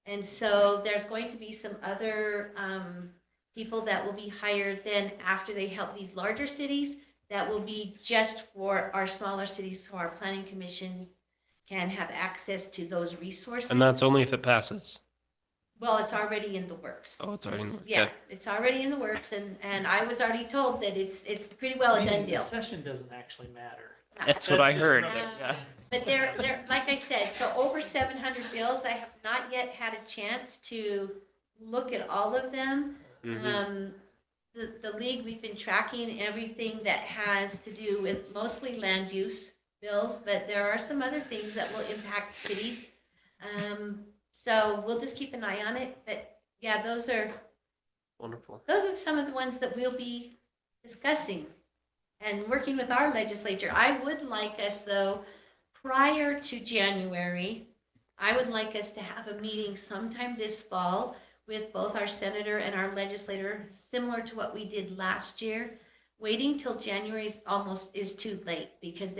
And so there's going to be some other people that will be hired then after they help these larger cities. That will be just for our smaller cities, so our planning commission can have access to those resources. And that's only if it passes. Well, it's already in the works. Oh, it's already in the works. Yeah, Okay. it's already in the works, and I was already told that it's pretty well a done deal. The session doesn't actually matter. That's what I just heard. numbers. Yeah. But they're, like I said, so over 700 bills. I have not yet had a chance to look at all of them. Mhm. The league, we've been tracking everything that has to do with mostly land use bills, but there are some other things that will impact cities. So we'll just keep an eye on it. But yeah, those are Wonderful. some of the ones that we'll be discussing and working with our legislature. I would like us, though, prior to January, I would like us to have a meeting sometime this fall with both our senator and our legislator, similar to what we did last year. Waiting till January is too late because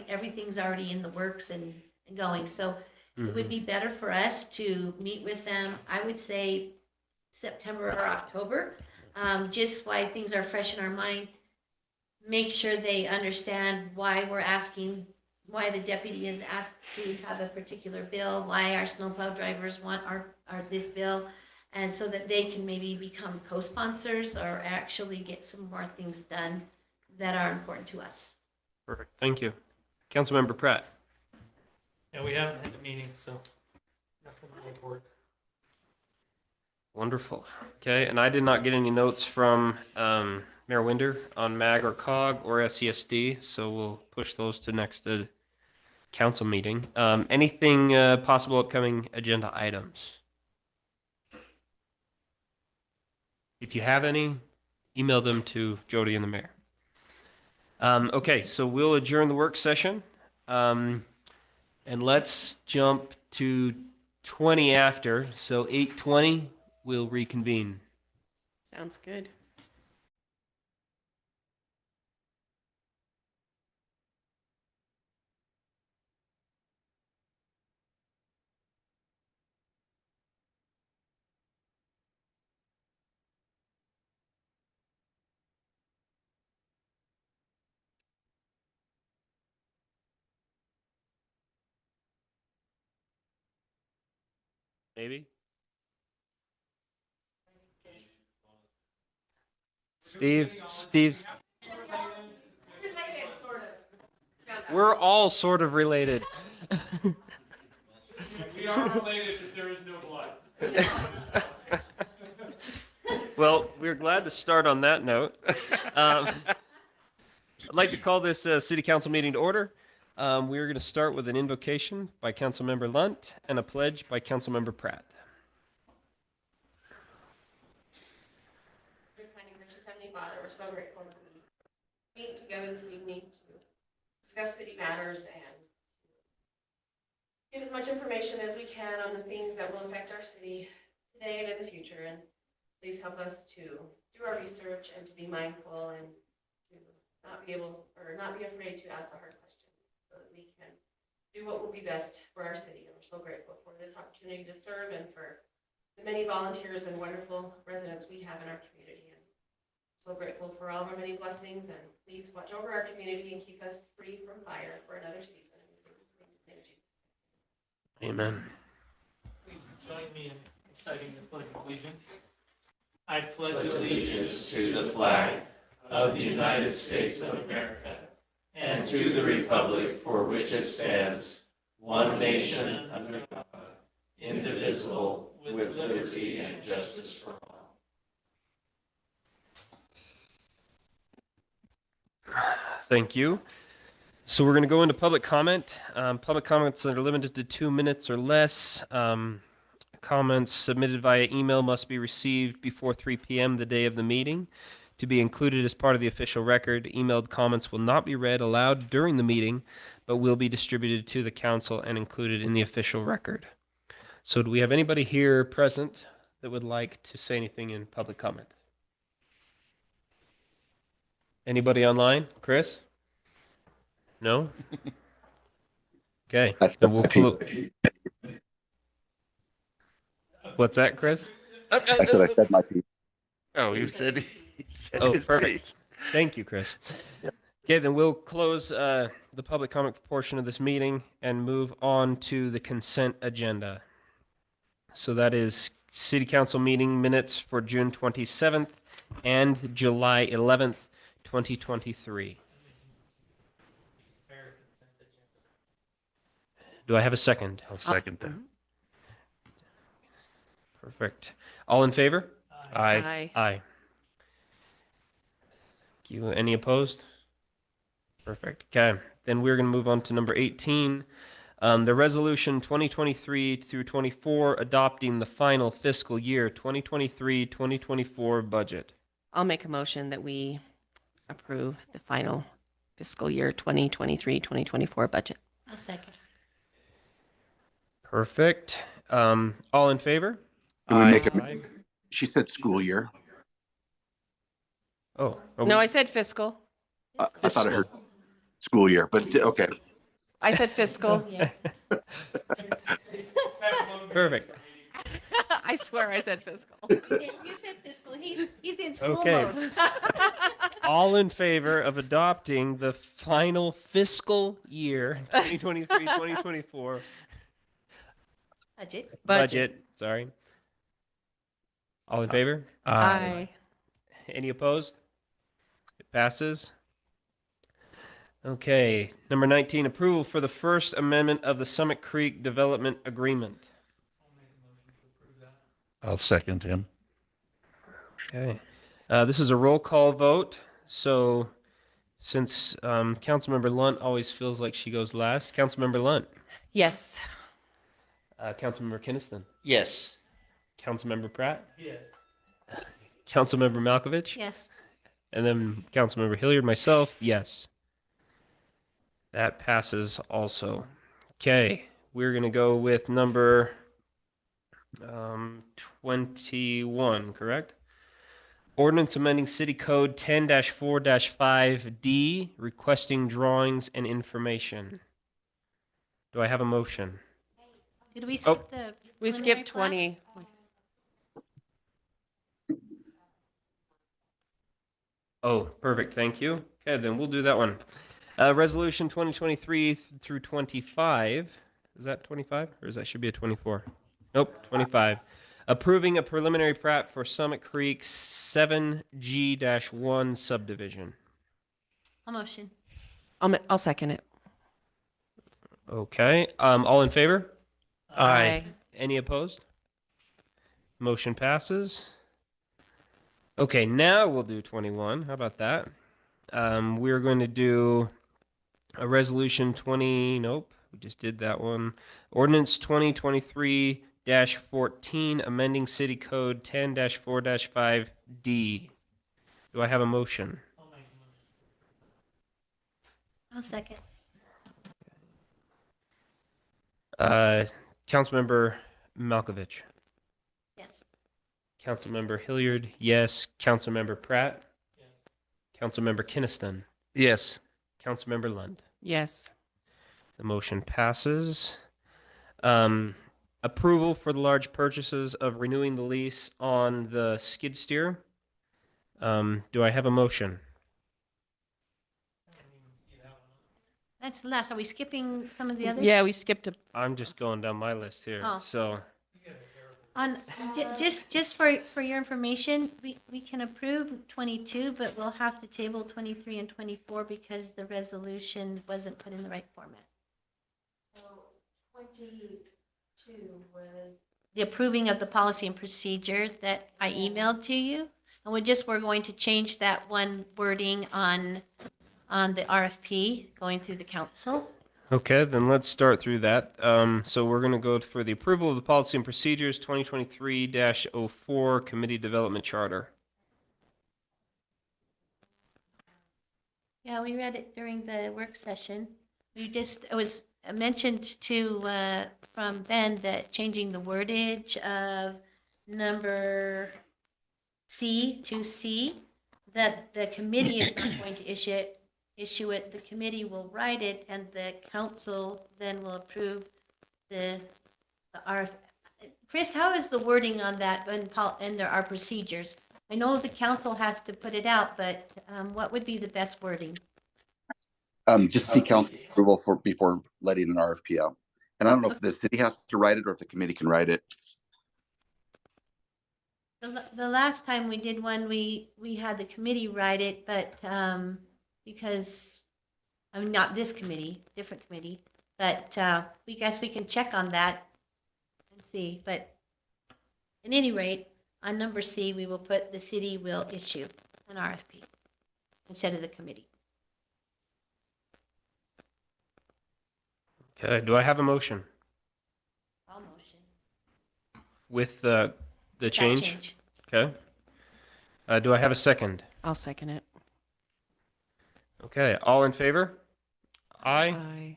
everything's already in the works and going. So it would be better for us to meet with them, I would say September or October, just why things are fresh in our mind. Make sure they understand why we're asking, why the deputy is asked to have a particular bill, why our snowplow drivers want this bill, and so that they can maybe become co-sponsors or actually get some more things done that are important to us. Perfect. Thank you. Councilmember Pratt. Yeah, we haven't had a meeting, so nothing to report. Wonderful. Okay, and I did not get any notes from Mayor Winder on MAG or COG or SESD, so we'll push those to next council meeting. Anything possible upcoming agenda items? If you have any, email them to Jody and the mayor. Okay, so we'll adjourn the work session. And let's jump to 20 after. So 8:20, we'll reconvene. Sounds good. Maybe? Steve's. We're all sort of related. We are related, but there is no blood. Well, we're glad to start on that note. I'd like to call this city council meeting to order. We're going to start with an invocation by Councilmember Lunt and a pledge by Councilmember Pratt. Good, kind and gracious Heavenly Father, we're so grateful to meet together this evening to discuss city matters and get as much information as we can on the things that will affect our city today and in the future. And please help us to do our research and to be mindful and to not be afraid to ask the hard questions so that we can do what will be best for our city. And we're so grateful for this opportunity to serve and for the many volunteers and wonderful residents we have in our community. And so grateful for all of our many blessings, and please watch over our community and keep us free from fire for another season. Amen. Please join me in reciting the Pledge of Allegiance. I pledge allegiance to the flag of the United States of America and to the republic for which it stands, one nation under God, indivisible, with liberty and justice for all. Thank you. So we're going to go into public comment. Public comments are limited to 2 minutes or less. Comments submitted via email must be received before 3 p.m. the day of the meeting. to be included as part of the official record. Emailed comments will not be read aloud during the meeting, but will be distributed to the council and included in the official record. So do we have anybody here present that would like to say anything in public comment? Anybody online? Chris? No? Okay. Then we'll What's that, Chris? I said I said my piece. Oh, You said he said Oh, his perfect. piece. Thank you, Chris. Okay, then we'll close the public comment portion of this meeting and move on to the consent agenda. So that is city council meeting minutes for June 27th and July 11th, 2023. Do I have a second? I'll second that. Perfect. All in favor? Aye. Aye. Thank you. Any opposed? Perfect. Okay. Then we're going to move on to number 18. The resolution 2023 through 24 adopting the final fiscal year 2023-2024 budget. I'll make a motion that we approve the final fiscal year 2023-2024 budget. I'll second. Perfect. All in favor? Do we make a, she said school year. Oh, No, I said fiscal. I thought I heard school year, but okay. I said fiscal. Yeah. perfect. I swear I said fiscal. You said fiscal. He's in school Okay. mode. All in favor of adopting the final fiscal year 2023-2024 Budget. budget? Sorry. All in favor? Aye. Any opposed? It passes. Okay, number 19, approval for the first amendment of the Summit Creek Development Agreement. I'll second him. Okay. This is a roll call vote. So since Councilmember Lunt always feels like she goes last, Councilmember Lunt, Yes. Councilmember Kinnison, Yes. Councilmember Pratt, Councilmember Malkovich, Yes. and then Councilmember Hilliard, myself, yes. That passes also. Okay, we're going to go with number 21, correct? Ordinance amending City Code 10-4-5D, requesting drawings and information. Do I have a motion? Did we skip the? We preliminary skipped plat? 20. Oh, perfect. Thank you. Okay, then we'll do that one. Resolution 2023 through 25. Is that 25 or is that should be a 24? Nope, 25. Approving a preliminary plat for Summit Creek 7G-1 subdivision. A motion. I'll second it. Okay, all in favor? Aye. Any opposed? Motion passes. Okay, now we'll do 21. How about that? We're going to do a resolution 20. Nope, we just did that one. Ordinance 2023-14, amending City Code 10-4-5D. Do I have a motion? I'll second. Councilmember Malkovich. Yes. Councilmember Hilliard, yes. Councilmember Pratt. Yes. Councilmember Kinnison. Yes. Councilmember Lund. Yes. The motion passes. Approval for the large purchases of renewing the lease on the skid steer. Do I have a motion? That's the last. Are we skipping some of the others? Yeah, we skipped a. I'm just going down my list here. Oh. So, On, just for your information, we can approve 22, but we'll have to table 23 and 24 because the resolution wasn't put in the right format. So 22 was. The approving of the policy and procedure that I emailed to you. And we're going to change that one wording on the RFP going through the council. okay, then let's start through that. So we're going to go for the approval of the policy and procedures 2023-04 committee development charter. Yeah, we read it during the work session. It was mentioned to, from Ben that changing the wordage of number C to C, that the committee is not going to issue it. The committee will write it and the council then will approve the RF. Chris, how is the wording on that in there are procedures? I know the council has to put it out, but what would be the best wording? Just seek council approval before letting an RFP out. And I don't know if the city has to write it or if the committee can write it. The last time we did one, we had the committee write it, but because, I mean, not this committee, different committee, but we guess we can check on that and see. But at any rate, on number C, we will put the city will issue an RFP instead of the committee. Okay, do I have a motion I'll motion. with the That change? Okay. Do I have a second? I'll second it. Okay, all in favor? Aye. Aye.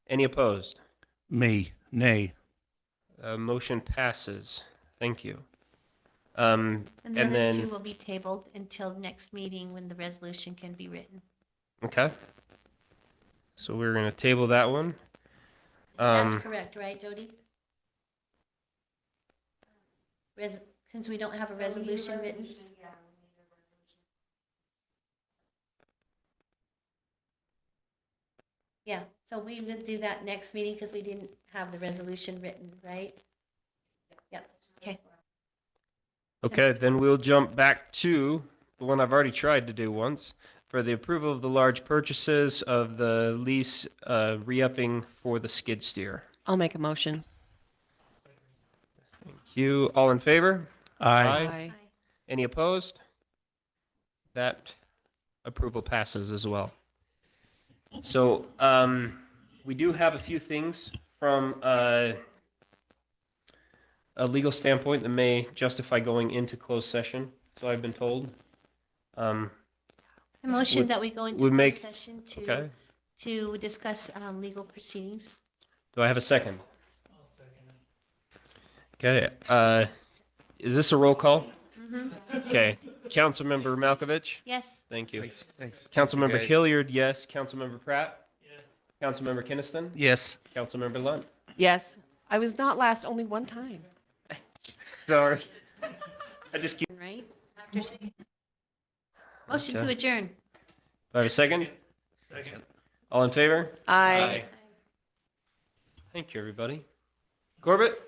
Any opposed? Me, nay. Motion passes. Thank you. And the And other two then, will be tabled until next meeting when the resolution can be written. okay. So we're going to table that one. That's correct, right, Jody? Since we don't have a resolution written. Yeah, so we would do that next meeting because we didn't have the resolution written, right? Yep, okay. Okay, then we'll jump back to the one I've already tried to do once for the approval of the large purchases of the lease re-upping for the skid steer. I'll make a motion. Thank you. All in favor? Aye. Any opposed? That approval passes as well. So we do have a few things from a legal standpoint that may justify going into closed session, so I've been told. A motion Would- that we go into would closed make- session Okay. to discuss legal proceedings. Do I have a second? Okay. Is this a roll call? Okay. Councilmember Malkovich? Yes, Thank you. Thanks. Councilmember guys. Hilliard, yes. Councilmember Pratt? Yes. Councilmember Kinnison? Yes. Councilmember Lunt? Yes. I was not last only one time. Sorry. I just keep. right? Motion to Okay. adjourn. Do I have a second? Second. All in favor? Aye. Thank you, everybody. Corbett?